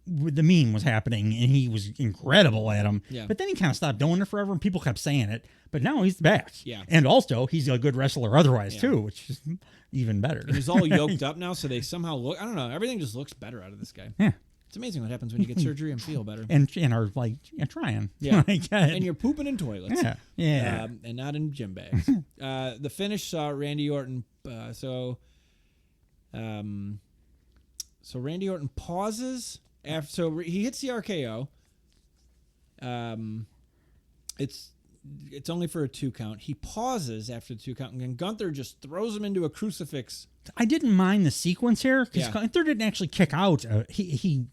[SPEAKER 1] the meme was happening and he was incredible at him.
[SPEAKER 2] Yeah.
[SPEAKER 1] But then he kind of stopped doing it forever and people kept saying it. But now he's back.
[SPEAKER 2] Yeah.
[SPEAKER 1] And also, he's a good wrestler otherwise too, which is even better.
[SPEAKER 2] And he's all yoked up now, so they somehow look. I don't know. Everything just looks better out of this guy.
[SPEAKER 1] Yeah.
[SPEAKER 2] It's amazing what happens when you get surgery and feel better.
[SPEAKER 1] And are like trying.
[SPEAKER 2] Yeah.
[SPEAKER 1] Like,
[SPEAKER 2] And you're pooping in toilets.
[SPEAKER 1] Yeah. Yeah.
[SPEAKER 2] And not in gym bags. The finish saw Randy Orton. So Randy Orton pauses after. So he hits the RKO. It's only for a 2 count. He pauses after the 2 count, and then Gunther just throws him into a crucifix.
[SPEAKER 1] I didn't mind the sequence here because
[SPEAKER 2] Yeah.
[SPEAKER 1] Gunther didn't actually kick out.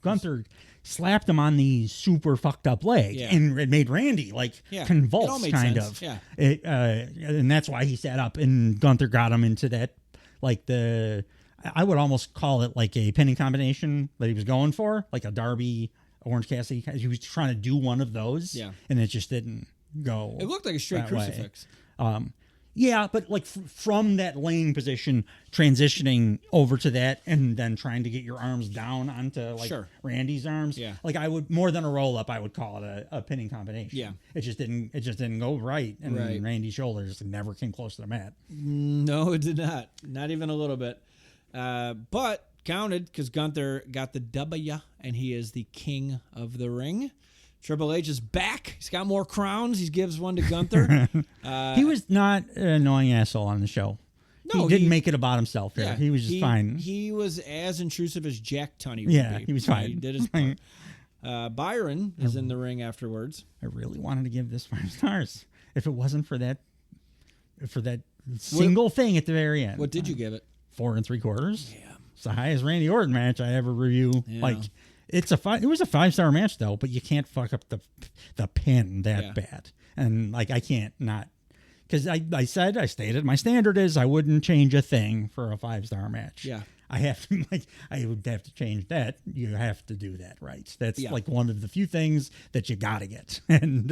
[SPEAKER 1] Gunther slapped him on the super fucked up leg,
[SPEAKER 2] Yeah.
[SPEAKER 1] and it made Randy like
[SPEAKER 2] Yeah. It all
[SPEAKER 1] convulse,
[SPEAKER 2] made
[SPEAKER 1] kind
[SPEAKER 2] sense.
[SPEAKER 1] of.
[SPEAKER 2] Yeah.
[SPEAKER 1] And that's why he sat up, and Gunther got him into that, like I would almost call it like a pinning combination that he was going for, like a Darby Orange Cassidy. He was trying to do one of those,
[SPEAKER 2] Yeah.
[SPEAKER 1] and it just didn't go.
[SPEAKER 2] It looked like a straight
[SPEAKER 1] that way.
[SPEAKER 2] crucifix.
[SPEAKER 1] Yeah, but like from that laying position, transitioning over to that, and then trying to get your arms down onto like Randy's arms.
[SPEAKER 2] Yeah.
[SPEAKER 1] Like I would more than a roll up, I would call it a pinning combination.
[SPEAKER 2] Yeah.
[SPEAKER 1] It just didn't go right, and
[SPEAKER 2] Right.
[SPEAKER 1] Randy's shoulders never came close to the mat.
[SPEAKER 2] No, it did not. Not even a little bit. But counted because Gunther got the W, and he is the king of the ring. Triple H is back. He's got more crowns. He gives one to Gunther.
[SPEAKER 1] He was not an annoying asshole on the show.
[SPEAKER 2] No,
[SPEAKER 1] he didn't make it about himself here.
[SPEAKER 2] Yeah,
[SPEAKER 1] he was just fine.
[SPEAKER 2] He was as intrusive as Jack Tunney would
[SPEAKER 1] Yeah,
[SPEAKER 2] be.
[SPEAKER 1] he was fine.
[SPEAKER 2] He did his part. Byron is in the ring afterwards.
[SPEAKER 1] I really wanted to give this 5 stars if it wasn't for that single thing at the very end.
[SPEAKER 2] What did you give it?
[SPEAKER 1] 4 3/4.
[SPEAKER 2] Yeah.
[SPEAKER 1] It's the highest Randy Orton match I ever review.
[SPEAKER 2] Yeah.
[SPEAKER 1] Like it was a 5-star match though, but you can't fuck up the pin that bad. And like I can't not, because I stated my standard is I wouldn't change a thing for a 5-star match.
[SPEAKER 2] Yeah.
[SPEAKER 1] I would have to change that. You have to do that right. That's like one of the few things that you gotta get. And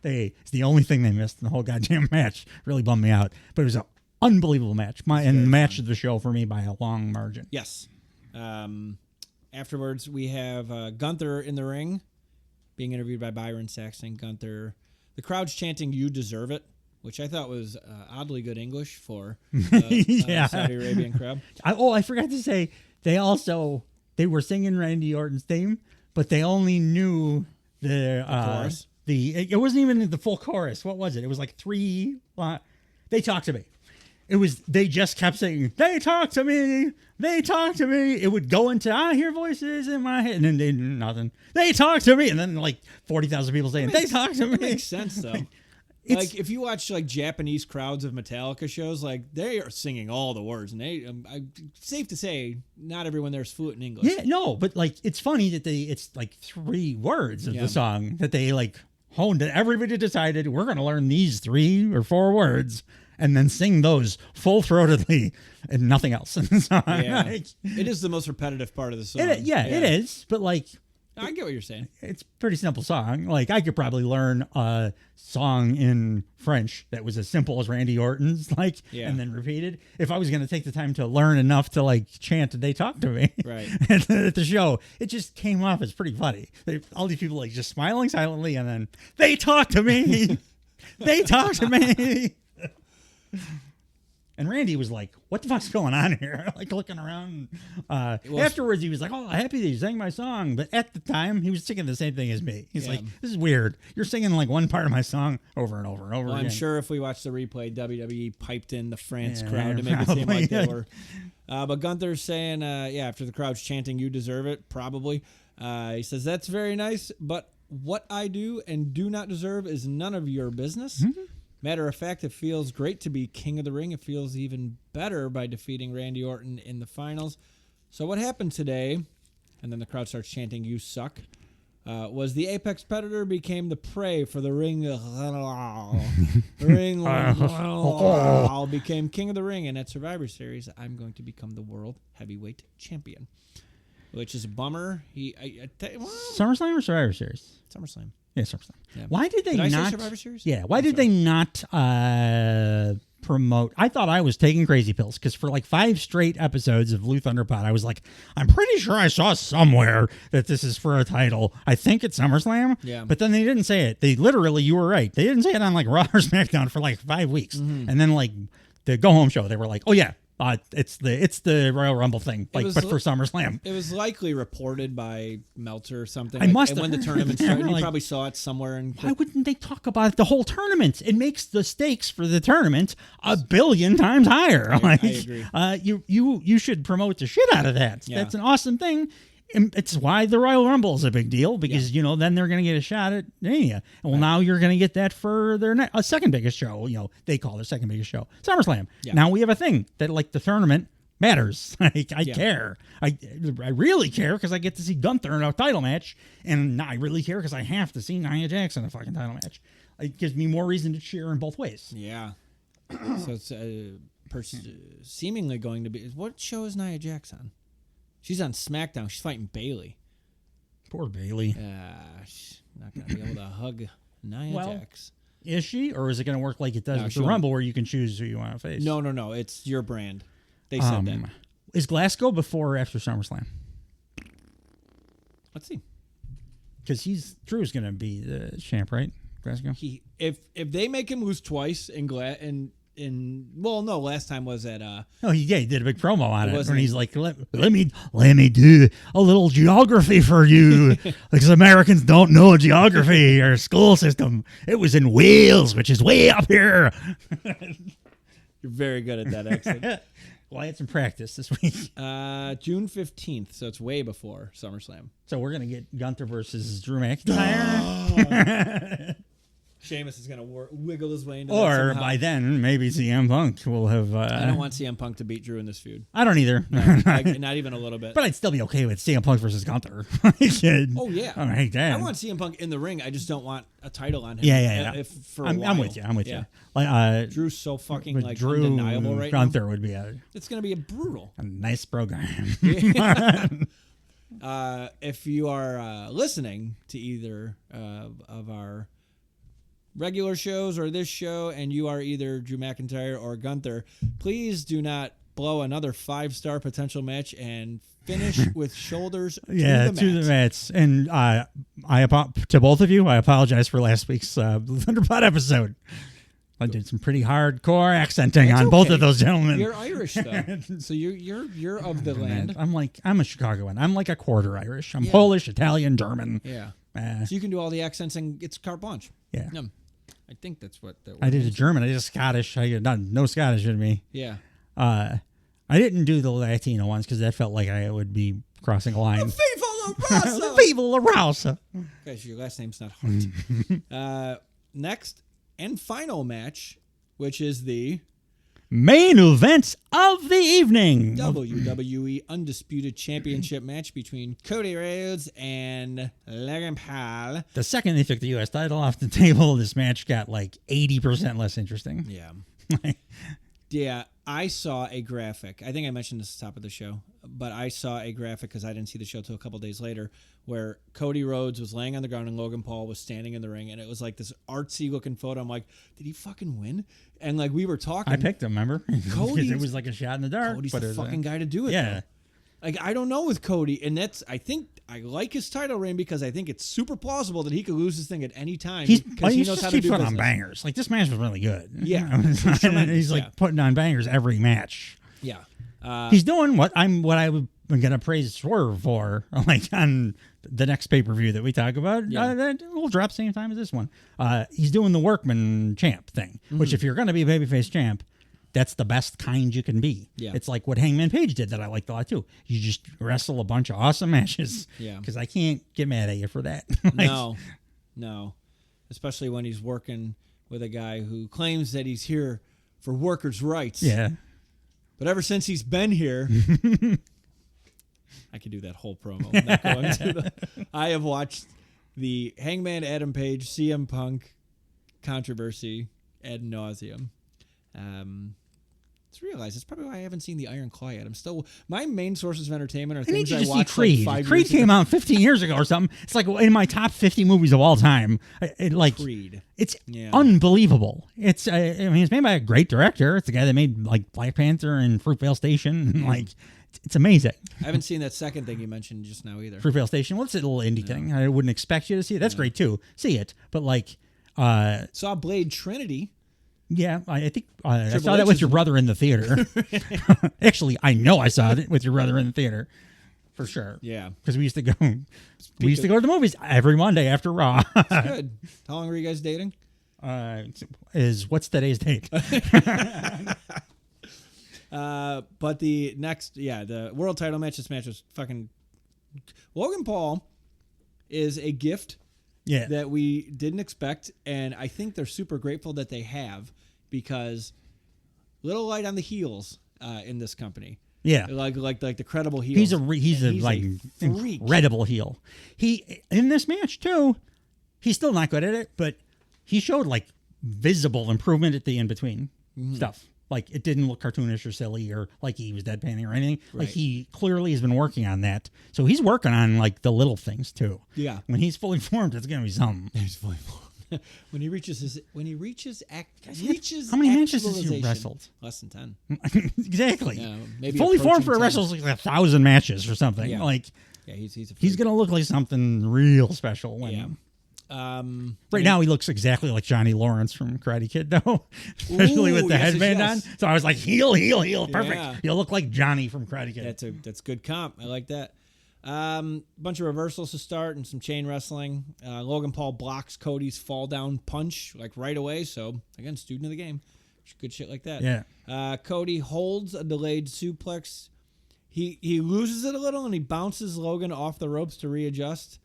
[SPEAKER 1] it's the only thing they missed in the whole goddamn match. Really bummed me out. But it was an unbelievable match. And the match of the show for me by a long margin.
[SPEAKER 2] Yes. Afterwards, we have Gunther in the ring, being interviewed by Byron Saxton. Gunther, the crowd's chanting, "You deserve it," which I thought was oddly good English for Saudi Arabian crowd.
[SPEAKER 1] I forgot to say, they were singing Randy Orton's theme, but they only knew the
[SPEAKER 2] chorus.
[SPEAKER 1] It wasn't even the full chorus. What was it? It was like 3. They talked to me. They just kept saying, "They talk to me. They talk to me." It would go into, "I hear voices in my head," and then they nothing. "They talk to me," and then like 40,000 people saying, "They talk to me."
[SPEAKER 2] It makes sense though. Like if you watch like Japanese crowds of Metallica shows, like they are singing all the words, and safe to say, not everyone there's fluent in English.
[SPEAKER 1] Yeah, no, but like it's funny that it's like 3 words of the song that they like honed. That everybody decided we're going to learn these 3 or 4 words and then sing those full-throatedly and nothing else in the song.
[SPEAKER 2] Yeah.
[SPEAKER 1] Like,
[SPEAKER 2] It is the most repetitive part of the song.
[SPEAKER 1] it is, but like
[SPEAKER 2] I get what you're saying.
[SPEAKER 1] it's a pretty simple song. Like I could probably learn a song in French that was as simple as Randy Orton's, and then repeated. If I was going to take the time to learn enough to like chant "They talk to me,"
[SPEAKER 2] Right.
[SPEAKER 1] at the show, it just came off as pretty funny. All these people like just smiling silently, and then "They talk to me, they talk to me." And Randy was like, "What the fuck's going on here?" Like looking around. Afterwards, he was like, "Oh, happy that you sang my song." But at the time, he was singing the same thing as me. He's like, "This is weird. You're singing like one part of my song over and over and over again."
[SPEAKER 2] I'm sure if we watched the replay, WWE piped in the France crowd to make it seem like they were. But Gunther's saying, after the crowd's chanting, "You deserve it," probably. He says, "That's very nice, but what I do and do not deserve is none of your business." Mm-hmm. Matter of fact, it feels great to be King of the Ring. It feels even better by defeating Randy Orton in the finals. So what happened today, and then the crowd starts chanting, "You suck," was the apex predator became the prey for the ring. Became King of the Ring, and at Survivor Series, I'm going to become the World Heavyweight Champion, which is a bummer.
[SPEAKER 1] SummerSlam or Survivor Series?
[SPEAKER 2] SummerSlam.
[SPEAKER 1] Yeah, SummerSlam.
[SPEAKER 2] Yeah.
[SPEAKER 1] Why did they
[SPEAKER 2] I
[SPEAKER 1] not?
[SPEAKER 2] say Survivor Series?
[SPEAKER 1] Yeah. Why did they not promote? I thought I was taking crazy pills because for like 5 straight episodes of Blue Thunder Pod, I was like, I'm pretty sure I saw somewhere that this is for a title. I think it's SummerSlam.
[SPEAKER 2] Yeah.
[SPEAKER 1] But then they didn't say it. They literally, you were right. They didn't say it on like Raw or SmackDown for like 5 weeks, and then like the Go Home show, they were like, oh yeah. It's the Royal Rumble thing, but for SummerSlam.
[SPEAKER 2] It was likely reported by Meltzer or something.
[SPEAKER 1] I must have
[SPEAKER 2] when the
[SPEAKER 1] heard
[SPEAKER 2] tournament
[SPEAKER 1] that.
[SPEAKER 2] started. You
[SPEAKER 1] Like,
[SPEAKER 2] probably saw it somewhere.
[SPEAKER 1] Why wouldn't they talk about it the whole tournament? It makes the stakes for the tournament 1 billion times higher.
[SPEAKER 2] I agree.
[SPEAKER 1] You should promote the shit out of that.
[SPEAKER 2] Yeah.
[SPEAKER 1] That's an awesome thing. And it's why the Royal Rumble is a big deal because then they're going to get a shot at Mania. Well, now you're going to get that for their second biggest show. They call their second biggest show SummerSlam. Yeah. Now we have a thing that like the tournament matters. I care. I really care because I get to see Gunther in a title match, and I really care because I have to see Nia Jax in a fucking title match. It gives me more reason to cheer in both ways.
[SPEAKER 2] Yeah. So it's seemingly going to be. What show is Nia Jax on? She's on SmackDown. She's fighting Bayley.
[SPEAKER 1] Poor Bayley.
[SPEAKER 2] She's not going to be able to hug Nia Jax.
[SPEAKER 1] Is she, or is it going to work like it does with the Rumble, where you can choose who you want to face?
[SPEAKER 2] No. It's your brand. They said that.
[SPEAKER 1] Is Glasgow before or after SummerSlam?
[SPEAKER 2] Let's see.
[SPEAKER 1] Because Drew's going to be the champ, right? Glasgow.
[SPEAKER 2] If they make him lose twice last time was at
[SPEAKER 1] he did a big promo on it when he's like, let me do a little geography for you because Americans don't know geography or school system. It was in Wales, which is way up here.
[SPEAKER 2] You're very good at that accent.
[SPEAKER 1] Well, I had some practice this week.
[SPEAKER 2] June 15th, so it's way before SummerSlam.
[SPEAKER 1] So we're going to get Gunther versus Drew McIntyre.
[SPEAKER 2] Sheamus is going to wiggle his way into
[SPEAKER 1] that
[SPEAKER 2] somehow.
[SPEAKER 1] Or by then, maybe CM Punk will have...
[SPEAKER 2] I don't want CM Punk to beat Drew in this feud.
[SPEAKER 1] I don't either.
[SPEAKER 2] Not even a little bit.
[SPEAKER 1] But I'd still be okay with CM Punk versus Gunther.
[SPEAKER 2] Oh, yeah.
[SPEAKER 1] All right,
[SPEAKER 2] I want CM Punk in the ring. I just don't want a title on him.
[SPEAKER 1] Yeah.
[SPEAKER 2] I'm
[SPEAKER 1] with you. I'm with you. Like,
[SPEAKER 2] Drew's so fucking
[SPEAKER 1] Drew,
[SPEAKER 2] undeniable right
[SPEAKER 1] Gunther
[SPEAKER 2] now.
[SPEAKER 1] would be
[SPEAKER 2] It's going to be
[SPEAKER 1] a nice program.
[SPEAKER 2] If you are listening to either of our regular shows or this show, and you are either Drew McIntyre or Gunther, please do not blow another 5-star potential match and finish with shoulders to the mats.
[SPEAKER 1] And to both of you, I apologize for last week's Thunderpod episode. I did some pretty hardcore accenting on both of those gentlemen.
[SPEAKER 2] You're Irish though, so you're of the land.
[SPEAKER 1] I'm a Chicagoan. I'm like a quarter Irish. I'm Polish, Italian, German.
[SPEAKER 2] Yeah. So you can do all the accents and it's carte blanche.
[SPEAKER 1] Yeah.
[SPEAKER 2] I think that's what
[SPEAKER 1] I did. A German. I did a Scottish. I did no Scottish in me.
[SPEAKER 2] Yeah.
[SPEAKER 1] I didn't do the Latino ones because that felt like I would be crossing a line. Viva la Raza.
[SPEAKER 2] Guys, your last name's not hard. Next and final match, which is the
[SPEAKER 1] main event of the evening.
[SPEAKER 2] WWE Undisputed Championship match between Cody Rhodes and Logan Paul.
[SPEAKER 1] The second they took the U.S. title off the table, this match got like 80% less interesting.
[SPEAKER 2] Yeah. Yeah, I saw a graphic. I think I mentioned this at the top of the show, but I saw a graphic because I didn't see the show till a couple days later, where Cody Rhodes was laying on the ground and Logan Paul was standing in the ring, and it was like this artsy-looking photo. I'm like, did he fucking win? And like we were talking.
[SPEAKER 1] I picked him, remember?
[SPEAKER 2] Cody,
[SPEAKER 1] it was like a shot in the dark.
[SPEAKER 2] Cody's the fucking guy to do it.
[SPEAKER 1] Yeah.
[SPEAKER 2] Though. Like, I don't know with Cody, and I think I like his title reign because I think it's super plausible that he could lose this thing at any time because he knows how to do business.
[SPEAKER 1] On bangers. Like, this match was really good.
[SPEAKER 2] Yeah.
[SPEAKER 1] He's like putting on bangers every match.
[SPEAKER 2] Yeah.
[SPEAKER 1] He's doing what I'm going to praise Swerve for, like on the next pay-per-view that we talk about. Yeah. We'll drop same time as this one. He's doing the workman champ thing, which if you're going to be a babyface champ, that's the best kind you can be.
[SPEAKER 2] Yeah.
[SPEAKER 1] It's like what Hangman Page did that I liked a lot too. You just wrestle a bunch of awesome matches.
[SPEAKER 2] Yeah.
[SPEAKER 1] Because I can't get mad at you for that.
[SPEAKER 2] No. Especially when he's working with a guy who claims that he's here for workers' rights.
[SPEAKER 1] Yeah.
[SPEAKER 2] But ever since he's been here, I could do that whole promo. I'm not going to. I have watched the Hangman Adam Page CM Punk controversy ad nauseum. It's realized it's probably why I haven't seen the Iron Claw yet. I'm still my main sources of entertainment are
[SPEAKER 1] I need
[SPEAKER 2] things
[SPEAKER 1] you
[SPEAKER 2] I
[SPEAKER 1] to see
[SPEAKER 2] watched
[SPEAKER 1] Creed.
[SPEAKER 2] like 5
[SPEAKER 1] Creed
[SPEAKER 2] years
[SPEAKER 1] came
[SPEAKER 2] ago.
[SPEAKER 1] out 15 years ago or something. It's like in my top 50 movies of all time.
[SPEAKER 2] Creed.
[SPEAKER 1] It's unbelievable. It's it's made by a great director. It's the guy that made like Black Panther and Fruitvale Station. It's amazing.
[SPEAKER 2] I haven't seen that second thing you mentioned just now either.
[SPEAKER 1] Fruitvale Station. What's it, a little indie thing? I wouldn't expect you to see it. That's great too. See it, but
[SPEAKER 2] Saw Blade Trinity.
[SPEAKER 1] Yeah, I think I saw that with your brother in the theater. Actually, I know I saw it with your brother in the theater, for sure.
[SPEAKER 2] Yeah,
[SPEAKER 1] because we used to go. We used to go to the movies every Monday after Raw.
[SPEAKER 2] That's good. How long were you guys dating?
[SPEAKER 1] What's today's date?
[SPEAKER 2] But the next, the world title match. This match was fucking. Logan Paul is a gift.
[SPEAKER 1] Yeah.
[SPEAKER 2] That we didn't expect, and I think they're super grateful that they have, because little light on the heels in this company.
[SPEAKER 1] Yeah,
[SPEAKER 2] like the credible heel.
[SPEAKER 1] He's a incredible heel. He in this match too. He's still not good at it, but he showed like visible improvement at the in between stuff. Like it didn't look cartoonish or silly or like he was deadpanning or anything.
[SPEAKER 2] Right.
[SPEAKER 1] Like he clearly has been working on that. So he's working on like the little things too.
[SPEAKER 2] Yeah.
[SPEAKER 1] When he's fully formed, it's gonna be something.
[SPEAKER 2] He's fully formed. When he reaches
[SPEAKER 1] how many matches has he wrestled?
[SPEAKER 2] Less than 10.
[SPEAKER 1] Exactly.
[SPEAKER 2] Yeah, maybe
[SPEAKER 1] fully formed for a
[SPEAKER 2] 10.
[SPEAKER 1] wrestle is like 1,000 matches or something.
[SPEAKER 2] Yeah.
[SPEAKER 1] Like
[SPEAKER 2] he's
[SPEAKER 1] gonna look like something real special when right now he looks exactly like Johnny Lawrence from Karate Kid though. Especially with the headband on. So I was like heel, perfect.
[SPEAKER 2] Yeah.
[SPEAKER 1] You'll look like Johnny from Karate Kid.
[SPEAKER 2] That's good comp. I like that. Bunch of reversals to start and some chain wrestling. Logan Paul blocks Cody's fall down punch like right away. So again, student of the game. Good shit like that.
[SPEAKER 1] Yeah.
[SPEAKER 2] Cody holds a delayed suplex. He loses it a little and he bounces Logan off the ropes to readjust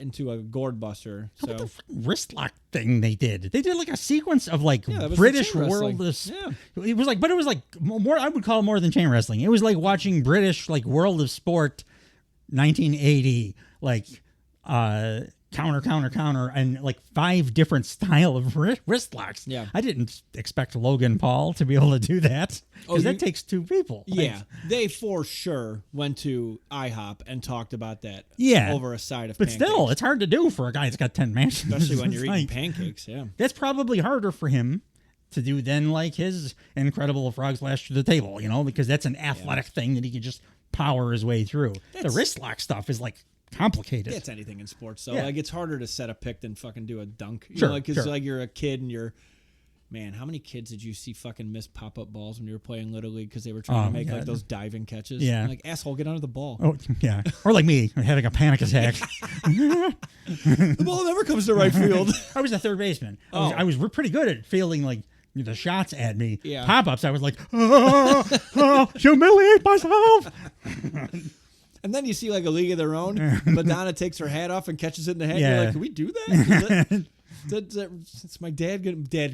[SPEAKER 2] into a gourd buster.
[SPEAKER 1] How about the wrist lock thing they did? They did like a sequence of like
[SPEAKER 2] that was
[SPEAKER 1] British
[SPEAKER 2] chain
[SPEAKER 1] world.
[SPEAKER 2] wrestling.
[SPEAKER 1] It was like more. I would call it more than chain wrestling. It was like watching British like World of Sport, 1980, like counter, and like 5 different style of wrist locks.
[SPEAKER 2] Yeah.
[SPEAKER 1] I didn't expect Logan Paul to be able to do that because that takes 2 people.
[SPEAKER 2] Yeah, they for sure went to IHOP and talked about that.
[SPEAKER 1] Yeah,
[SPEAKER 2] over a side of
[SPEAKER 1] but
[SPEAKER 2] pancakes.
[SPEAKER 1] still, it's hard to do for a guy that's got 10 matches,
[SPEAKER 2] especially when you're
[SPEAKER 1] It's
[SPEAKER 2] eating pancakes. Yeah,
[SPEAKER 1] that's probably harder for him to do than like his incredible frog splash to the table, because that's an athletic thing that he can just power his way through. The wrist lock stuff is like complicated.
[SPEAKER 2] It's anything in sports, so
[SPEAKER 1] Yeah.
[SPEAKER 2] like it's harder to set a pick than fucking do a dunk.
[SPEAKER 1] Sure,
[SPEAKER 2] Because like you're a kid and you're, man, how many kids did you see fucking miss pop-up balls when you were playing Little League because they were trying to make like those diving catches?
[SPEAKER 1] Yeah.
[SPEAKER 2] Like, asshole, get under the ball.
[SPEAKER 1] Oh, yeah. Or like me, having a panic attack.
[SPEAKER 2] The ball never comes to right field.
[SPEAKER 1] I was a third baseman.
[SPEAKER 2] Oh.
[SPEAKER 1] I was pretty good at fielding like the shots at me.
[SPEAKER 2] Yeah.
[SPEAKER 1] Pop-ups, I was like, humiliate myself.
[SPEAKER 2] And then you see like a league of their own. Madonna takes her hat off and catches it in the head.
[SPEAKER 1] Yeah.
[SPEAKER 2] You're like, can we do that? It's my dad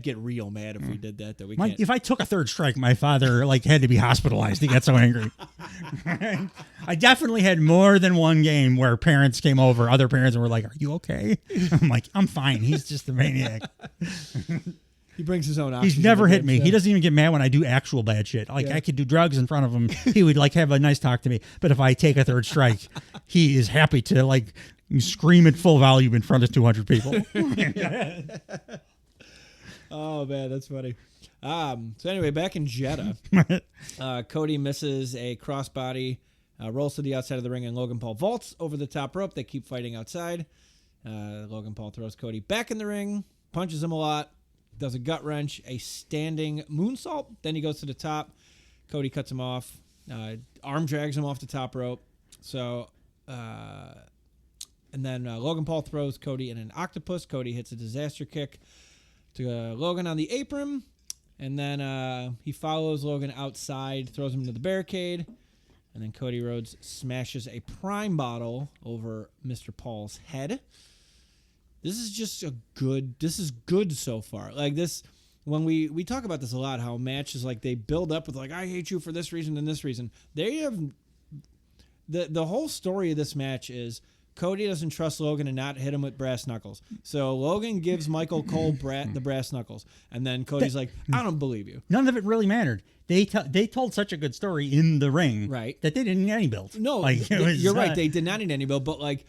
[SPEAKER 2] get real mad if we did that. That we can't.
[SPEAKER 1] If I took a third strike, my father like had to be hospitalized. He got so angry. I definitely had more than one game where parents came over, other parents, and were like, "Are you okay?" I'm like, "I'm fine." He's just a maniac.
[SPEAKER 2] He brings his own oxygen.
[SPEAKER 1] He's never hit me.
[SPEAKER 2] So.
[SPEAKER 1] He doesn't even get mad when I do actual bad shit. Like I could do drugs in front of him. He would like have a nice talk to me. But if I take a third strike, he is happy to like scream at full volume in front of 200 people.
[SPEAKER 2] Oh man, that's funny. So anyway, back in Jeddah, Cody misses a crossbody, rolls to the outside of the ring, and Logan Paul vaults over the top rope. They keep fighting outside. Logan Paul throws Cody back in the ring, punches him a lot. Does a gut wrench, a standing moonsault. Then he goes to the top. Cody cuts him off. Arm drags him off the top rope. So, and then Logan Paul throws Cody in an octopus. Cody hits a disaster kick to Logan on the apron. And then he follows Logan outside, throws him into the barricade. And then Cody Rhodes smashes a Prime bottle over Mr. Paul's head. This is just this is good so far. Like this, when we talk about this a lot, how matches, like, they build up with, like, I hate you for this reason and this reason. They have, the whole story of this match is Cody doesn't trust Logan and not hit him with brass knuckles. So Logan gives Michael Cole the brass knuckles. And then Cody's like, I don't believe you.
[SPEAKER 1] None of it really mattered. They told such a good story in the ring,
[SPEAKER 2] right,
[SPEAKER 1] that they didn't need any build.
[SPEAKER 2] No,
[SPEAKER 1] like,
[SPEAKER 2] you're right. They did not need any build, but, like,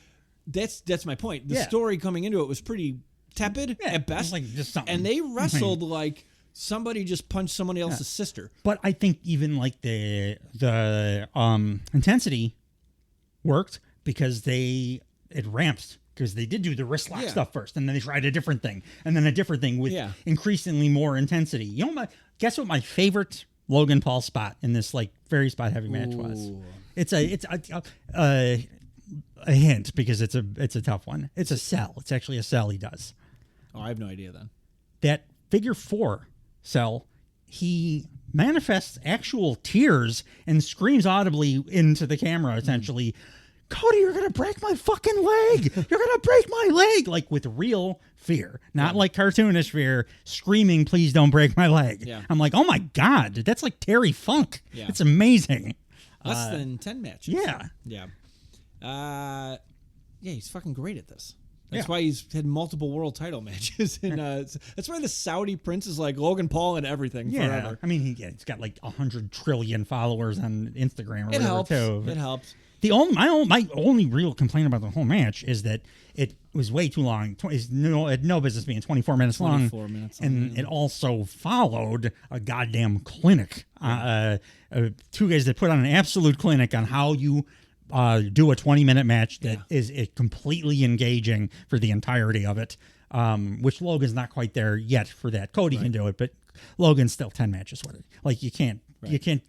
[SPEAKER 2] that's my point. The story coming into it was pretty tepid at best.
[SPEAKER 1] Like just something.
[SPEAKER 2] And they wrestled like somebody just punched somebody else's sister.
[SPEAKER 1] But I think even like the intensity worked because it ramped. Because they did do the wrist lock stuff first, and then they tried a different thing, and then a different thing with increasingly more intensity. You know, guess what my favorite Logan Paul spot in this like very spot heavy match was? It's a hint because it's a tough one. It's a sell. It's actually a sell he does.
[SPEAKER 2] Oh, I have no idea then.
[SPEAKER 1] That figure 4 sell, he manifests actual tears and screams audibly into the camera, essentially, Cody, you're going to break my fucking leg. You're going to break my leg. Like with real fear, not like cartoonish fear, screaming, please don't break my leg.
[SPEAKER 2] Yeah.
[SPEAKER 1] I'm like, oh my God, that's like Terry Funk.
[SPEAKER 2] Yeah.
[SPEAKER 1] It's amazing.
[SPEAKER 2] Less than 10 matches.
[SPEAKER 1] Yeah.
[SPEAKER 2] Yeah. Yeah, he's fucking great at this. That's why he's had multiple world title matches. And that's why the Saudi prince is like Logan Paul and everything forever.
[SPEAKER 1] I mean, he's got like 100 trillion followers on Instagram or whatever, too.
[SPEAKER 2] It helps.
[SPEAKER 1] My only real complaint about the whole match is that it was way too long. It had no business being 24 minutes long. 24 minutes long. And it also followed a goddamn clinic. Two guys that put on an absolute clinic on how you do a 20-minute match that is completely engaging for the entirety of it, which Logan's not quite there yet for that. Cody can do it, but Logan's still 10 matches with it. Like you can't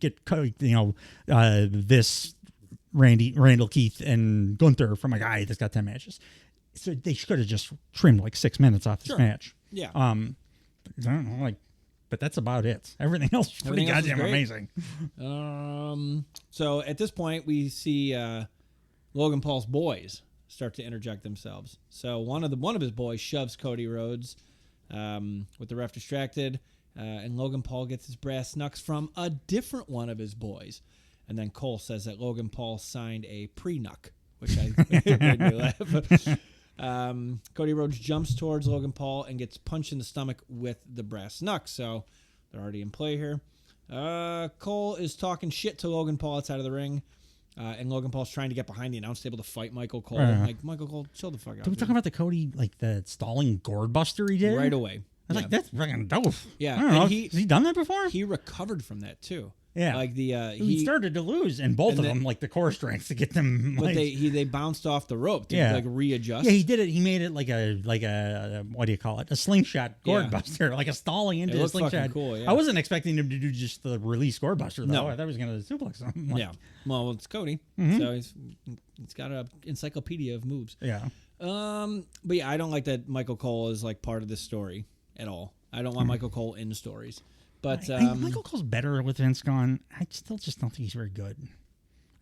[SPEAKER 1] get this Randall Keith and Gunther from a guy that's got 10 matches. So they should have just trimmed like 6 minutes off this match.
[SPEAKER 2] Yeah.
[SPEAKER 1] I don't know, but that's about it. Everything else is pretty goddamn amazing.
[SPEAKER 2] So at this point, we see Logan Paul's boys start to interject themselves. So one of his boys shoves Cody Rhodes with the ref distracted, and Logan Paul gets his brass knucks from a different one of his boys. And then Cole says that Logan Paul signed a pre-knuck, which made me laugh. Cody Rhodes jumps towards Logan Paul and gets punched in the stomach with the brass knuck. So they're already in play here. Cole is talking shit to Logan Paul outside of the ring. And Logan Paul's trying to get behind the announce table to fight Michael Cole. Like, Michael Cole, chill the fuck out.
[SPEAKER 1] Did we talk about the Cody, like the stalling gourd buster he did?
[SPEAKER 2] Right away.
[SPEAKER 1] I was like, that's fucking dope.
[SPEAKER 2] Yeah.
[SPEAKER 1] I don't know. Has he done that before?
[SPEAKER 2] He recovered from that too.
[SPEAKER 1] Yeah,
[SPEAKER 2] like
[SPEAKER 1] he started to lose, and both of them, like the core strengths to get them.
[SPEAKER 2] But they bounced off the rope to like readjust.
[SPEAKER 1] Yeah, he did it. He made it like a what do you call it? A slingshot gourd buster, like a stalling into a slingshot.
[SPEAKER 2] Cool, yeah.
[SPEAKER 1] I wasn't expecting him to do just the release gourd buster though. No. I thought he was going to suplex him.
[SPEAKER 2] Yeah, well, it's Cody, so he's got an encyclopedia of moves.
[SPEAKER 1] Yeah.
[SPEAKER 2] But yeah, I don't like that Michael Cole is like part of this story at all. I don't want Michael Cole in stories. But
[SPEAKER 1] Michael Cole's better with Vince gone. I still just don't think he's very good.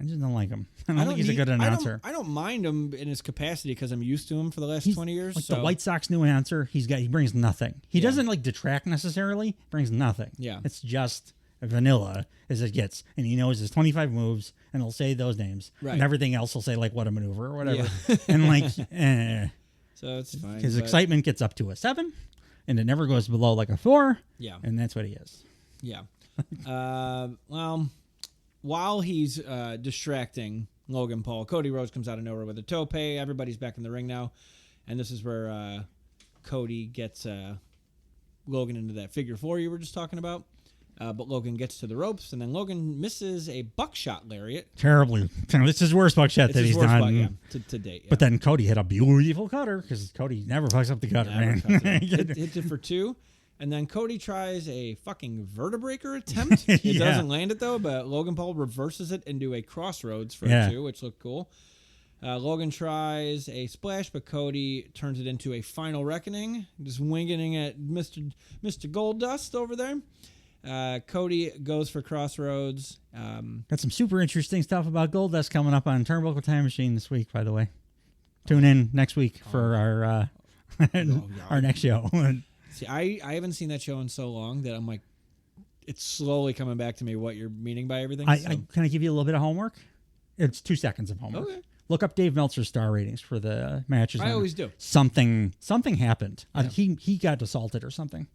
[SPEAKER 1] I just don't like him. I don't think he's a good announcer.
[SPEAKER 2] I don't mind him in his capacity because I'm used to him for the last 20 years.
[SPEAKER 1] Like the White Sox new announcer, he brings nothing. He doesn't like detract necessarily. He brings nothing.
[SPEAKER 2] Yeah, it's
[SPEAKER 1] just vanilla as it gets, and he knows his 25 moves, and he'll say those names, and everything else will say like what a maneuver or whatever, and like,
[SPEAKER 2] so it's fine.
[SPEAKER 1] His excitement gets up to a 7. And it never goes below like a 4.
[SPEAKER 2] Yeah.
[SPEAKER 1] And that's what he is.
[SPEAKER 2] Yeah. Well, while he's distracting Logan Paul, Cody Rhodes comes out of nowhere with a tope. Everybody's back in the ring now. And this is where Cody gets Logan into that figure 4 you were just talking about. But Logan gets to the ropes, and then Logan misses a buckshot lariat.
[SPEAKER 1] Terribly. It's his worst buckshot that he's done.
[SPEAKER 2] To date. Yeah.
[SPEAKER 1] But then Cody hit a beautiful cutter, because Cody never fucks up the cutter, man.
[SPEAKER 2] Hit it for 2. And then Cody tries a fucking vertebreaker attempt. It doesn't land it, though, but Logan Paul reverses it into a crossroads for a 2, which looked cool. Logan tries a splash, but Cody turns it into a final reckoning, just winging at Mr. Goldust over there. Cody goes for Crossroads.
[SPEAKER 1] Got some super interesting stuff about Goldust coming up on Turnbuckle Time Machine this week, by the way. Tune in next week for our our next show.
[SPEAKER 2] See, I haven't seen that show in so long that I'm like, it's slowly coming back to me what you're meaning by everything.
[SPEAKER 1] Can I give you a little bit of homework? It's 2 seconds of homework.
[SPEAKER 2] Okay.
[SPEAKER 1] Look up Dave Meltzer's star ratings for the matches.
[SPEAKER 2] I always do.
[SPEAKER 1] Something happened.
[SPEAKER 2] Yeah.
[SPEAKER 1] He got assaulted or something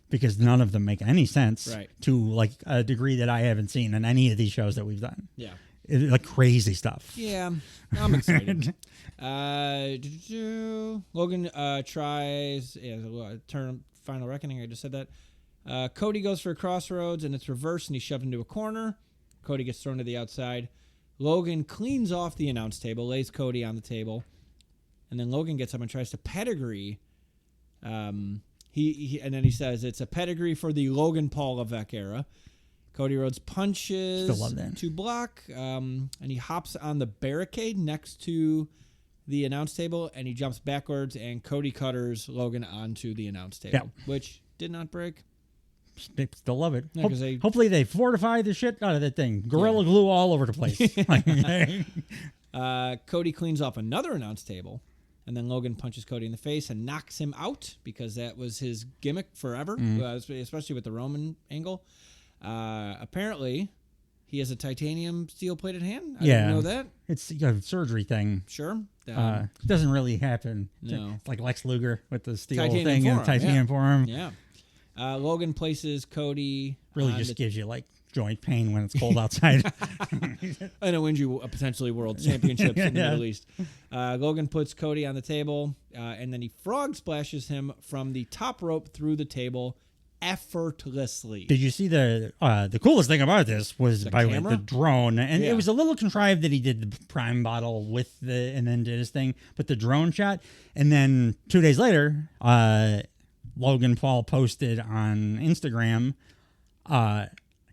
[SPEAKER 1] because none of them make any sense to like a degree that I haven't seen in any of these shows that we've done.
[SPEAKER 2] Yeah.
[SPEAKER 1] Like crazy stuff.
[SPEAKER 2] Yeah, I'm excited. Logan tries final reckoning. I just said that. Cody goes for a Crossroads, and it's reversed, and he's shoved into a corner. Cody gets thrown to the outside. Logan cleans off the announce table, lays Cody on the table, and then Logan gets up and tries to pedigree. He and then he says it's a pedigree for the Logan Paul Levesque era. Cody Rhodes punches to block, and he hops on the barricade next to the announce table, and he jumps backwards, and Cody cutters Logan onto the announce table, which did not break.
[SPEAKER 1] They still love it.
[SPEAKER 2] Yeah,
[SPEAKER 1] hopefully they fortify the shit out of that thing. Gorilla glue all over the place.
[SPEAKER 2] Cody cleans off another announce table, and then Logan punches Cody in the face and knocks him out because that was his gimmick forever, especially with the Roman angle. Apparently, he has a titanium steel-plated hand. I didn't know that.
[SPEAKER 1] It's a surgery thing.
[SPEAKER 2] Sure.
[SPEAKER 1] It doesn't really happen.
[SPEAKER 2] No.
[SPEAKER 1] It's like Lex Luger with the steel
[SPEAKER 2] Titanium
[SPEAKER 1] thing
[SPEAKER 2] forearm,
[SPEAKER 1] and the titanium forearm.
[SPEAKER 2] Yeah. Logan places Cody.
[SPEAKER 1] Really just gives you like joint pain when it's cold outside.
[SPEAKER 2] And it wins you potentially world championships in the Middle East. Logan puts Cody on the table, and then he frog splashes him from the top rope through the table effortlessly.
[SPEAKER 1] Did you see the coolest thing about this was the drone, and it was a little contrived that he did the prime bottle with and then did his thing, but the drone shot, and then 2 days later, Logan Paul posted on Instagram,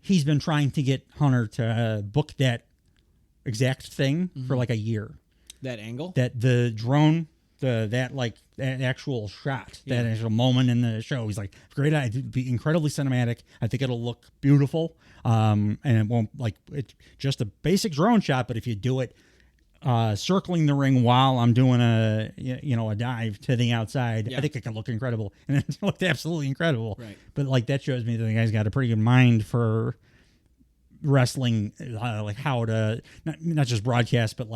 [SPEAKER 1] he's been trying to get Hunter to book that exact thing for like a year.
[SPEAKER 2] That angle?
[SPEAKER 1] That the drone, that actual shot, that actual moment in the show. He's like, great, it'd be incredibly cinematic. I think it'll look beautiful. And it won't it's just a basic drone shot, but if you do it circling the ring while I'm doing a dive to the outside, I think it can look incredible. And it looked absolutely incredible.
[SPEAKER 2] Right.
[SPEAKER 1] But that shows me that the guy's got a pretty good mind for wrestling, how to not just broadcast, but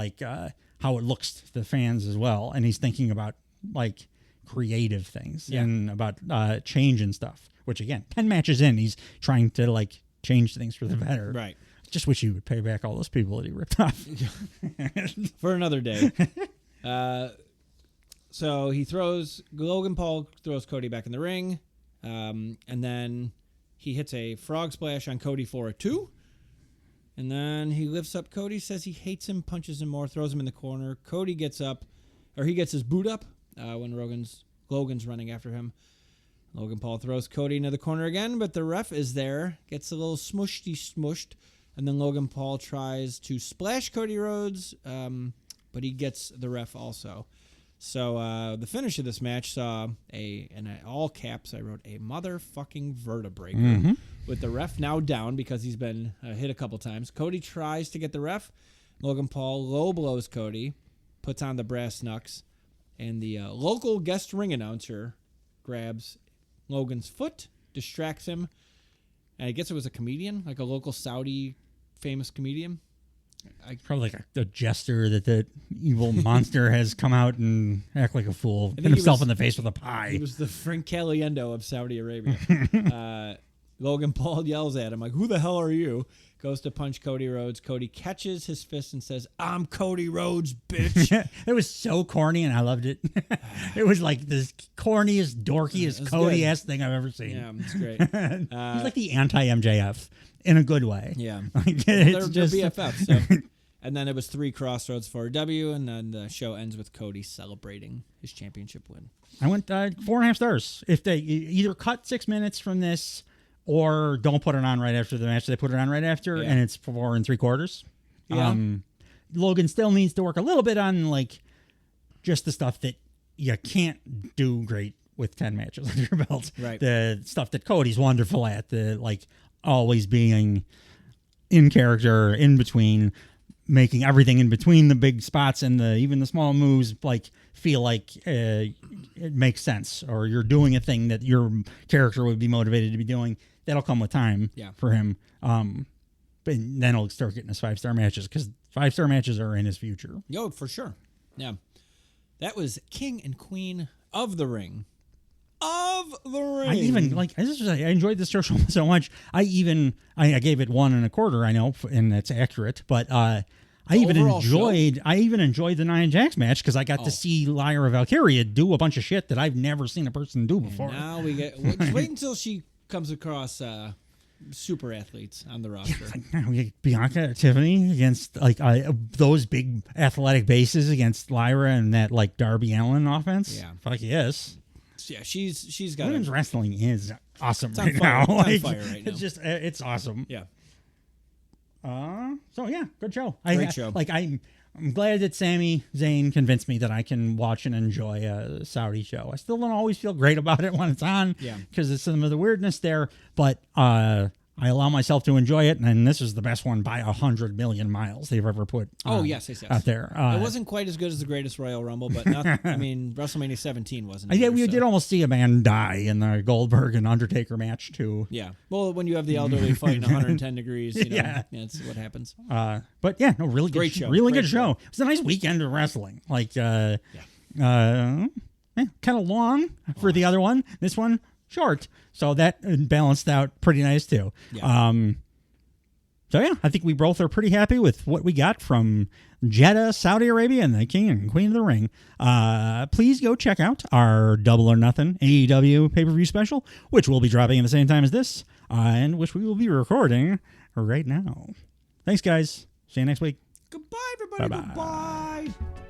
[SPEAKER 1] how it looks to the fans as well. And he's thinking about creative things and about change and stuff, which again, 10 matches in, he's trying to change things for the better.
[SPEAKER 2] Right.
[SPEAKER 1] Just wish he would pay back all those people that he ripped off.
[SPEAKER 2] For another day. So Logan Paul throws Cody back in the ring, and then he hits a frog splash on Cody for a 2. And then he lifts up Cody, says he hates him, punches him more, throws him in the corner. Cody gets up, or he gets his boot up when Logan's running after him. Logan Paul throws Cody into the corner again, but the ref is there, gets a little smushed. And then Logan Paul tries to splash Cody Rhodes, but he gets the ref also. So the finish of this match saw in all caps, I wrote, a motherfucking vertebraker, with the ref now down because he's been hit a couple times. Cody tries to get the ref. Logan Paul low blows Cody, puts on the brass knucks, and the local guest ring announcer grabs Logan's foot, distracts him, and I guess it was a comedian, like a local Saudi famous comedian.
[SPEAKER 1] Probably like a jester that the evil monster has come out and act like a fool, hit himself in the face with a pie.
[SPEAKER 2] He was the Frank Caliendo of Saudi Arabia. Logan Paul yells at him, like, who the hell are you? Goes to punch Cody Rhodes. Cody catches his fist and says, I'm Cody Rhodes, bitch.
[SPEAKER 1] It was so corny, and I loved it. It was like the corniest, dorkiest, Cody-ass thing I've ever seen.
[SPEAKER 2] Yeah, it's great.
[SPEAKER 1] He's like the anti-MJF in a good way.
[SPEAKER 2] Yeah.
[SPEAKER 1] They're
[SPEAKER 2] just BFFs. So. And then it was 3 Crossroads for a W, and then the show ends with Cody celebrating his championship win.
[SPEAKER 1] I went 4.5 stars. If they either cut 6 minutes from this or don't put it on right after the match, they put it on right after, and it's 4 3/4. Logan still needs to work a little bit on like just the stuff that you can't do great with 10 matches under your belt.
[SPEAKER 2] Right.
[SPEAKER 1] The stuff that Cody's wonderful at, the like always being in character, in between, making everything in between the big spots and even the small moves like feel like it makes sense, or you're doing a thing that your character would be motivated to be doing. That'll come with time for him. But then he'll start getting his 5-star matches, because 5-star matches are in his future.
[SPEAKER 2] Yo, for sure. Yeah. That was King and Queen of the Ring. Of the Ring.
[SPEAKER 1] I enjoyed this show so much. I gave it 1 1/4. I know, and that's accurate. But I even enjoyed the Nia Jax match, because I got to see Lyra Valkyria do a bunch of shit that I've never seen a person do before.
[SPEAKER 2] And now we just wait until she comes across super athletes on the roster.
[SPEAKER 1] We get Bianca Tiffany against like those big athletic bases against Lyra and that like Darby Allin offense.
[SPEAKER 2] Yeah,
[SPEAKER 1] fuck yes.
[SPEAKER 2] Yeah, she's got
[SPEAKER 1] women's wrestling is awesome
[SPEAKER 2] it's
[SPEAKER 1] right
[SPEAKER 2] on fire.
[SPEAKER 1] now.
[SPEAKER 2] It's on fire right now.
[SPEAKER 1] It's just it's awesome.
[SPEAKER 2] Yeah.
[SPEAKER 1] So yeah, good show.
[SPEAKER 2] Great show.
[SPEAKER 1] I'm glad that Sami Zayn convinced me that I can watch and enjoy a Saudi show. I still don't always feel great about it when it's on, because it's some of the weirdness there, but I allow myself to enjoy it, and this is the best one by 100 million miles they've ever put
[SPEAKER 2] yes.
[SPEAKER 1] out there.
[SPEAKER 2] It wasn't quite as good as the Greatest Royal Rumble, but WrestleMania 17 wasn't.
[SPEAKER 1] We did almost see a man die in the Goldberg and Undertaker match, too.
[SPEAKER 2] Yeah. Well, when you have the elderly fighting 110 degrees, that's what happens.
[SPEAKER 1] But yeah, no, really
[SPEAKER 2] great
[SPEAKER 1] good
[SPEAKER 2] show.
[SPEAKER 1] Really good show. It was a nice weekend of wrestling. Kind of long for the other one. This one, short. So that balanced out pretty nice too. Yeah. So yeah, I think we both are pretty happy with what we got from Jeddah, Saudi Arabia, and the King and Queen of the Ring. Please go check out our Double or Nothing AEW pay-per-view special, which will be dropping at the same time as this, and which we will be recording right now. Thanks, guys. See you next week.
[SPEAKER 2] Goodbye, everybody.
[SPEAKER 1] Bye-bye.
[SPEAKER 2] Goodbye.